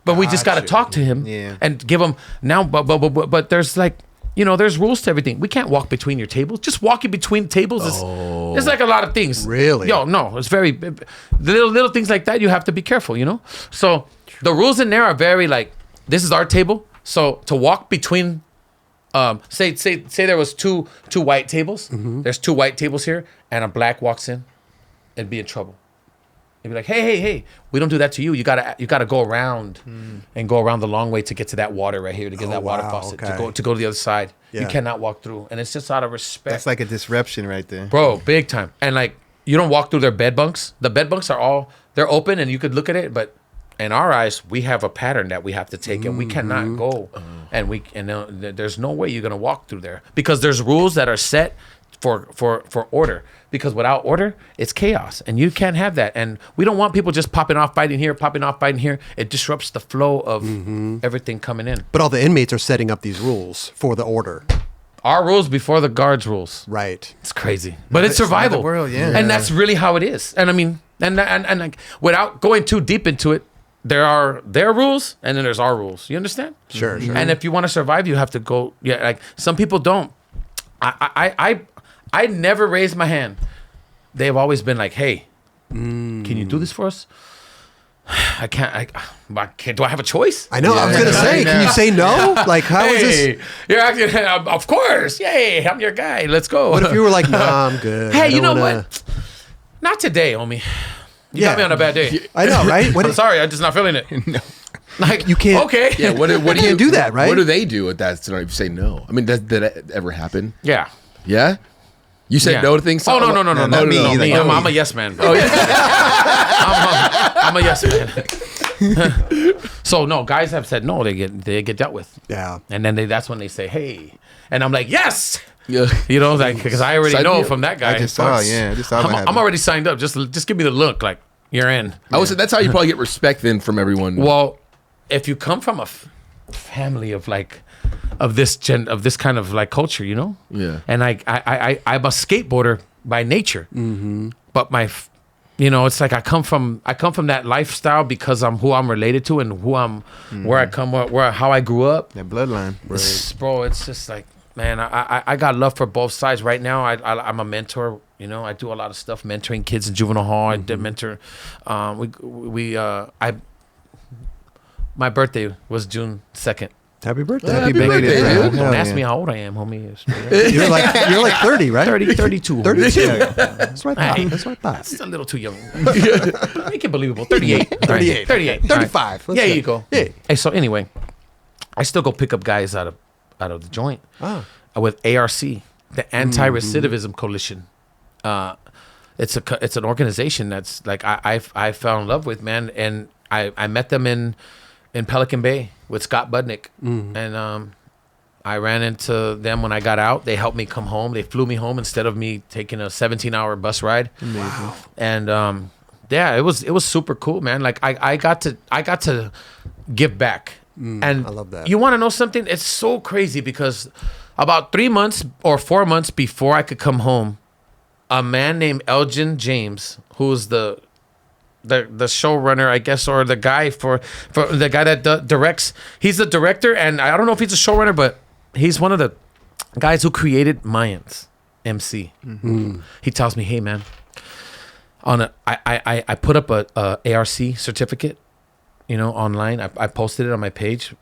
But we just got to talk to him and give him now. But there's like, you know, there's rules to everything. We can't walk between your tables. Just walking between tables is it's like a lot of things. Really? Yo, no, it's very the little things like that. You have to be careful, you know. So the rules in there are very like, this is our table. So to walk between, say there was two white tables. There's two white tables here, and a black walks in, it'd be in trouble. It'd be like, hey, we don't do that to you. You gotta go around and go around the long way to get to that water right here, to get that water faucet, to go to the other side. Yeah. You cannot walk through, and it's just out of respect. That's like a disruption right there, bro, big time. And like, you don't walk through their bed bunks. The bed bunks are they're open, and you could look at it, but in our eyes, we have a pattern that we have to take, and we cannot go, and there's no way you're gonna walk through there, because there's rules that are set for order. Because without order, it's chaos, and you can't have that. And we don't want people just popping off, fighting here. It disrupts the flow of everything coming in. But all the inmates are setting up these rules for the order. Our rules before the guards' rules. Right. It's crazy, but it's survival. The world, and that's really how it is. And I mean, and like, without going too deep into it, there are their rules, and then there's our rules. You understand? Sure. And if you want to survive, you have to go. Yeah, like some people don't. I never raised my hand. They've always been like, "Hey, can you do this for us?" I can't. Do I have a choice? I know. I was gonna say, can you say no? Like, how is this? You're acting. Of course. Yay! I'm your guy. Let's go. What if you were like, "Nah, I'm good." Hey, you know what? Not today, homie. You got me on a bad day. I know, right? I'm sorry, I'm just not feeling it. No. Like, you can't. Okay. Yeah. What you can't do that, right? What do they do at that scenario if you say no? I mean, did that ever happen? Yeah. Yeah. You said no to things. Oh no. Not me. I'm a yes man. Bro. Oh, yeah. I'm a yes man. So no, guys have said no. They get dealt with. Yeah. And then that's when they say, hey, and I'm like, yes. Yeah. You know, like, because I already know from that guy. I just saw. Yeah. I just saw. I'm already signed up. Just give me the look. Like, you're in. I would say that's how you probably get respect then from everyone. Well, if you come from a family of like of this kind of like culture, you know. Yeah. And I'm a skateboarder by nature, but you know, it's like I come from that lifestyle because I'm who I'm related to and who I'm where I come how I grew up. That bloodline, bro. It's just like, man, I got love for both sides. Right now, I'm a mentor. You know, I do a lot of stuff mentoring kids in Juvenile Hall. I did mentor. My birthday was June 2nd. Happy birthday. Happy birthday, dude. Don't ask me how old I am, homie. You're like 30, right? 32. 32. That's what I thought. That's what I thought. It's a little too young. Make it believable. 38. 38. 35. Yeah, you go. Yeah. Hey, so anyway, I still go pick up guys out of the joint with ARC, the Anti-Recidivism Coalition. It's an organization that's like I fell in love with, man, and I met them in Pelican Bay with Scott Budnick, and I ran into them when I got out. They helped me come home. They flew me home instead of me taking a 17-hour bus ride. Wow. And yeah, it was super cool, man. Like I got to give back, and I love that. You want to know something? It's so crazy because about 3 months or 4 months before I could come home, a man named Elgin James, who's the showrunner, I guess, or the guy for the guy that directs. He's the director, and I don't know if he's a showrunner, but he's one of the guys who created Mayans MC. He tells me, "Hey, man, I put up a ARC certificate, you know, online. I posted it on my page.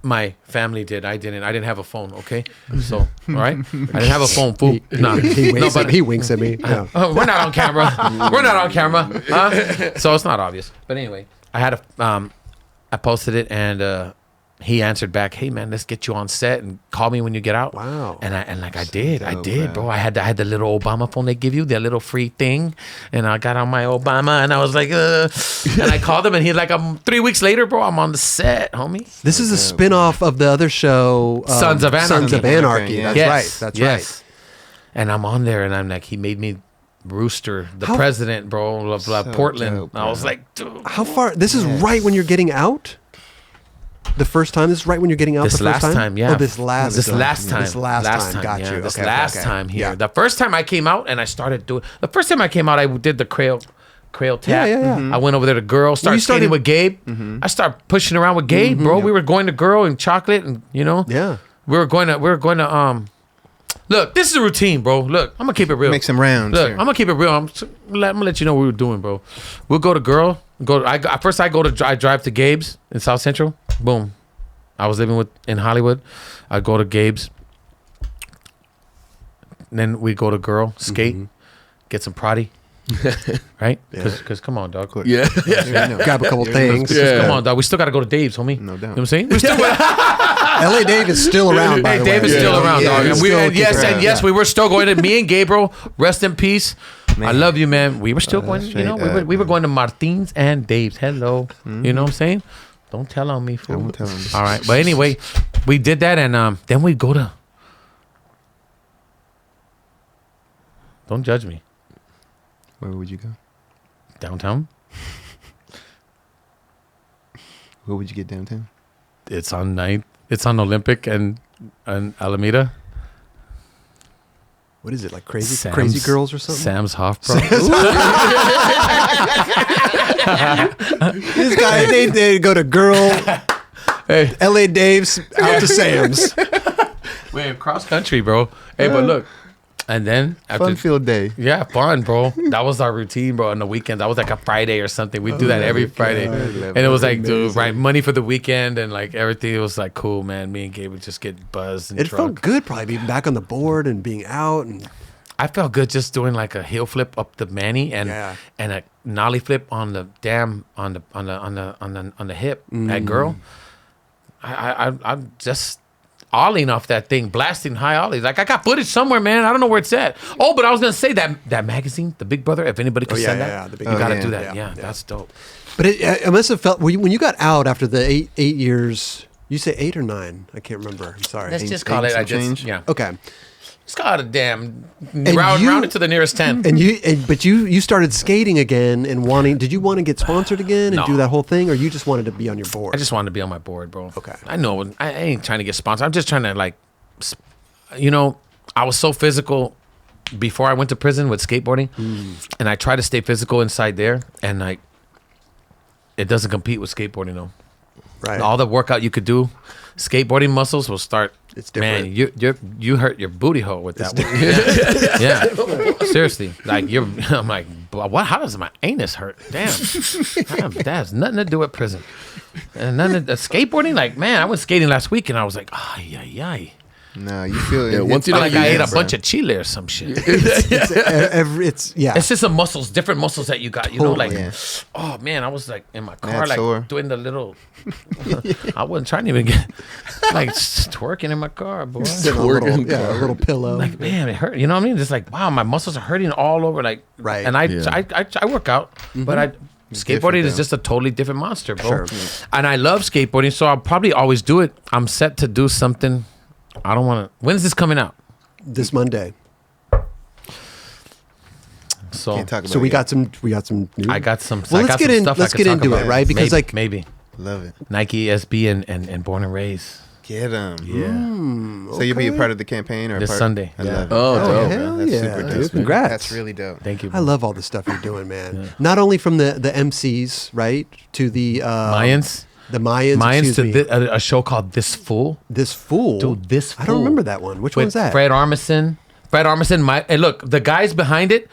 my family did. I didn't. I didn't have a phone. Okay, so all right, I didn't have a phone. Fool. Nah. He winks at me. No. We're not on camera. We're not on camera. Huh? So it's not obvious. But anyway, I had I posted it and he answered back, "Hey man, let's get you on set and call me when you get out." Wow. And I did, bro. I had the little Obama phone they give you, that little free thing, and I got on my Obama and I was like, and I called him and he's like, 3 weeks later, bro, I'm on the set, homie. This is a spin-off of the other show, Sons of Anarchy. Sons of Anarchy. Yeah. That's right. That's right. And I'm on there and I'm like, he made me Rooster, the president, bro, of Portland. dope, I was like, dude. How far? This is right when you're getting out. The first time. This is right when you're getting out. This the first last time, yeah. Oh, this last time. This last time. Got yeah. you. This Okay, last okay. time here. Yeah. The first time I came out and I started doing. The first time I came out, I did the Crail tap. Yeah. I went over there to Girl, started skating with Gabe. I started pushing around with Gabe, bro. We were going to Girl and Chocolate, and Yeah. we were going to. Look, this is a routine, bro. Look, I'm gonna keep it real. Make some rounds. Look, here. I'm gonna keep it real. I'm gonna let you know what we were doing, bro. We'll go to Girl. I drive to Gabe's in South Central. Boom. I was living in Hollywood. I'd go to Gabe's. And then we'd go to Girl, skate, get some Prati. Right? Because come on, dog. Yeah. Grab a couple things. Yeah. Come on, dog. We still got to go to Dave's, homie. No doubt. You know what I'm saying? We still LA Dave is still around, by Hey, the way. Dave is still around, Yeah, dog. he's And still and yes, kicking and around. yes, we were still going to me and Gabriel. Rest in peace. Man. I love you, man. We were still going. You straight know, up, we were going to Martin's and Dave's. Hello. You know what I'm saying? Don't tell on me, fool. I won't tell him. All right, but anyway, we did that, and then we go to. Don't judge me. Where would you go? Downtown. Where would you get downtown? It's on 9th. It's on Olympic and Alameda. What is it, like crazy Sam's- girls or something? Sam's Hoff, bro. This guy, they go to Girl, Hey, LA Dave's, out to Sam's. wait, cross country, bro. Hey, but look, and then after, Fun field day. yeah, fun, bro. That was our routine, bro. On the weekend, that was like a Friday or something. We do that every Friday, and it was like, dude, right, money for the weekend and like everything. It was like cool, man. Me and Gabe would just get buzzed and It drunk. felt good, probably being back on the board and being out. And I felt good just doing like a heel flip up the Manny and Yeah. and a nollie flip on the on the hip at Girl. I'm just ollieing off that thing, blasting high ollies. Like I got footage somewhere, man. I don't know where it's at. Oh, but I was gonna say that magazine, the Big Brother. If anybody could send that, the Big you gotta yeah. do that. Yeah, Yeah, that's dope. But it must have felt when you got out after the eight years. You say 8 or 9? I can't remember. I'm sorry. Let's Eight- just call it. some I just change? yeah. Okay. Let's call it a damn you- round it to the nearest 10. But you started skating again and wanting. Did you want to get sponsored again and No. do that whole thing, or you just wanted to be on your board? I just wanted to be on my board, bro. Okay. I know. I ain't trying to get sponsored. I'm just trying to I was so physical before I went to prison with skateboarding, and I try to stay physical inside there, and it doesn't compete with skateboarding though. right. All the workout you could do, skateboarding muscles will start. It's different. Man, you hurt your booty hole with that one. Yeah. Seriously, like I'm like, what? How does my anus hurt? Damn, that has nothing to do with prison. And none of skateboarding. Like, man, I went skating last week and I was like, ay. Nah, you feel Yeah, it. once you Felt know like you I ate dance, a bunch of chile or some shit. It's It's just some muscles, different muscles that you got. You know, like, Yeah. oh man, I was like in my car, Mad like sore. doing the little. I wasn't trying to even get like twerking in my car, boy. Sitting on a little, Twerking. a little pillow. Like, man, it hurt. You know what I mean? Just like, wow, my muscles are hurting all over. Like, Right. And I Yeah. I work out, but skateboarding different, is though. just a totally different monster, bro. Sure. And I love skateboarding, so I'll probably always do it. I'm set to do something. I don't want to. When's this coming out? This Monday. So Can't talk about So we it got some news. I got some. Well, I let's got get some in. stuff I Let's could get talk into about. it, right? Because maybe yet. Love it. Nike SB and Born and Raised. Get them. Yeah, So you'll be a part of the campaign or a This part? Sunday. I Yeah. love it. Oh, dope. hell That's yeah, super dude. dope. man. Congrats. That's really dope. Thank you. I love all the stuff you're doing, man. Not only from the MCs, right, to the Mayans. the Mayans, Mayans excuse to me. a show called This Fool. This fool, Dude, This I don't Fool. remember that one. Which With one's that? Fred Armisen. Hey, look, the guys behind it.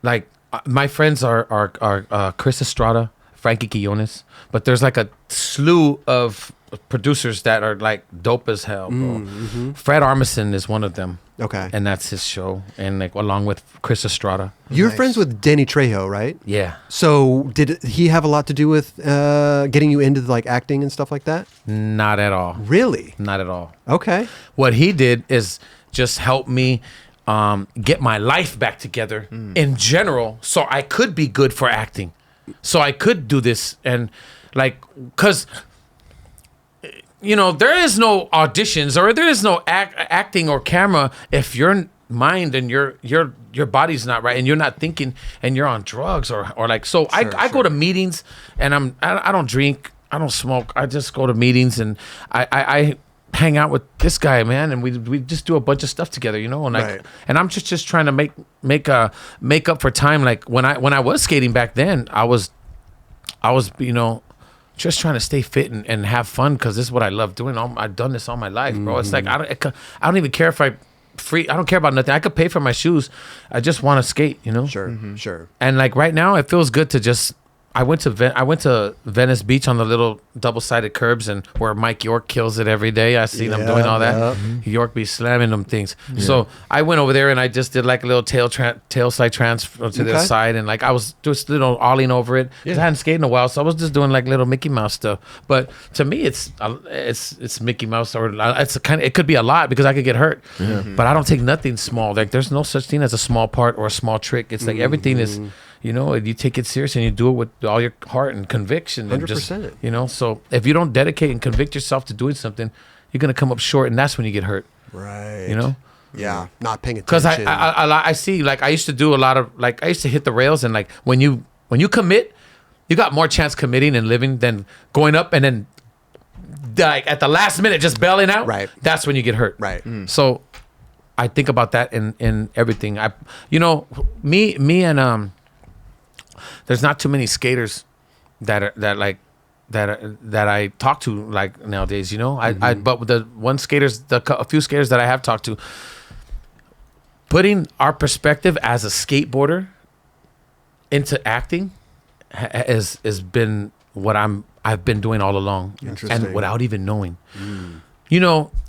Like my friends are Chris Estrada, Frankie Quillones, but there's like a slew of producers that are like dope as hell, bro. Fred Armisen is one of them. Okay. And that's his show, and like along with Chris Estrada. You're friends with Danny Trejo, right? Yeah. So did he have a lot to do with getting you into like acting and stuff like that? Not at all. Really? Not at all. Okay. What he did is just help me get my life back together in general, so I could be good for acting, so I could do this, and like, cause there is no auditions or there is no acting or camera if your mind and your body's not right and you're not thinking and you're on drugs or like. So I go to meetings and I don't drink, I don't smoke. I just go to meetings and I hang out with this guy, man, and we just do a bunch of stuff together, and like, and I'm just trying to make up for time. Like when I was skating back then, I was just trying to stay fit and have fun, because this is what I love doing. I've done this all my life, bro. It's like I don't even care if I don't care about nothing. I could pay for my shoes. I just want to skate, Sure, sure. And like right now, it feels good to just. I went to Venice Beach on the little double-sided curbs, and where Mike York kills it every day. I see them doing all that. York be slamming them things. Yeah. So I went over there and I just did like a little tail slide transfer to the side, and like I was just ollieing over it. I hadn't skated in a while, so I was just doing like little Mickey Mouse stuff. But to me, it's Mickey Mouse, or it could be a lot because I could get hurt. Yeah. But I don't take nothing small. Like there's no such thing as a small part or a small trick. It's like everything is. You take it serious and you do it with all your heart and conviction. 100%. So if you don't dedicate and convict yourself to doing something, you're going to come up short, and that's when you get hurt. Right. Yeah, not paying attention. Because I see, like, I used to do a lot of, like, I used to hit the rails, and like when you commit, you got more chance committing and living than going up and then like at the last minute just bailing out. Right. That's when you get hurt. Right. So I think about that in everything. Me and there's not too many skaters that I talk to like nowadays. But with a few skaters that I have talked to, putting our perspective as a skateboarder into acting has been what I've been doing all along, and without even knowing.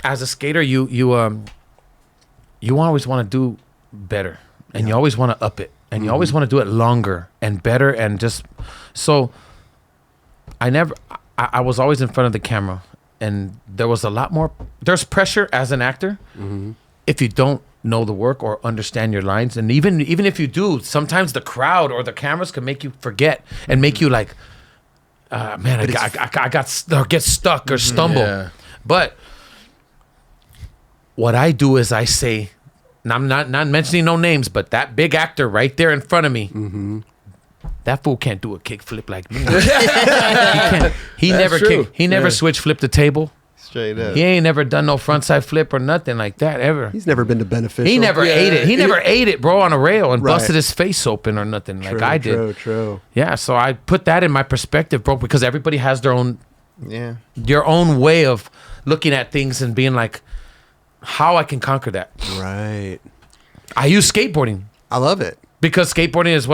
As a skater, you always want to do better, and you always want to up it. And you always want to do it longer and better, and just so I was always in front of the camera, and there's pressure as an actor if you don't know the work or understand your lines. And even if you do, sometimes the crowd or the cameras can make you forget and make you like, man, I got or get stuck or stumble. Yeah. But what I do is I say, and I'm not mentioning no names, but that big actor right there in front of me, that fool can't do a kick flip like me. He can't. He never switch flipped the table. Straight up. He ain't never done no frontside flip or nothing like that ever. He's never been to Beneficial. He never ate it. He never ate it, bro, on a rail and busted his face open or nothing like I did. True. Yeah, so I put that in my perspective, bro, because everybody has their own way of looking at things and being like, how I can conquer that. Right. I use skateboarding. I love it. Because skateboarding is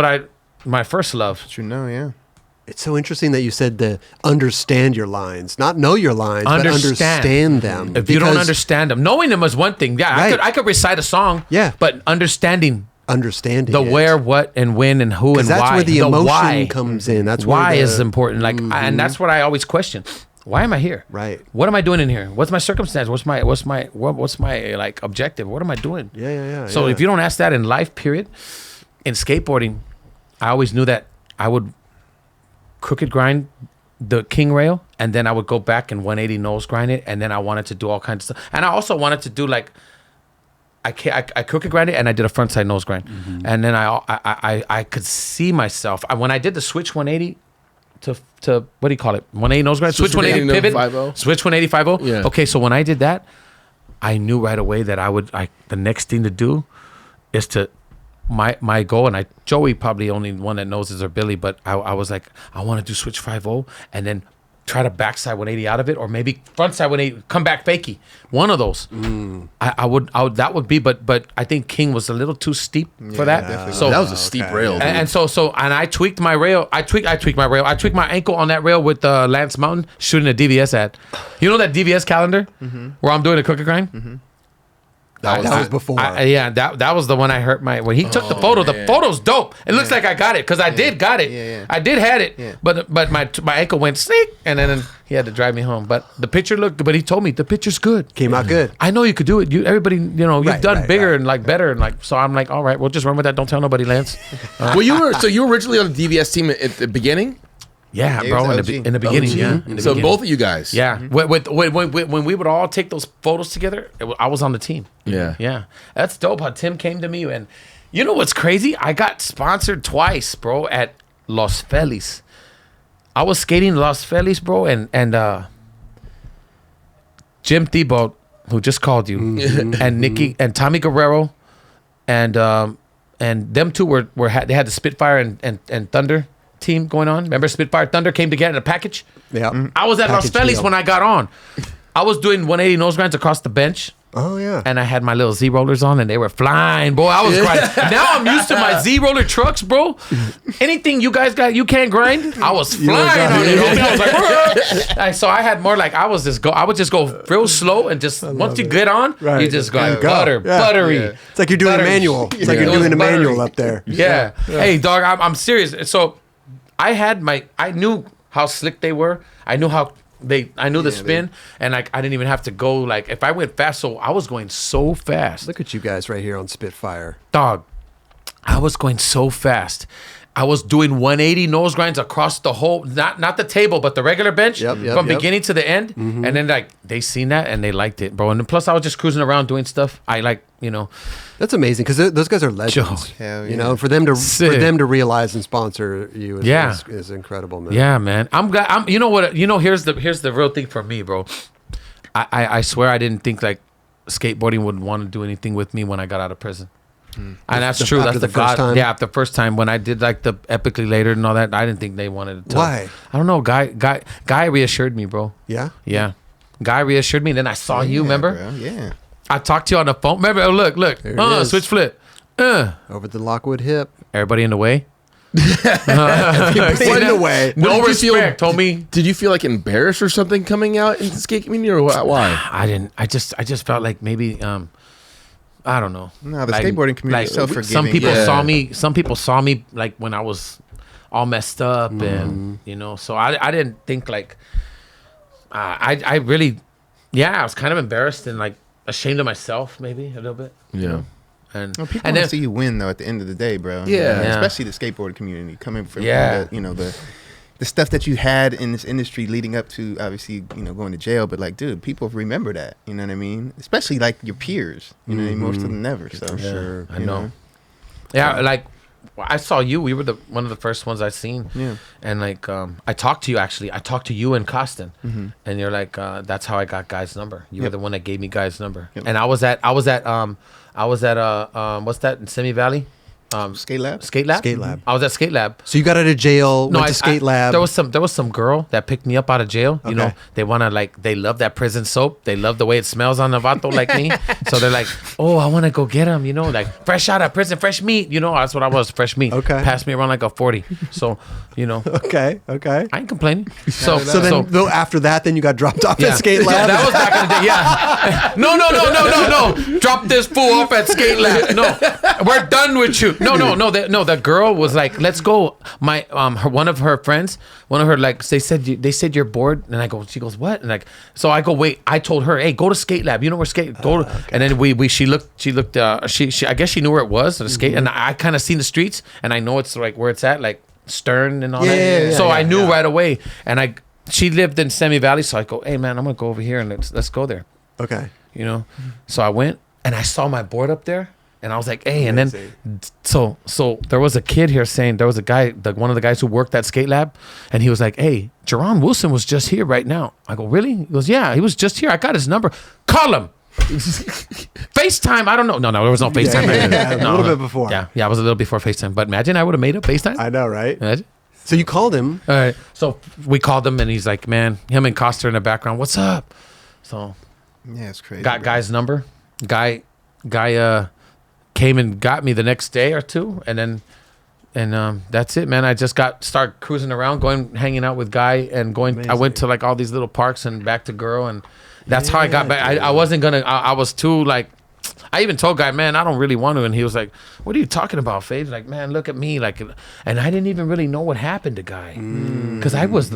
my first love. But yeah. It's so interesting that you said to understand your lines, not know your lines, but understand them. If you don't understand them, knowing them is one thing. Yeah, right. I could recite a song. Yeah, but understanding the it. Where, what, and when, and who, and that's why. That's where the emotion comes in. That's why is important. Like, and that's what I always question. Why am I here? Right. What am I doing in here? What's my circumstance? What's my like objective? What am I doing? Yeah. So if you don't ask that in life, period, in skateboarding, I always knew that I would crooked grind the king rail, and then I would go back and 180 nose grind it, and then I wanted to do all kinds of stuff. And I also wanted to do like I crooked grind it, and I did a frontside nose grind, and then I could see myself when I did the switch 180. To what do you call it? 180 nose grind? Switch 180 pivot? 5-0. Switch 180 5-0? Yeah. Okay, so when I did that, I knew right away that the next thing to do is to my goal, and Joey probably only one that knows is or Billy, but I was like, I want to do switch 5-0 and then try to backside 180 out of it, or maybe frontside 180, come back fakie. One of those. I would that would be, but I think King was a little too steep for that. Definitely. So that was a steep rail. Dude. and I tweaked my rail. I tweaked my rail. I tweaked my ankle on that rail with Lance Mountain shooting a DVS ad. You know that DVS calendar where I'm doing a cookie grind? That was before. That was the one I hurt when he took the photo. Man. The photo's dope. It looks like I got it because I did got it. Yeah. I did had it, but my ankle went sneak, and then he had to drive me home. But the picture but he told me the picture's good. Came out good. I know you could do it. Everybody, you've done bigger and like better, and like so. I'm like, all right, we'll just run with that. Don't tell nobody, Lance. Well, you were originally on the DVS team at the beginning. Yeah, bro. In the beginning, So both of you guys. Yeah. When we would all take those photos together, I was on the team. Yeah. Yeah. That's dope how Tim came to me. And you know what's crazy? I got sponsored twice, bro, at Los Feliz. I was skating Los Feliz, bro, and Jim Thibault, who just called you, and Nikki and Tommy Guerrero, and them two they had the Spitfire and Thunder team going on. Remember Spitfire Thunder came together in a package? Yeah. I was at Los Feliz when I got on. I was doing 180 nose grinds across the bench. Oh, yeah. And I had my little Z rollers on and they were flying, boy. I was grinding. Now I'm used to my Z roller trucks, bro. Anything you guys got, you can't grind. I was flying on it. I was like, so I had more like I would just go real slow and just once you get on, you just go buttery. Yeah. It's like you're doing a manual. It's like you're doing a manual up there. Yeah. Hey, dog, I'm serious. So I knew how slick they were. I knew the spin, and like I didn't even have to go like if I went fast. So I was going so fast. Look at you guys right here on Spitfire, dog. I was going so fast. I was doing 180 nose grinds across the whole, not the table, but the regular bench from beginning to the end. And then like they seen that and they liked it, bro. And plus I was just cruising around doing stuff. I That's amazing because those guys are legends. For them to realize and sponsor you is incredible, man. Yeah, man. I'm glad. You know what? Here's the real thing for me, bro. I swear I didn't think like skateboarding would want to do anything with me when I got out of prison. And that's true. That's the first time. Yeah, after the first time when I did like the Epically Later and all that, I didn't think they wanted to. Why? I don't know. Guy reassured me, bro. Yeah. Yeah. Guy reassured me. Then I saw you. Remember? Bro. Yeah. I talked to you on the phone. Remember? Oh, look. Switch flip. Over the Lockwood hip. Everybody in the way. In the way. No respect, homie. Did you feel like embarrassed or something coming out in the skate community, or why? I didn't. I just felt like maybe. I don't know. No, the skateboarding community is so forgiving. Some people saw me like when I was all messed up, and so I didn't think like. I really, I was kind of embarrassed and like ashamed of myself, maybe a little bit. Yeah. And people want to see you win though. At the end of the day, bro. Yeah. Especially the skateboarding community coming from the stuff that you had in this industry leading up to obviously going to jail, but like, dude, people remember that. You know what I mean? Especially like your peers. You know what I mean? Most of them never. So for sure, I know. Yeah, like I saw you. We were one of the first ones I seen. Yeah. And like I talked to you actually. I talked to you and Costin, and you're like, that's how I got Guy's number. You were the one that gave me Guy's number. Yep. And I was at what's that in Simi Valley? Skate Lab. I was at Skate Lab. So you got out of jail, went to Skate Lab. There was some girl that picked me up out of jail. You know, they want to they love that prison soap. They love the way it smells on the vato like me. So they're like, oh, I want to go get him. Like fresh out of prison, fresh meat. That's what I was, fresh meat. Okay. Passed me around like a 40. So, Okay. I ain't complaining. So then after that, then you got dropped off at Skate Lab. That was back in the day. Yeah. No. Drop this fool off at Skate Lab. No, we're done with you. No. The girl was like, "Let's go." My one of her friends, they said you're bored, and she goes, "What?" And so I go, "Wait." I told her, "Hey, go to Skate Lab. You know where skate go." And then she looked. She I guess she knew where it was, the skate, and I kind of seen the streets, and I know it's like where it's at, like Stern and all that. So I knew right away, and she lived in Semi Valley, so I go, "Hey man, I'm gonna go over here and let's go there." Okay. So I went and I saw my board up there. And I was like, hey, and then, so there was a kid here saying, there was a guy, one of the guys who worked at Skate Lab, and he was like, hey, Jerron Wilson was just here right now. I go, really? He goes, yeah, he was just here. I got his number. Call him. FaceTime, I don't know. No, there was no FaceTime. A little bit before. Yeah, I was a little before FaceTime. But imagine I would have made up FaceTime. I know, right? Imagine. So you called him. All right. So we called him, and he's like, man, him and Costa in the background. What's up? So Yeah, it's crazy. got guy's number. Guy came and got me the next day or two, and that's it, man. I just start cruising around, hanging out with Guy, and going. Amazing. I went to like all these little parks and back to girl, and that's how I got back. I wasn't gonna. I was too like. I even told Guy, man, I don't really want to, and he was like, "What are you talking about, Fabe?" Like, man, look at me, like, and I didn't even really know what happened to Guy, because I was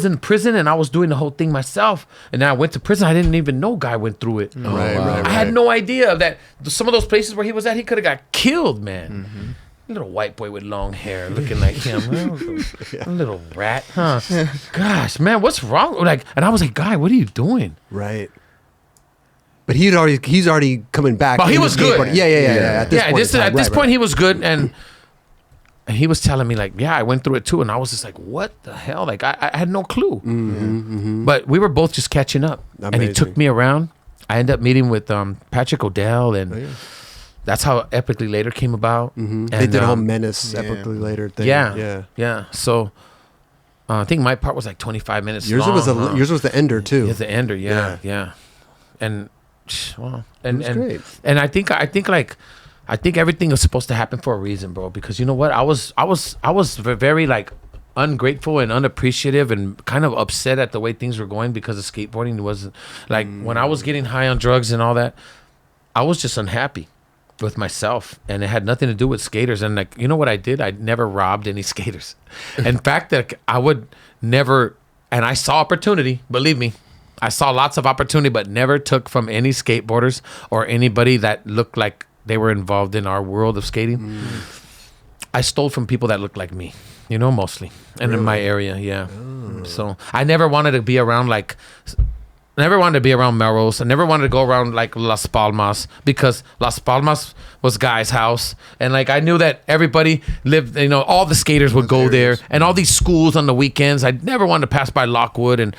in prison, and I was doing the whole thing myself, and then I went to prison. I didn't even know Guy went through it. Right. I had no idea that some of those places where he was at, he could have got killed, man. Little white boy with long hair, looking like him, a little rat, huh? Gosh, man, what's wrong? Like, and I was like, Guy, what are you doing? Right. But he's already coming back. But he was good. Yeah. At this point, he was good, and he was telling me like, yeah, I went through it too, and I was just like, what the hell? Like, I had no clue. But we were both just catching up, and he took me around. I ended up meeting with Patrick O'Dell, and that's how Epically Later came about. And, they did a whole Menace Epically Later thing. Yeah. So I think my part was like 25 minutes. Yours was the ender too. Yeah, the ender. Yeah. And well, and great. And I think everything is supposed to happen for a reason, bro. Because you know what, I was very like ungrateful and unappreciative and kind of upset at the way things were going because of skateboarding. It wasn't like when I was getting high on drugs and all that, I was just unhappy with myself, and it had nothing to do with skaters. And like, you know what I did? I never robbed any skaters. In fact, that I would never, and I saw opportunity, believe me. I saw lots of opportunity, but never took from any skateboarders or anybody that looked like they were involved in our world of skating. I stole from people that looked like me, mostly. And in my area, yeah. So I never wanted to be around Melrose. I never wanted to go around like Las Palmas, because Las Palmas was Guy's house. And like I knew that everybody lived, all the skaters would go there, and all these schools on the weekends. I never wanted to pass by Lockwood, and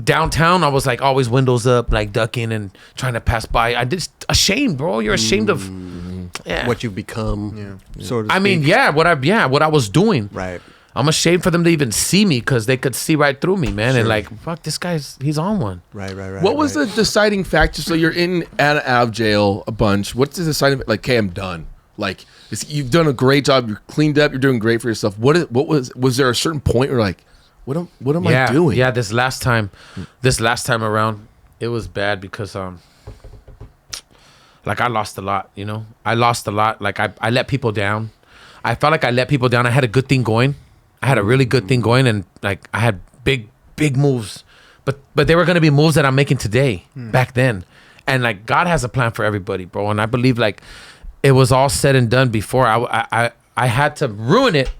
downtown I was like always windows up, like ducking and trying to pass by. I just ashamed, bro. You're ashamed of what you've become. Sort of. I mean, what I was doing. Right. I'm ashamed for them to even see me, because they could see right through me, man. And like, fuck, this he's on one. Right. What was the deciding factor? So you're in and out of jail a bunch. What's the deciding, like, okay, I'm done. Like, you've done a great job. You're cleaned up. You're doing great for yourself. Was there a certain point where like, what am I doing? Yeah, this last time around, it was bad because like I lost a lot, I lost a lot. Like I let people down. I felt like I let people down. I had a good thing going. I had a really good thing going, and like I had big moves. But they were gonna be moves that I'm making today, back then. And like God has a plan for everybody, bro. And I believe like it was all said and done before I had to ruin it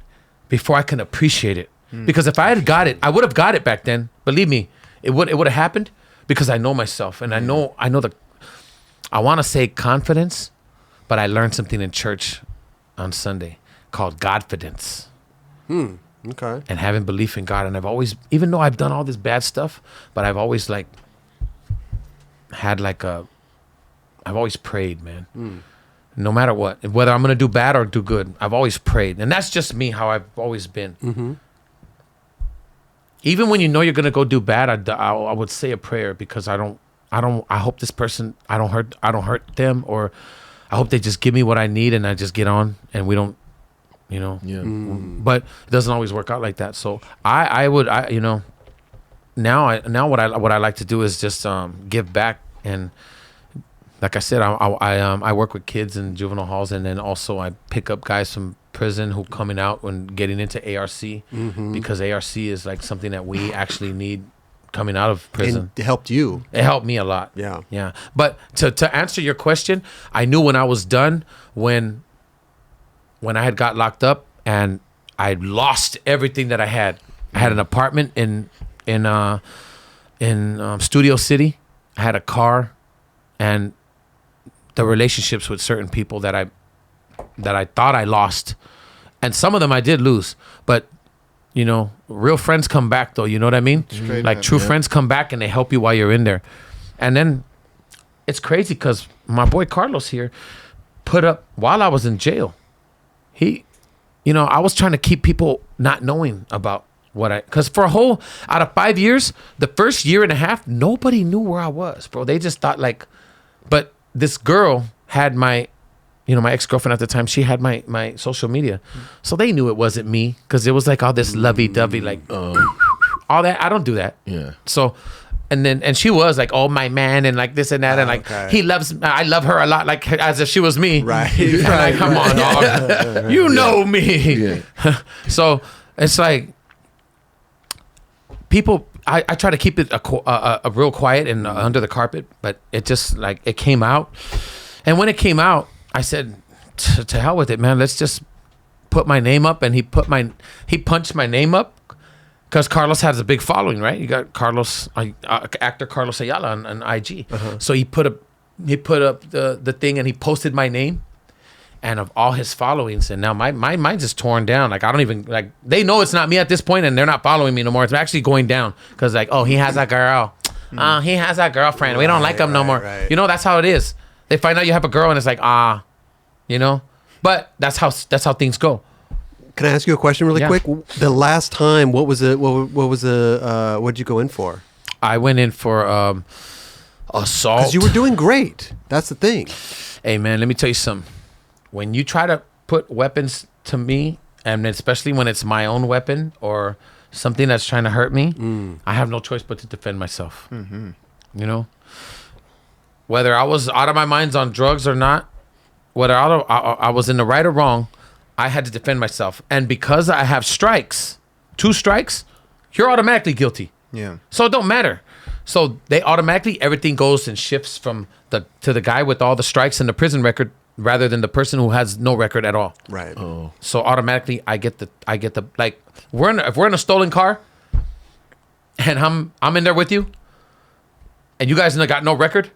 before I can appreciate it. Because if I had got it, I would have got it back then. Believe me, it would have happened, because I know myself, and I know I want to say confidence, but I learned something in church on Sunday called Godfidence. Okay. And having belief in God. And I've always, even though I've done all this bad stuff, but I've always like had like I've always prayed, man. No matter what, whether I'm going to do bad or do good, I've always prayed. And that's just me, how I've always been. Even when you're going to go do bad, I would say a prayer, because I hope this person, I don't hurt them, or I hope they just give me what I need and I just get on, and we don't, but it doesn't always work out like that. So I would now what I like to do is just give back. And like I said, I work with kids in juvenile halls, and then also I pick up guys from prison who coming out and getting into ARC, because ARC is like something that we actually need coming out of prison. And it helped you. It helped me a lot. Yeah. But to answer your question, I knew when I was done, when I had got locked up and I lost everything that I had. I had an apartment in Studio City. I had a car, and the relationships with certain people that I thought I lost, and some of them I did lose, but real friends come back, though. You know what I mean? Like true friends come back, and they help you while you're in there. And then it's crazy, because my boy Carlos here put up, while I was in jail, I was trying to keep people not knowing about because for out of 5 years, the first year and a half, nobody knew where I was, bro. They just thought but this girl had my ex-girlfriend at the time, she had my social media. So they knew it wasn't me because it was like all this lovey-dovey, all that. I don't do that. Yeah. So, and she was like, oh, my man, and like this and that. And like, I love her a lot, like as if she was me. Right. Like, come on, dog. You know me. Yeah. So it's like, people, I try to keep it a real quiet and under the carpet, but it just it came out. And when it came out, I said, to hell with it, man. Let's just put my name up. And he punched my name up because Carlos has a big following, right? You got Carlos, actor Carlos Ayala on IG. Uh-huh. So he put up the thing and he posted my name and of all his followings. And now my mind's just torn down. Like, I don't even, they know it's not me at this point and they're not following me no more. It's actually going down because he has that girl. He has that girlfriend. We don't like him no more. Right. That's how it is. They find out you have a girl and it's like, but that's how things go. Can I ask you a question really quick? The last time, what did you go in for? I went in for assault. Because you were doing great. That's the thing. Hey, man, let me tell you something. When you try to put weapons to me, and especially when it's my own weapon or something that's trying to hurt me, I have no choice but to defend myself. Mm-hmm. Whether I was out of my mind on drugs or not, whether I was in the right or wrong, I had to defend myself. And because I have 2 strikes, you're automatically guilty. Yeah. So it don't matter. So they automatically, everything goes and shifts to the guy with all the strikes and the prison record rather than the person who has no record at all. Right. Oh. So automatically if we're in a stolen car and I'm in there with you and you guys got no record,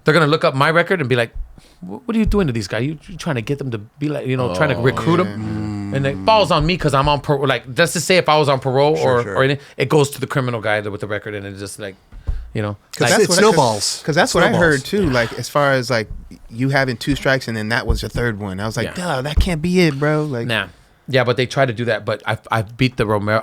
they're going to look up my record and be like, what are you doing to these guys? You trying to get them to be like, trying to recruit them? And it falls on me because I'm on parole. Like, let's just say if I was on parole or anything, it goes to the criminal guy with the record and it's just like, Because it snowballs. Because that's what I heard too. Like, as far as you having 2 strikes and then that was your third one. I was like, duh, that can't be it, bro. Like, nah. Yeah, but they try to do that. But I beat the Romero.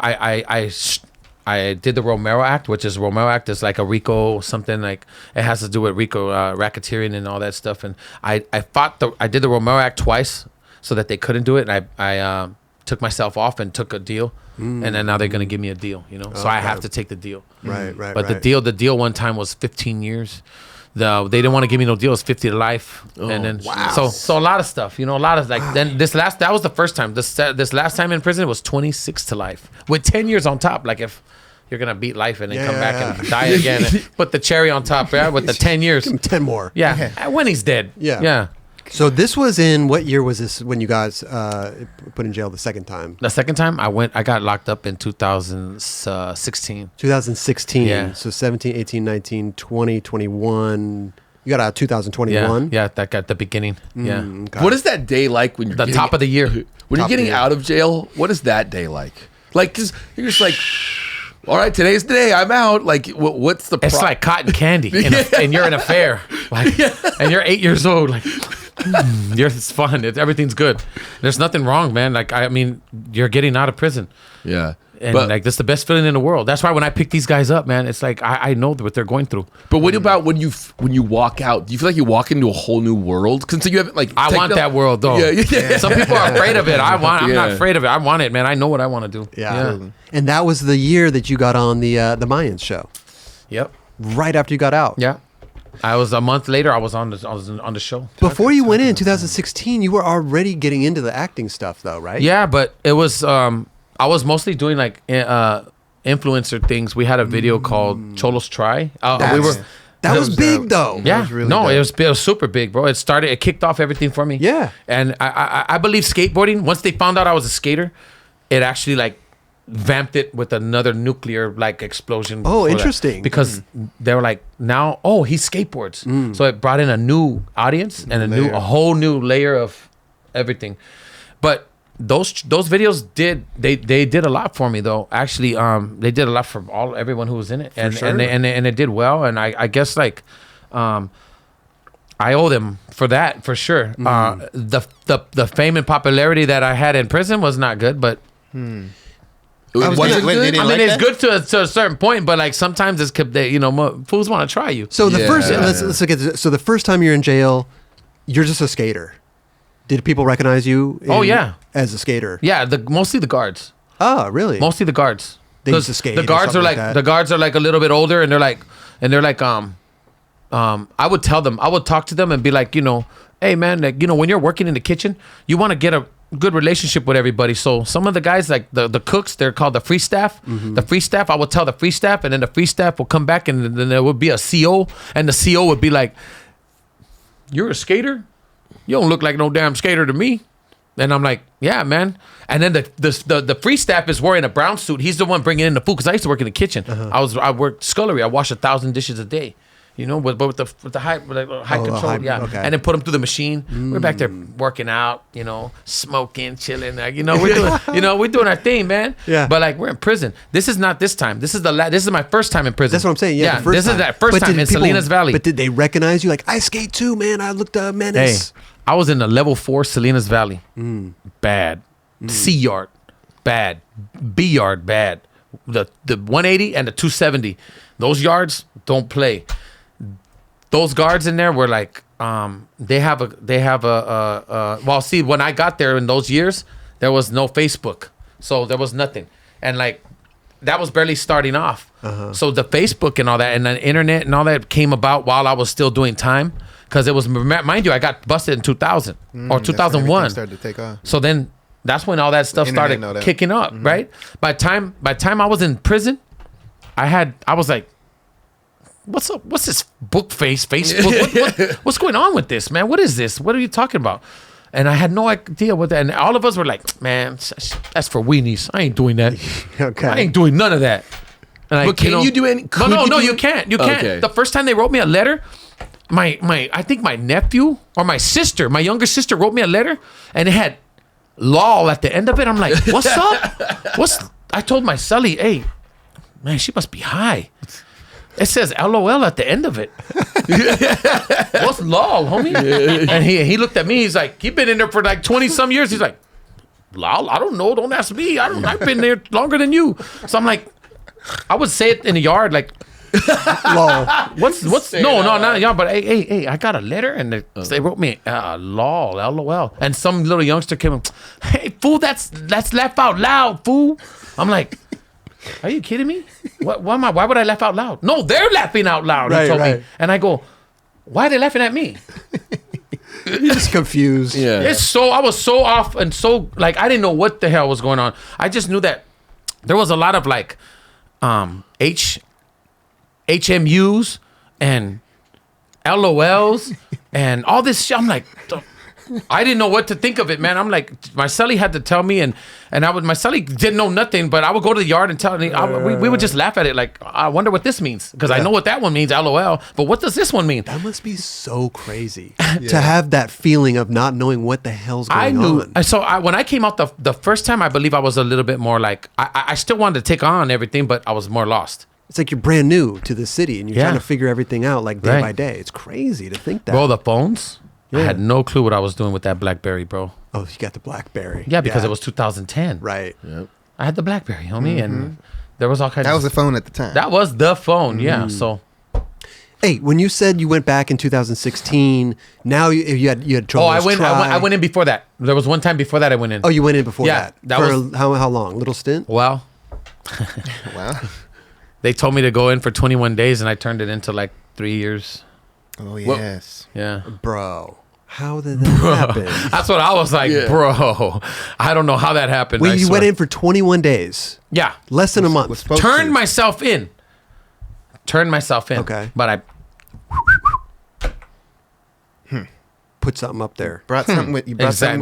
I did the Romero Act, which is Romero Act is like a RICO something, like it has to do with RICO racketeering and all that stuff. And I did the Romero Act twice so that they couldn't do it. And I took myself off and took a deal. And then now they're going to give me a deal, So I have to take the deal. Right. But the deal one time was 15 years. They didn't want to give me no deal. It's 50 to life. And then so a lot of stuff, a lot of then that was the first time. This last time in prison it was 26 to life with 10 years on top. Like, if you're gonna beat life and then come back and die again and put the cherry on top, with the 10 years. Give him 10 more. Yeah. When he's dead. Yeah. So this was in what year was this when you guys put in jail the second time? The second time I got locked up in 2016. 2016. Yeah. So 17, 18, 19, 20, 21. You got out 2021. Yeah, that got the beginning. Yeah. Okay. What is that day like when you're the top of the year? When you're getting out of jail, what is that day like? Like, cause you're just like, all right, today's the day. I'm out. Like, what's the? It's like cotton candy, and you're in a fair, and you're 8 years old. Like, it's fun. Everything's good. There's nothing wrong, man. Like, I mean, you're getting out of prison. Yeah. And that's the best feeling in the world. That's why when I pick these guys up, man, it's like I know what they're going through. But what about when you walk out? Do you feel like you walk into a whole new world? Because you haven't I want that world though. Yeah. Some people are afraid of it. I'm not afraid of it. I want it, man. I know what I want to do. Yeah. And that was the year that you got on the Mayans show. Yep. Right after you got out. Yeah. I was a month later. I was on the show. Before you went in 2016, you were already getting into the acting stuff, though, right? Yeah, but it was. I was mostly doing like influencer things. We had a video called Cholos Try. That was big, though. Yeah, it was super big, bro. It kicked off everything for me. Yeah, and I believe skateboarding. Once they found out I was a skater, it actually like vamped it with another nuclear like explosion. Oh, interesting. Because they were like, now, he skateboards. So it brought in a new audience and a whole new layer of everything. But those videos did a lot for me though. Actually, they did a lot for everyone who was in it, and it did well. And I guess like, I owe them for that for sure. The fame and popularity that I had in prison was not good, but it's good to a certain point. But like sometimes it's fools want to try you. So let's look at this. So the first time you're in jail, you're just a skater. Did people recognize you? As a skater. Yeah, mostly the guards. Oh, really? Mostly the guards. They used to skate. The guards are the guards are like a little bit older, and they're like I would tell them, I would talk to them and be like, hey man, like, when you're working in the kitchen, you want to get a good relationship with everybody. So some of the guys, like the cooks, they're called the free staff. The free staff, I would tell the free staff, and then the free staff will come back, and then there would be a CO, and the CO would be like, you're a skater? You don't look like no damn skater to me. And I'm like, yeah, man. And then the free staff is wearing a brown suit. He's the one bringing in the food, because I used to work in the kitchen. I worked scullery. I washed 1,000 dishes a day. With the high control, okay. And then put them through the machine. We're back there working out, smoking, chilling, like, we're doing our thing, man. Yeah. But like we're in prison. This is not this time. This is my first time in prison. That's what I'm saying. Yeah. This is that first time in Salinas Valley. But did they recognize you? Like, I skate too, man. I looked up Menace. Hey, I was in the level 4 Salinas Valley. Bad. C yard, bad. B yard, bad. The 180 and the 270. Those yards don't play. Those guards in there were like, they have a well, see, when I got there in those years, there was no Facebook. So there was nothing. And like, that was barely starting off. So the Facebook and all that and the internet and all that came about while I was still doing time. Because it was, mind you, I got busted in 2000 or 2001. Started to take off. So then that's when all that stuff started kicking up, right? By time I was in prison, I was like, what's up? What's this Facebook? What's going on with this, man? What is this? What are you talking about? And I had no idea what that. And all of us were like, man, that's for weenies. I ain't doing that. Okay. I ain't doing none of that. And but can you do any? No, you can't. You can't. Okay. The first time they wrote me a letter, I think my nephew or my sister, my younger sister, wrote me a letter, and it had "lol" at the end of it. I'm like, what's up? I told my Sully, hey, man, she must be high. It says LOL at the end of it. What's lol, homie? And he looked at me. He's like, he's been in there for like 20 some years. He's like, lol, I don't know. Don't ask me. I've been there longer than you. So I'm like, I would say it in the yard like, lol. What's not y'all? But hey, I got a letter and they wrote me lol, LOL. And some little youngster came in, hey fool, that's laugh out loud, fool. I'm like, are you kidding me? Why would I laugh out loud? No, they're laughing out loud. He told me. And I go, why are they laughing at me? You're just confused. Yeah. I was so off and so like, I didn't know what the hell was going on. I just knew that there was a lot of like HMUs and LOLs and all this shit. I'm like, I didn't know what to think of it, man. I'm like, my cellie had to tell me, and my cellie didn't know nothing, but I would go to the yard and tell him. We would just laugh at it, like, I wonder what this means, because I know what that one means, LOL. But what does this one mean? That must be so crazy to have that feeling of not knowing what the hell's going on. So when I came out the first time, I believe I was a little bit more like, I still wanted to take on everything, but I was more lost. It's like you're brand new to the city, and you're trying to figure everything out like day by day. It's crazy to think that. Bro, the phones. Yeah. I had no clue what I was doing with that BlackBerry, bro. Oh, you got the BlackBerry. Yeah, because it was 2010. Right. Yep. I had the BlackBerry, homie, and there was all kinds. That was the phone at the time. That was the phone, yeah. So, hey, when you said you went back in 2016, now you had Cholos Try. I went in before that. There was one time before that I went in. Oh, you went in before that. That was how long? Little stint. Well, Wow. They told me to go in for 21 days, and I turned it into like 3 years. Oh yes. Yeah. Bro, how did that happen? That's what I was like, bro. I don't know how that happened. Well, you went in for 21 days. Yeah. Less than a month. Turned myself in. Okay. But put something up there. Brought something with you. Brought something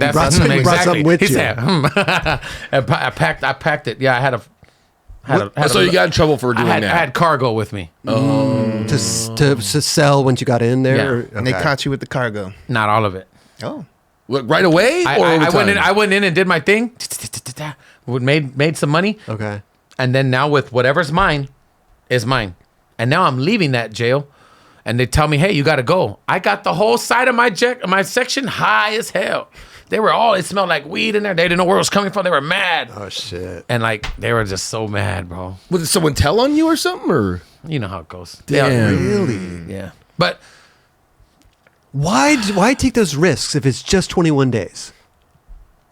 with you. He said, I packed it. Yeah, I had a. So you got in trouble for doing that? I had cargo with me. To sell once you got in there? Yeah. Or, And they caught you with the cargo. Not all of it. Oh. What, right away? I went in and did my thing. Made some money. Okay. And then now with whatever's mine is mine. And now I'm leaving that jail. and they tell me, hey, you got to go. I got the whole side of my section high as hell. It smelled like weed in there. They didn't know where it was coming from. They were mad. Oh, shit. And like, they were just so mad, bro. Did someone tell on you or something? Or You know how it goes. damn, Really? Yeah. But Why take those risks if it's just 21 days?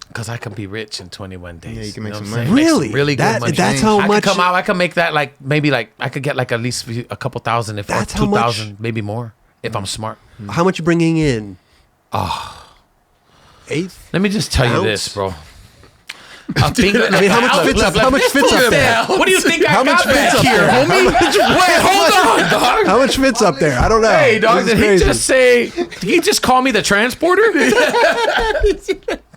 because I can be rich in 21 days. Yeah, you can make know some what I'm money. saying? Make some Really? really good money. That's how I much. could come out. I could make that like maybe like I could get like at least a couple thousand, if That's or how much- 2,000, maybe more, if I'm smart. How much you bringing in? Eighth? Let me just tell you Ounce? this, bro. I mean, how much fits up? How much fits up there? What do you think How I much got fits back up here, there? homie? Wait, hold on, dog. How much fits up there? I don't know. Hey, dog, This is did he crazy. just say? Did he just call me the transporter?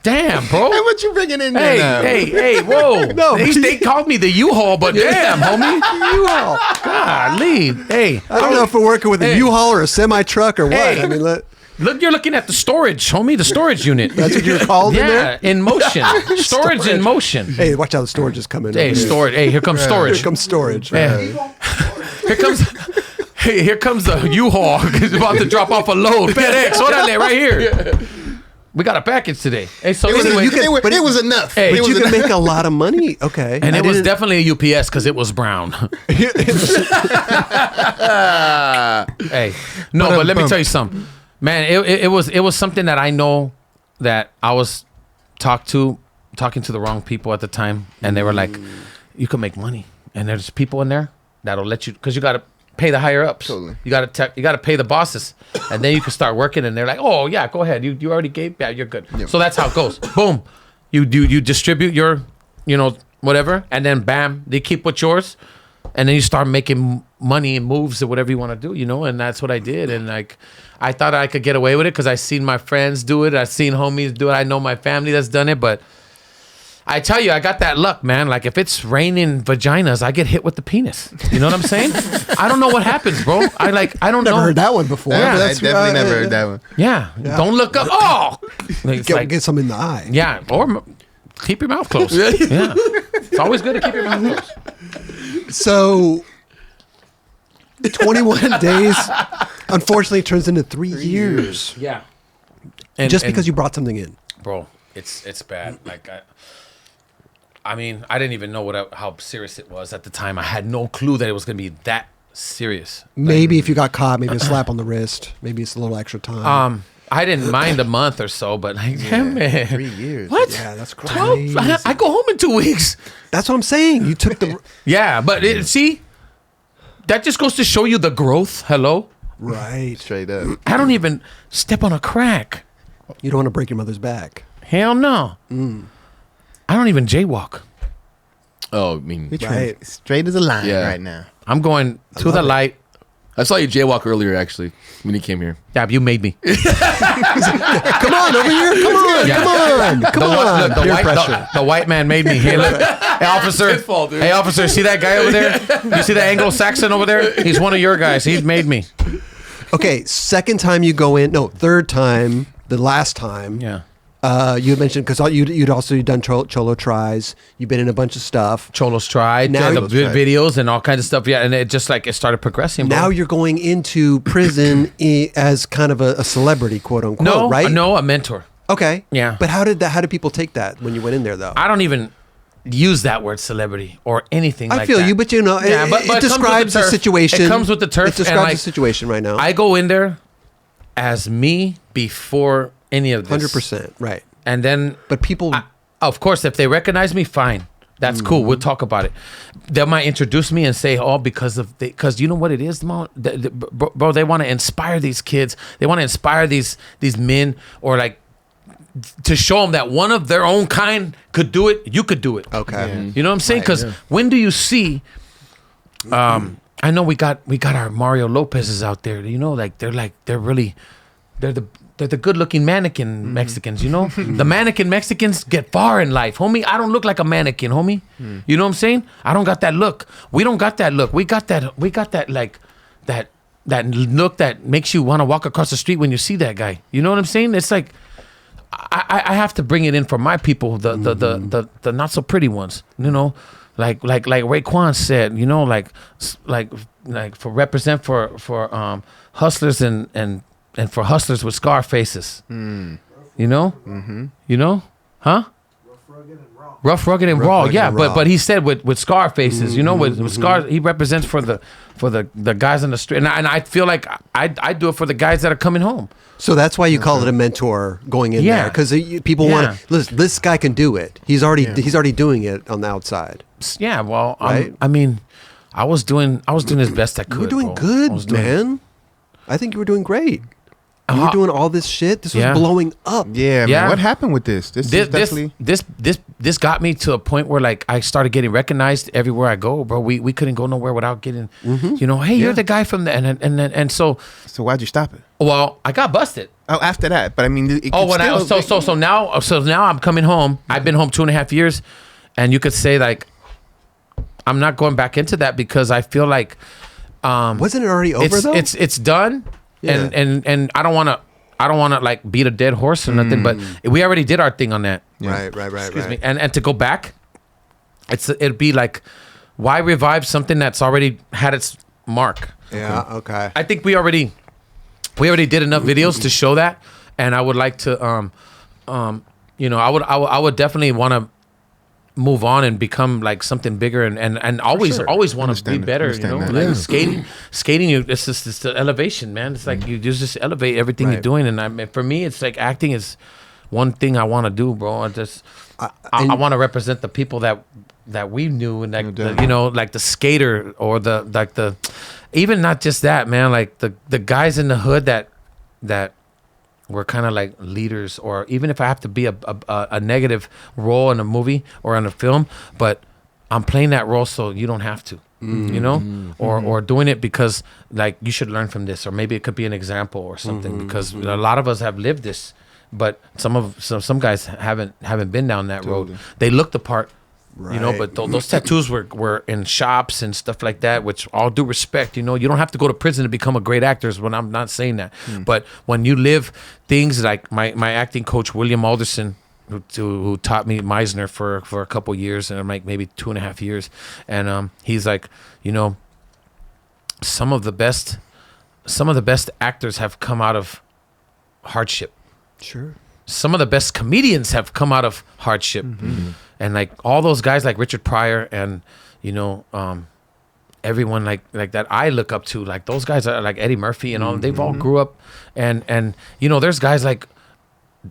Damn, bro. Hey, what you bringing in there now? Hey, whoa. No, they called me the U-Haul, but damn, homie. U-Haul. Golly. Hey. I don't know if we're working with a Hey. U-Haul or a semi-truck or what. Hey. I mean, Look, you're looking at the storage, homie, the storage unit. that's what you're called in there? Yeah, in motion. Storage in motion. Hey, watch out, the storage is coming. Hey, over here. storage. Hey, here comes storage. Here comes storage. Yeah. Here comes the U-Haul. He's about to drop off a load. FedEx, órale, right here. We got a package today. Hey, so anyway, It was enough. Hey, It But was you can enough. make a lot of money. Okay. and I it was didn't- definitely a UPS because it was brown. Hey, no, but let me tell you something, man. It was something that I know that I was talking to the wrong people at the time, and they were like, "You can make money," and there's people in there that'll let you because you got to pay the higher ups. Totally. You got to pay the bosses, and then you can start working. And they're like, "Oh yeah, go ahead. You already gave. Yeah, you're good." So that's how it goes. Boom, you distribute your, whatever, and then bam, they keep what's yours. And then you start making money and moves or whatever you want to do, and that's what I did. And like, I thought I could get away with it because I seen my friends do it. I seen homies do it. I know my family that's done it. But I tell you, I got that luck, man. Like if it's raining vaginas, I get hit with the penis. You know what I'm saying? I don't know what happens, bro. I don't Never know. heard that one before. Yeah. I That's, definitely never heard that one. Yeah. Don't look up. Oh, it's Get some in the eye. yeah. Or keep your mouth closed. Yeah. It's always good to keep your mouth closed. So, 21 days, unfortunately, turns into 3 years. Yeah. Just because you brought something in. Bro, it's bad. Like I mean, I didn't even know how serious it was at the time. I had no clue that it was going to be that serious. Maybe if you got caught, maybe a slap on the wrist. Maybe it's a little extra time. I didn't mind a month or so, but like, damn man, 3 years. what? Yeah, that's 12? crazy. I go home in 2 weeks. That's what I'm saying. You took the Yeah, but see, that just goes to show you the growth. Hello, right. Straight up. I don't even step on a crack. You don't want to break your mother's back. Hell no. I don't even jaywalk. oh, I mean, You're Right. straight as a line Yeah. right now. I'm going to the light. I saw you jaywalk earlier actually when you came here. Yeah, you made me. Come on, over here. Come on. Yeah. Come on. Come on. Look, Peer pressure. the white man made me. Hey, look. Hey, officer. his fault, dude. Hey, officer. See that guy over there? You see the Anglo-Saxon over there? He's one of your guys. He's made me. Okay, second time you go in. No, third time. The last time. Yeah. You had mentioned because you'd also done Cholo Tries. You've been in a bunch of stuff. Cholos Try. Now The you- videos and all kinds of stuff. Yeah, and it just like it started progressing. Bro. Now you're going into prison as kind of a celebrity, quote unquote, right? No, a mentor. Okay. Yeah. But how did people take that when you went in there though? I don't even use that word celebrity or anything I like feel that. you, but it but it comes with describes the turf. situation. It comes with the turf. It describes and like, the situation right now. I go in there as me before any of this. 100%, right. And then But people, of course, if they recognize me, fine. That's cool. We'll talk about it. They might introduce me and say, "Oh, because you know what it is, bro. They want to inspire these kids. They want to inspire these men, or like to show them that one of their own kind could do it. You could do it. okay. Yeah. You know what I'm saying? Because when do you see? I know we got our Mario Lopez's out there. You know, they're the good looking mannequin Mexicans, you know? The mannequin Mexicans get far in life. Homie, I don't look like a mannequin, homie. You know what I'm saying? I don't got that look. We don't got that look. We got that like that look that makes you want to walk across the street when you see that guy. You know what I'm saying? It's like I have to bring it in for my people, the not so pretty ones, you know? Like Raekwon said, you know, like for represent for hustlers and for hustlers with scar faces. You know? You know? Huh? Rough, rugged, and raw. Yeah, but he said with scar faces, you know, with scars, he represents for the guys on the street, and I feel like I do it for the guys that are coming home. So that's why you call it a mentor going in there, because people want to listen. This guy can do it. He's already doing it on the outside. Yeah, well, right? I mean, I was doing as best I could. You were doing good, man. I think you were doing great. You were doing all this shit. This was blowing up. Yeah, man. What happened with this? This got me to a point where like I started getting recognized everywhere I go, bro. We couldn't go nowhere without getting, you know, hey, you're the guy from the and so. So why'd you stop it? Well, I got busted. Oh, after that, but I mean, so now I'm coming home. I've been home 2.5 years, and you could say like, I'm not going back into that because I feel like, wasn't it already over though? It's done. Yeah. And I don't want to like beat a dead horse or nothing, but we already did our thing on that. Yeah. Right. Excuse me. And to go back, it'd be like, why revive something that's already had its mark? Yeah. Okay. I think we already did enough videos to show that, and I would like to, you know, I would definitely want to move on and become like something bigger and always want to be better, you know, like skating it's the elevation, man. It's like you just elevate everything you're doing, and for me it's like acting is one thing I want to do, bro. I want to represent the people that we knew, and like you know, like the skater or the even not just that, man, like the guys in the hood that we're kind of like leaders, or even if I have to be a negative role in a movie or in a film, but I'm playing that role so you don't have to, you know, or doing it because like you should learn from this, or maybe it could be an example or something, because a lot of us have lived this, but some guys haven't been down that road. They look the part. Right. You know, but those tattoos were in shops and stuff like that, which all due respect, you know, you don't have to go to prison to become a great actor. When I'm not saying that, but when you live things like my acting coach, William Alderson, who taught me Meisner for a couple years, and I'm like maybe 2.5 years. And he's like, you know, some of the best actors have come out of hardship. Sure. Some of the best comedians have come out of hardship. And like all those guys like Richard Pryor and, you know, everyone like that I look up to, like those guys are like Eddie Murphy and all, they've all grew up, and you know, there's guys like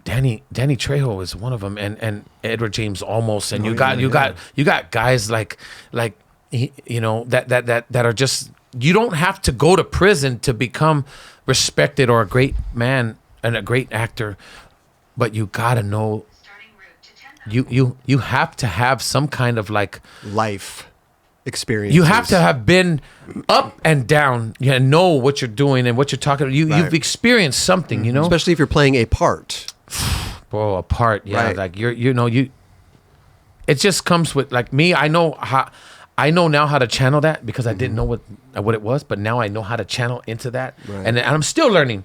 Danny Trejo is one of them, and Edward James Olmos, and you got guys like you know that are just, you don't have to go to prison to become respected or a great man and a great actor, but you gotta know. You have to have some kind of like life experience. You have to have been up and down, and know what you're doing and what you're talking about. You've experienced something, you know. Especially if you're playing a part. Bro, a part, yeah. Right. Like you. It just comes with like me. I know now how to channel that, because I didn't know what it was, but now I know how to channel into that, and I'm still learning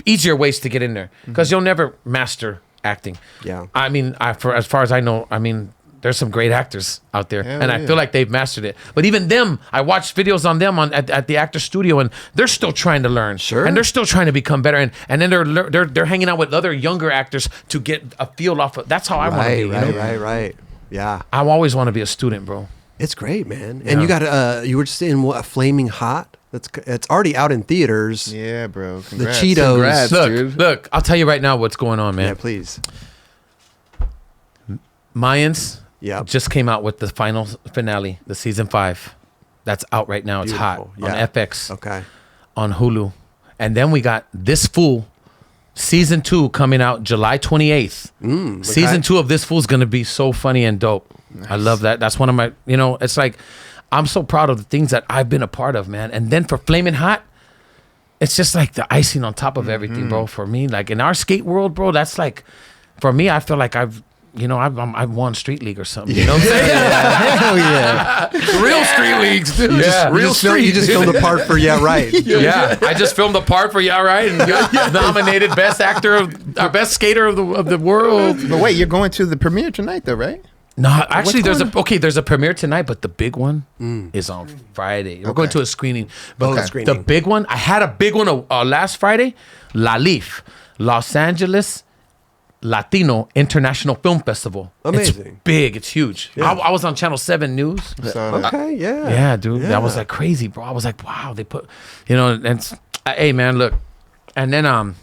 easier ways to get in there, because you'll never master acting. Yeah. I mean, for as far as I know, I mean, there's some great actors out there, and I feel like they've mastered it. But even them, I watched videos on them at the actor studio, and they're still trying to learn. Sure. And they're still trying to become better, and then they're hanging out with other younger actors to get a feel off of. That's how I want to be. Right. Yeah. I always want to be a student, bro. It's great, man. Yeah. And you got you were just in Flamin Hot. It's already out in theaters. Yeah, bro. Congrats. The Cheetos. Congrats, look, I'll tell you right now what's going on, man. Yeah, please. Mayans just came out with the final finale, the season 5. That's out right now. It's hot on FX. Okay. On Hulu. And then we got This Fool, season 2 coming out July 28th. Season 2 of This Fool is going to be so funny and dope. Nice. I love that. That's one of my, you know, it's like, I'm so proud of the things that I've been a part of, man. And then for Flamin Hot, it's just like the icing on top of everything, bro. For me, like in our skate world, bro, that's like, for me, I feel like I've won Street League or something. You know what I'm saying? Hell yeah. Real street leagues, dude. Yeah. You just filmed the part for Yeah Right. Yeah. I just filmed the part for Yeah Right and got nominated best actor, best skater of the world. But wait, you're going to the premiere tonight though, right? No, actually, there's a premiere tonight, but the big one is on Friday. We're going to a screening. But the big one, I had a big one last Friday. La Leaf, Los Angeles Latino International Film Festival. Amazing. It's big. It's huge. Yeah. I was on Channel 7 News. Okay, yeah. Yeah, dude. Yeah. That was like crazy, bro. I was like, wow, they put, and hey, man, look. And then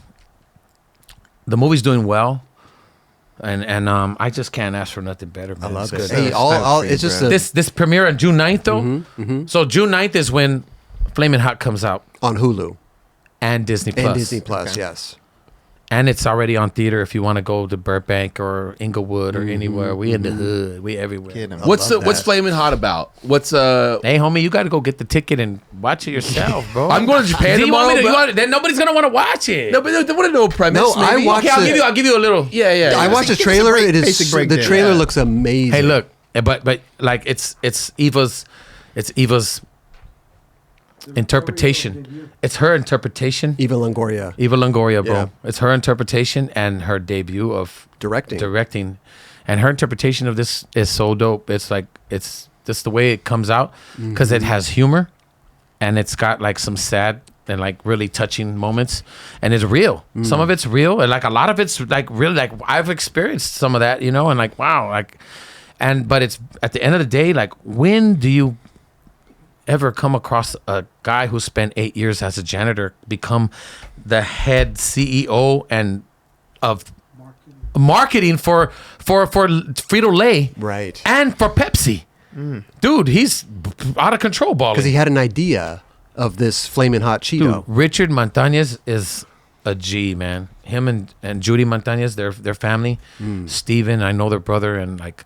the movie's doing well. And I just can't ask for nothing better, man. I love it's it. good. Hey, it's just This premiere on June 9th, though. So June 9th is when Flamin Hot comes out. on Hulu And Disney Plus. and Disney Plus. Yes. And it's already on theater if you want to go to Burbank or Inglewood or anywhere. We in the hood. We everywhere. What's Flamin' Hot about? What's Hey, homie, you got to go get the ticket and watch it yourself, bro. I'm going to Japan tomorrow. Then nobody's gonna want to watch it. No, but they want to know a premise. No, I maybe. watched Okay, I'll give you a little. Yeah. I watched the trailer. It is basic the breakdown. trailer Yeah. looks amazing. Hey, look, but like it's Eva's interpretation. It's her interpretation. Eva Longoria Eva Longoria, bro. Yeah. It's her interpretation and her debut of directing. And her interpretation of this is so dope. It's like it's just the way it comes out because it has humor and it's got like some sad and like really touching moments and it's real. Some of it's real and like a lot of it's like really like I've experienced some of that, and like wow, like but it's at the end of the day, like when do you ever come across a guy who spent 8 years as a janitor become the head CEO and of marketing for Frito-Lay, Right. and for Pepsi? Dude, he's out of control balling. because he had an idea of this Flamin' Hot Cheeto. Dude, Richard Montañez is a G, man. Him and Judy Montañez, their family. Steven, I know their brother, and like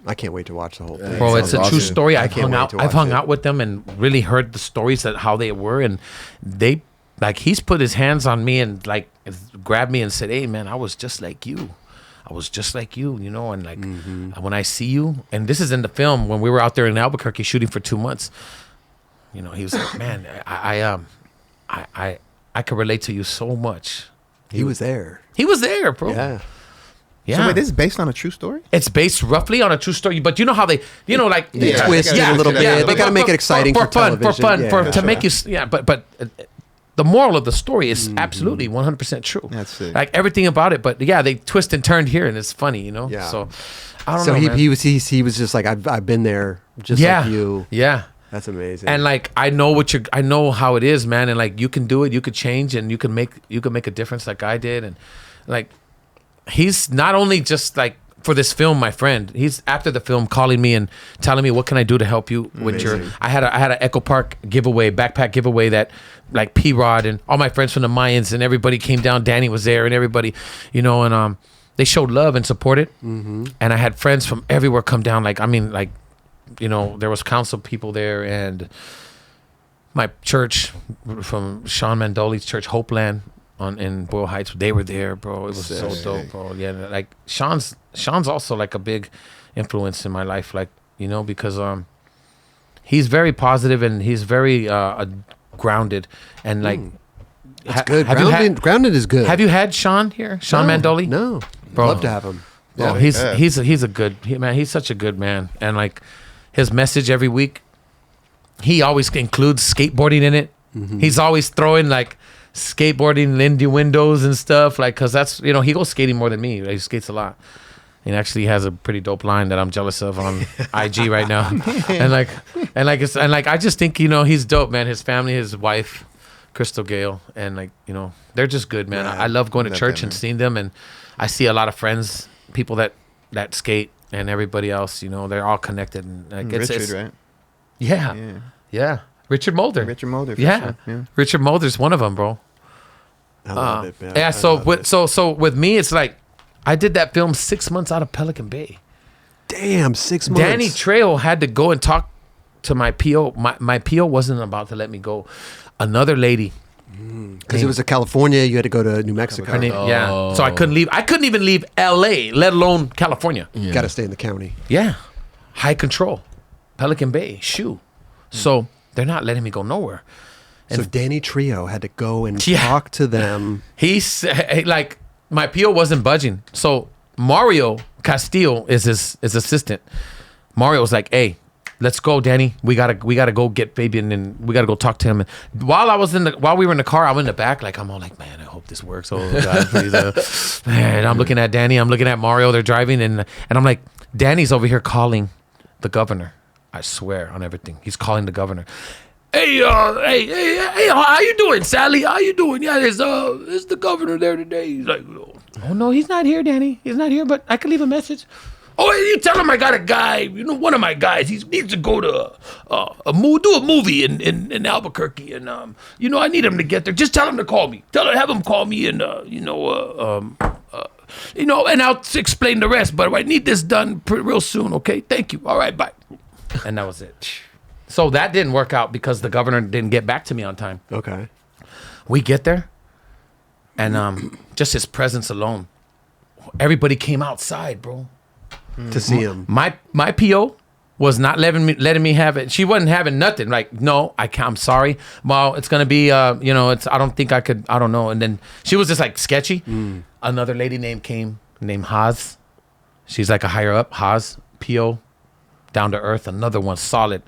I can't wait to watch the whole thing. bro, it's a Sounds true awesome. story. I can't wait to I've watch hung it. out with them and really heard the stories that how they were, and they like he's put his hands on me and like grabbed me and said, "Hey, man, I was just like you. I was just like you, and like when I see you." And this is in the film when we were out there in Albuquerque shooting for 2 months. He was like, "Man, I could relate to you so much." He was there. He was there, bro. Yeah. Yeah. So wait, this is based on a true story? It's based roughly on a true story, but you know how they, like They Yeah, twist it yeah, a little yeah, bit. They got to make it exciting for television. fun, Yeah. to make you, but the moral of the story is absolutely 100% true. That's it. Like everything about it, but yeah, they twist and turned here, and it's funny, Yeah. So I don't So know. man. he was just like I've been there just like you. Yeah. That's amazing. And like I know how it is, man, and like you can do it, you could change, and you can make a difference like I did, and like he's not only just like for this film, my friend. He's after the film calling me and telling me what can I do to help you with your. I had an Echo Park giveaway, backpack giveaway that like P-Rod and all my friends from the Mayans and everybody came down. Danny was there and everybody, and they showed love and supported. And I had friends from everywhere come down. Like there was council people there and my church from Sean Mandoli's church, Hopeland in Boyle Heights. They were there, bro. It was so dope, bro. Yeah, like Sean's also like a big influence in my life, like because he's very positive and he's very grounded and like That's good. Grounded is good. Have you had Sean here? Sean Mandoli? No. Bro. Love to have him. Bro, Yeah. he's a good man. He's such a good man, and like his message every week, he always includes skateboarding in it. He's always throwing like skateboarding Lindy windows and stuff, like because that's he goes skating more than me. He skates a lot. He actually has a pretty dope line that I'm jealous of on IG right now, and I just think he's dope, man. His family, his wife, Crystal Gale, and like they're just good, man. Yeah, I love going to love church that, and man. seeing them, and I see a lot of friends, people that skate, and everybody else. They're all connected, and like Richard, right? Yeah. Richard Mulder. Richard Mulder. For Yeah. Sure. Yeah. Richard Mulder's one of them, bro. I love it, man. Yeah. I So love with it. so with me, it's like I did that film 6 months out of Pelican Bay. Damn, 6 months. Danny Trejo had to go and talk to my PO. My PO wasn't about to let me go. Another lady. Because it was a California, you had to go to New Mexico. Her name, yeah. So I couldn't leave. I couldn't even leave LA, let alone California. Got to stay in the county. Yeah. High control. Pelican Bay. Shoe. So they're not letting me go nowhere. So Danny Trejo had to go and Yeah. talk to them. He said, like, my PO wasn't budging. So Mario Castillo is his assistant. Mario was like, "Hey, let's go, Danny. We gotta go get Fabian and we gotta go talk to him." And while we were in the car, I'm in the back, like I'm all like, "Man, I hope this works." Oh God, please, man. I'm looking at Danny. I'm looking at Mario. They're driving, and I'm like, Danny's over here calling the governor. I swear on everything, he's calling the governor. Hey, how you doing, Sally? How you doing? Yeah, is the governor there today? He's like, oh no, he's not here, Danny. He's not here, but I can leave a message. Oh, you tell him I got a guy, one of my guys. He needs to go to do a movie in Albuquerque, and I need him to get there. Just tell him to call me. Have him call me, and and I'll explain the rest. But I need this done real soon. Okay, thank you. All right, bye. And that was it. So that didn't work out because the governor didn't get back to me on time. Okay. We get there, and just his presence alone, everybody came outside, bro. To see him. My PO was not letting me have it. She wasn't having nothing. Like, no, I can't. I'm sorry. Well, it's gonna be I don't think I could. I don't know. And then she was just like sketchy. Another lady named Haz. She's like a higher up. Haz PO, down to earth. Another one solid.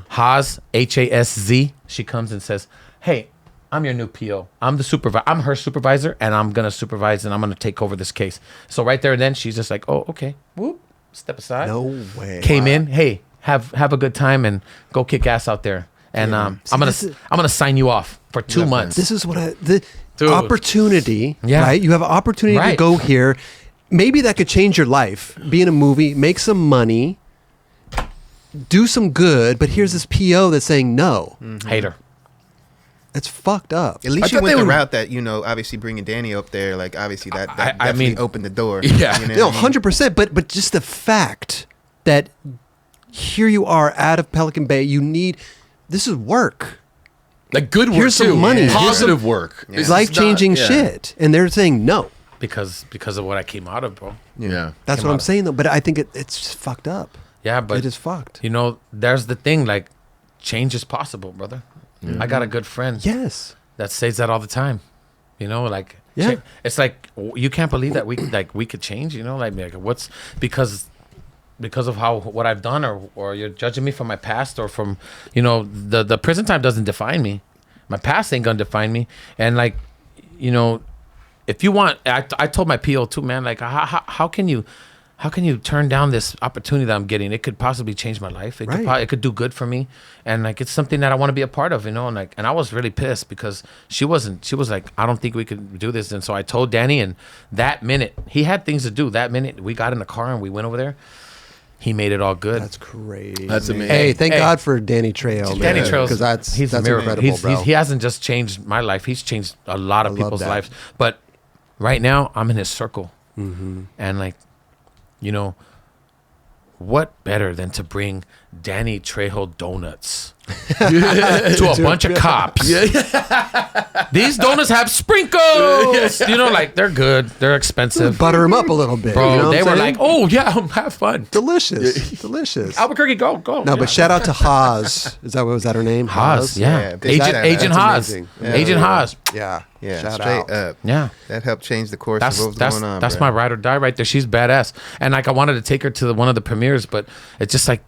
Haz HASZ. She comes and says, "Hey, I'm your new PO. I'm the supervisor. I'm her supervisor, and I'm gonna supervise and I'm gonna take over this case." So right there and then, she's just like, "Oh, okay." Whoop. Step aside. No way. Came in. Hey, have a good time and go kick ass out there. And I'm gonna sign you off for 2 months. This is what the opportunity. Yeah. Right. You have an opportunity to go here. Maybe that could change your life. Be in a movie, make some money, do some good. But here's this PO that's saying no. Hater. It's fucked up. At least you went the route that, obviously bringing Danny up there, like obviously that definitely opened the door. Yeah. 100%. But just the fact that here you are out of Pelican Bay, this is work. Like good work. Here's too. some money. Positive work. Yeah. Life-changing shit. And they're saying no. Because of what I came out of, bro. Yeah. That's what I'm saying, though. But I think it's just fucked up. Yeah, but it is fucked. There's the thing, like, change is possible, brother. I got a good friend. Yes. That says that all the time. It's like you can't believe that we could change. Like what's because of what I've done, or you're judging me from my past, or from the prison time doesn't define me. My past ain't gonna define me. And like if you want, I told my PO too, man. Like how can you turn down this opportunity that I'm getting? It could possibly change my life. It could do good for me, and like it's something that I want to be a part of, and I was really pissed because she was like, I don't think we could do this. And so I told Danny, and that minute he had things to do. That minute we got in the car and we went over there. He made it all good. That's crazy. That's amazing. Hey, thank God for Danny Trejo. Danny Trejo, because that's incredible, bro. He hasn't just changed my life. He's changed a lot of people's lives. But right now I'm in his circle, and like. What better than to bring Danny Trejo donuts to a bunch of cops? These donuts have sprinkles. Like they're good. They're expensive. Butter them up a little bit. Bro, they were like, "Oh yeah, have fun." Delicious. Albuquerque, go. No, but shout out to Haas. Was that her name? Haas, yeah. Yeah, Agent Haas. amazing. Agent Haas. Yeah. Yeah, Shout straight out. up. Yeah. That helped change the course of what was going on. That's bro. my ride or die right there. She's badass. And like I wanted to take her to one of the premieres, but it's just like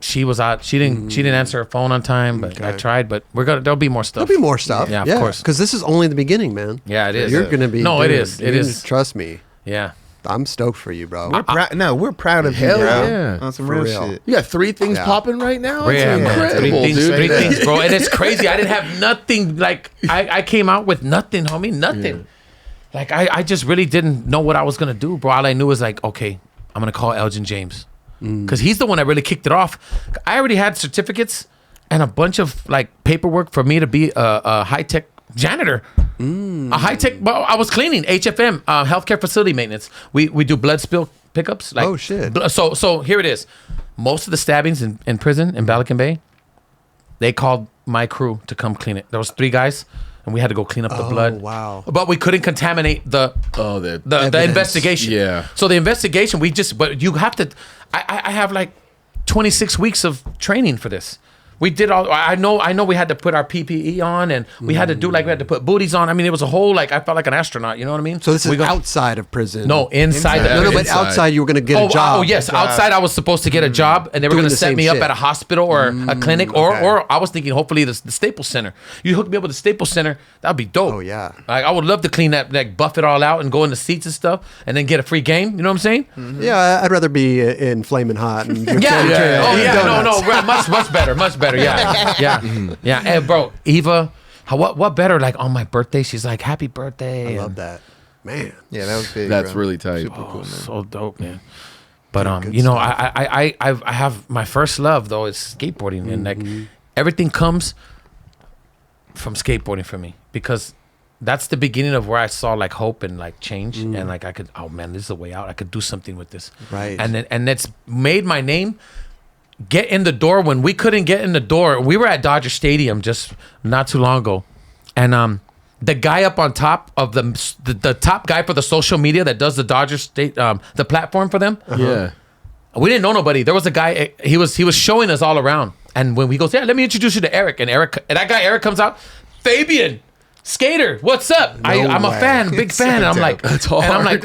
she was out. She didn't answer her phone on time, but I tried. But there'll be more stuff. There'll be more stuff. Yeah, of course. Because this is only the beginning, man. Yeah, it is. You're gonna be. No, dude, it is. It is. Trust me. Yeah. I'm stoked for you, bro. We're proud of you, Hell bro. yeah. On some For real real. shit. You got 3 things popping right now? That's Yeah, incredible, dude. Three things, bro. And it's crazy. I didn't have nothing. Like I came out with nothing, homie. Nothing. Yeah. Like I just really didn't know what I was gonna do, bro. All I knew was like, okay, I'm gonna call Elgin James, because he's the one that really kicked it off. I already had certificates and a bunch of like paperwork for me to be a high tech janitor. A high tech. Well, I was cleaning HFM, healthcare facility maintenance. We do blood spill pickups. Like, oh shit. So here it is. Most of the stabbings in prison in Pelican Bay, they called my crew to come clean it. There was 3 guys, and we had to go clean up the blood. Wow. But we couldn't contaminate the investigation. Yeah. So the investigation, but you have to. I have like 26 weeks of training for this. We did all. I know. We had to put our PPE on, and we had to do we had to put booties on. I mean, it was a whole I felt like an astronaut. You know what I mean? So this is outside of prison. No, inside. But outside you were going to get a job. Oh yes, outside I was supposed to get a job, and they were going to set me up at a hospital or a clinic, or I was thinking hopefully the Staples Center. You hook me up with the Staples Center, that'd be dope. Oh yeah. I would love to clean that, buff it all out, and go in the seats and stuff, and then get a free game. You know what I'm saying? Mm-hmm. Yeah, I'd rather be in Flamin Hot. And Much better. Yeah. Hey, bro, Eva, what better? Like on my birthday, she's like, "Happy birthday!" I love that, man. Yeah, that was big. That's bro. really tight. Super cool, man. So dope, man. But I have my first love though is skateboarding, and like everything comes from skateboarding for me, because that's the beginning of where I saw like hope and like change, and like I could, oh man, this is a way out. I could do something with this, right? And it's made my name get in the door when we couldn't get in the door. We were at Dodger Stadium just not too long ago, and the guy up on top of the top guy for the social media that does the Dodger State the platform for them. Yeah, we didn't know nobody. There was a guy. He was showing us all around, and when we goes, yeah, let me introduce you to Eric. And that guy Eric comes out, Fabian. Skater, what's up? I'm a fan, big fan. And I'm like,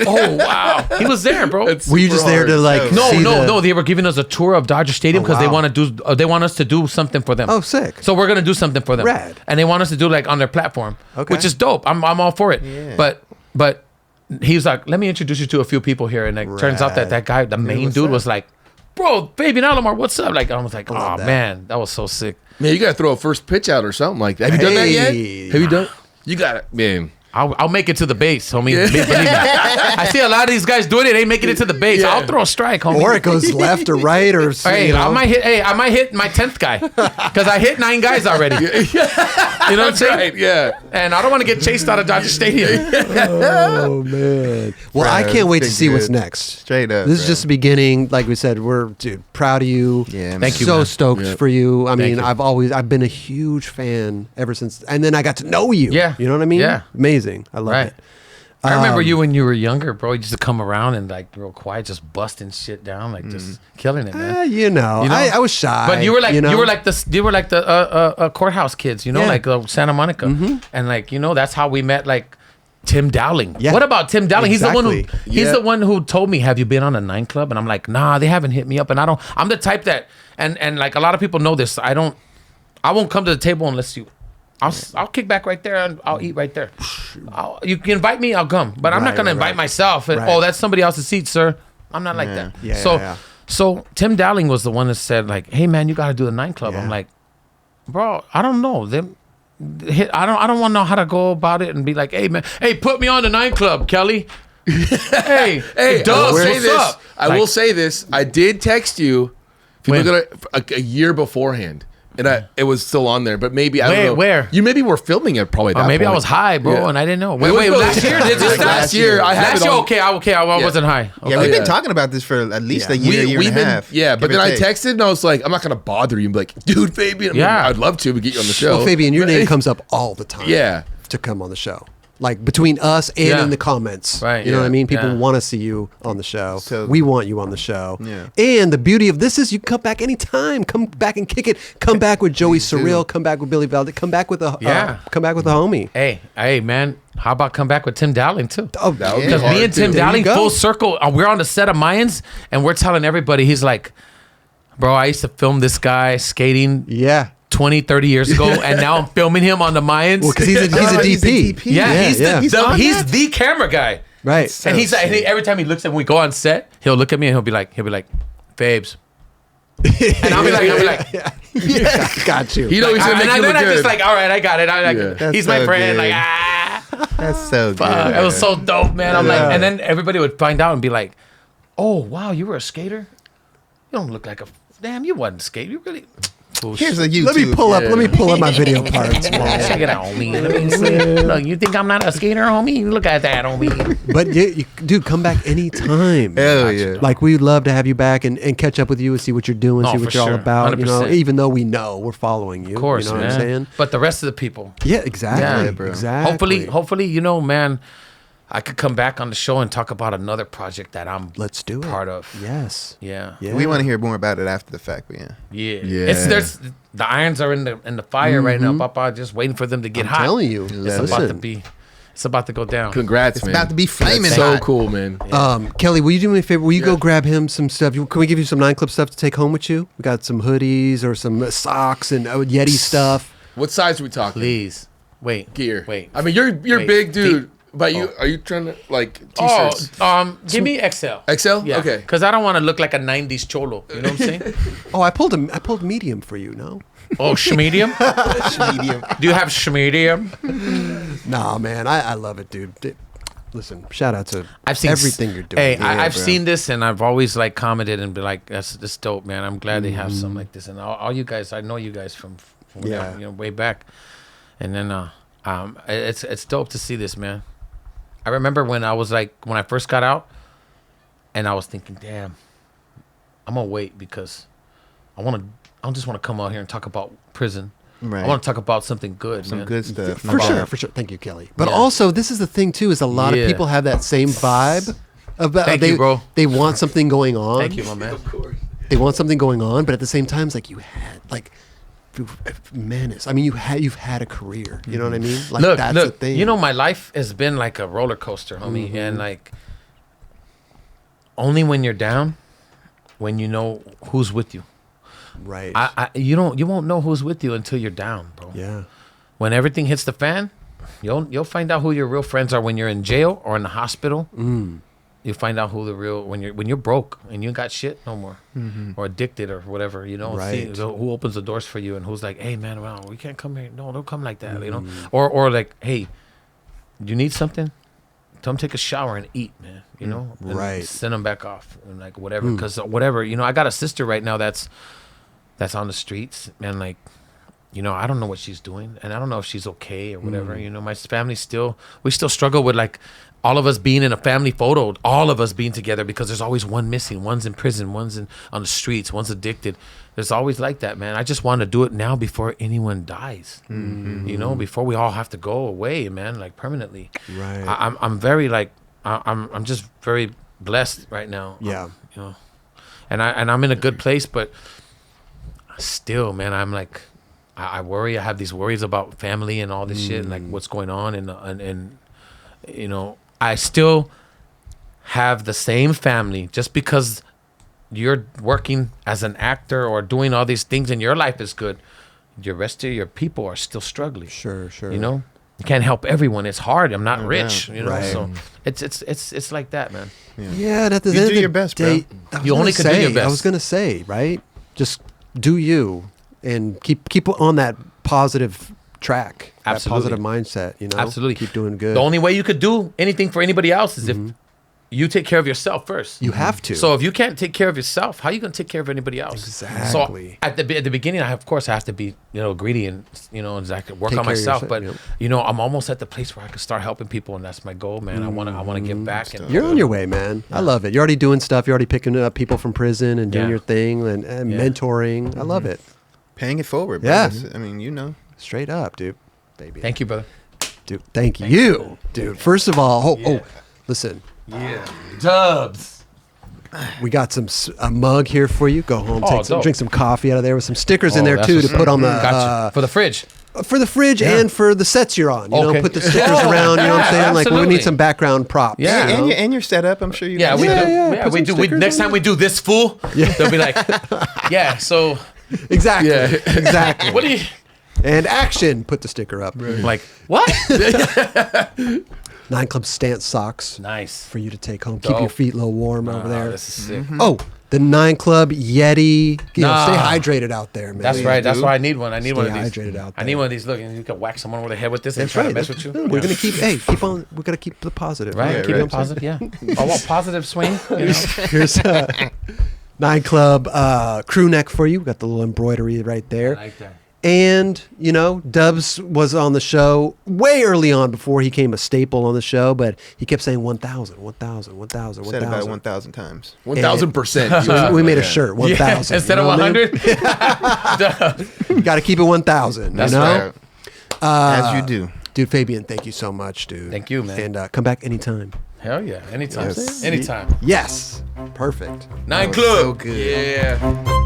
oh wow, he was there, bro. Were you just there to like? No. They were giving us a tour of Dodger Stadium because they want to do. They want us to do something for them. Oh, sick! So we're gonna do something for them. Rad. And they want us to do like on their platform, which is dope. I'm all for it. Yeah. But he was like, let me introduce you to a few people here, and like turns out that guy, the main dude, was like, bro, Fabian Alomar, what's up? Like I was like, oh man, that was so sick. Man, you gotta throw a first pitch out or something like that. Have you done that yet? Have you done? You got it, man. I'll make it to the base, homie. Believe me. I see a lot of these guys doing it. Ain't making it to the base. I'll throw a strike, homie. Or it goes left or right, or I might hit my 10th guy because I hit 9 guys already. You know what I'm saying? Right, yeah. And I don't want to get chased out of Dodger Stadium. Oh man. Well, Bro, I can't wait to been see what's good. next. Straight up. This is bro. just the beginning. Like we said, we're proud of you. Yeah, man. Thank you, So man. stoked for you. I mean, you. I've been a huge fan ever since, and then I got to know you. Yeah. You know what I mean? Yeah. Amazing. I love Right. it. I remember you when you were younger, bro. You used to come around and like real quiet, just busting shit down, like just killing it, man. You know, I was shy. But you were like you know? you were like the courthouse kids, you know, Yeah. like Santa Monica, and like that's how we met, like Tim Dowling. Yeah. What about Tim Dowling? Exactly. He's the one who told me, "Have you been on a 9 Club?" And I'm like, "Nah, they haven't hit me up." And I'm the type that, and like a lot of people know this. I won't come to the table unless you. I'll kick back right there and I'll eat right there. You can invite me, I'll come, but I'm not gonna invite myself. And, Right. that's somebody else's seat, sir. I'm not like that. Yeah, So Tim Dowling was the one that said like, "Hey man, you got to do the 9 Club." Yeah. I'm like, bro, I don't know them. I don't want to know how to go about it and be like, "Hey man, hey, put me on the 9 Club, Kelly." hey, Doug, what's up? I will say this. I did text you. If you look at it, a year beforehand. And it was still on there, but maybe I don't know. Where? You maybe were filming it probably. At Or that maybe I point. was high, bro, Yeah. and I didn't know. It was Wait, last year? Did this last year? I had Last it year, on. okay, I wasn't high. Okay. Yeah, we've been yeah. talking about this for at least a Yeah. year, year and a half. Yeah, but give then or I take. texted and I was like, I'm not gonna bother you. And be like, dude, Fabian, Yeah. I'd love to get you on the show. Well, Fabian, your But- name comes up all the time. Yeah. To come on the show. Like between us and Yeah. in the comments. Right, You know what I yeah, mean? People yeah. want to see you on the show. So- we want you on the show. Yeah. And the beauty of this is you come back anytime. Come back and kick it. Come back with Joey Suriel. Come back with Billy Valdez. Come back with a come back with a homie. Hey, man, how about come back with Tim Dowling too? Oh, That would be Because hard, me and Tim There you Dowling, go. full circle, we're on the set of Mayans, and we're telling everybody, he's like, bro, I used to film this guy skating Yeah. 20, 30 years ago, and now I'm filming him on the Mayans. Well, because he's a DP. he's yeah. the camera guy. Right. And he's like, and every time he looks at when we go on set, he'll look at me and he'll be like, Fabes. And I'll be like, Yeah, got you. You know he's gonna make and you then look I good. just like, all right, I got it. That's He's my so friend. good. Like, That's so good. fuck. It was so dope, man. I'm Yeah. like, and then everybody would find out and be like, oh, wow, you were a skater? You don't look like a, damn, you wasn't a skater. You really, Here's a YouTube. Let me pull up my video parts. check it out, homie. Let me see. Look, you think I'm not a skater, homie? Look at that, homie. But dude, come back anytime. Hell yeah. Like we'd love to have you back and catch up with you and see what you're doing, Oh, see what for you're all sure. about. You know, 100%. even though we know we're following you. Of course, you know man. what I'm saying? But the rest of the people, Yeah, exactly. Yeah, bro. Exactly. hopefully, you know, man, I could come back on the show and talk about another project that I'm Let's do it. part of. Yes. Yeah. We want to hear more about it after the fact, but Yeah. Yeah. There's the irons are in the fire right now, Papa. Just waiting for them to get I'm hot. telling you. It's about to go down. Congrats, it's man. about to be flaming That's so hot. cool, man. Kelly, will you do me a favor? Will you go grab him some stuff? Can we give you some 9 Club stuff to take home with you? We got some hoodies or some socks and Yeti stuff. What size are we talking? Please. Wait. Gear. Wait. I mean, you're Wait. big, dude. But are you trying to like t-shirts? Give me XL. XL? Yeah. Okay. Because I don't want to look like a '90s cholo. You know what I'm saying? Oh, I pulled medium for you. No. Oh, schmedium. Do you have schmedium? Nah, man, I love it, dude. Listen, shout out to I've seen everything you're doing. Hey, Yeah, I've bro. seen this, and I've always like commented and be like, "That's dope, man. I'm glad they have something like this." And all you guys, I know you guys from way back, and then it's dope to see this, man. I remember when I first got out, and I was thinking, "Damn, I'm gonna wait because I just want to come out here and talk about prison. Right. I want to talk about something good, Some man. good stuff. For sure. Thank you, Kelly. But Yeah. also, this is the thing too: is a lot of people have that same vibe about Thank you, bro. They want something going on. Thank you, my man. They want something going on, but at the same time, it's like you had Menace. I mean, you've had a career. You know what I mean? Like that's the Look. thing. You know, my life has been like a roller coaster, homie, and like only when you're down, when you know who's with you. right? You won't know who's with you until you're down, bro. Yeah. When everything hits the fan, you'll find out who your real friends are when you're in jail or in the hospital. You find out who the real when you're broke and you ain't got shit no more, or addicted or whatever. You know, Right. see who opens the doors for you and who's like, hey man, well, we can't come here. No, don't come like that. You know, or like, hey, you need something? Come take a shower and eat, man. You know, and Right. Send them back off and like whatever, because whatever. You know, I got a sister right now that's on the streets, and like, you know, I don't know what she's doing, and I don't know if she's okay or whatever. You know, my family we still struggle with like all of us being in a family photo, all of us being together, because there's always one missing. One's in prison, one's on the streets, one's addicted. There's always like that, man. I just want to do it now before anyone dies. You know, before we all have to go away, man, like permanently. Right. I'm very like I'm just very blessed right now. Yeah. You know, and I'm in a good place, but still, man, I'm like, I worry. I have these worries about family and all this shit, and like what's going on, and you know, I still have the same family. Just because you're working as an actor or doing all these things and your life is good, the rest of your people are still struggling. Sure. You know, you can't help everyone. It's hard. I'm not No rich. doubt. You know, Right. so it's like that, man. Yeah, and at the You end do of your the best, bro. day, I was You only gonna can do your say- best. I was gonna say, right? Just do you, and keep on that positive track, Absolutely. that positive mindset. You know, Absolutely. keep doing good. The only way you could do anything for anybody else is if you take care of yourself first. you have to. So if you can't take care of yourself, how are you gonna take care of anybody else? Exactly. So at the beginning, of course I have to be greedy and exactly work Take on care of myself. yourself, But yep. I'm almost at the place where I can start helping people, and that's my goal, man. I wanna give back. And You're on your way, man. I love it. You're already doing stuff. You're already picking up people from prison and doing Yeah. your thing and Yeah. mentoring. I love it. Paying it forward, bro. Yeah. I mean, you know. Straight up, dude. Baby. Thank you, brother. Dude, thank you, dude. First of all, listen, Dubs. we got a mug here for you. Go home, dope. drink some coffee out of there with some stickers in Oh, there that's too to what's put on the Gotcha. For the fridge. for the fridge and for the sets you're on. You know, Okay. put the stickers around. You know what I'm saying? Like we Absolutely. need some background props. Yeah. you know? And your setup, I'm sure you Yeah, guys- we do. yeah, Yeah, put we some do. stickers Next on time we do this fool, they'll be like, yeah. So exactly, Yeah. exactly. what do you And action. Put the sticker up. like? What? 9 Club stance socks Nice. for you to take home. Keep your Dope. feet a little warm over there. This is sick. Oh, the 9 Club Yeti. You know, Nah. stay hydrated out there, man. That's right. That's why I need one. I need Stay one of these. hydrated out I there. need one of these. Look, and you can whack someone over the head with this and That's try right. to mess with you. We're gonna keep on. We're gonna keep the positive. right. Yeah, Keep right. it positive. Yeah. I want positive swing. You know? Here's 9 Club crew neck for you. We got the little embroidery right I there. like that. And, you know, Dubs was on the show way early on before he became a staple on the show, but he kept saying 1,000, 1,000, 1,000, Said about 1,000. 1,000 times. 1000%. We made a shirt, 1,000. Yeah, instead you know of what I mean? 100. You got to keep it 1,000, That's you know? right. As you do. Dude, Fabian, thank you so much, dude. Thank you, man. And come back anytime. Hell yeah. Anytime. Yes. Anytime. Yes. Perfect. 9 was Club. so good. Yeah.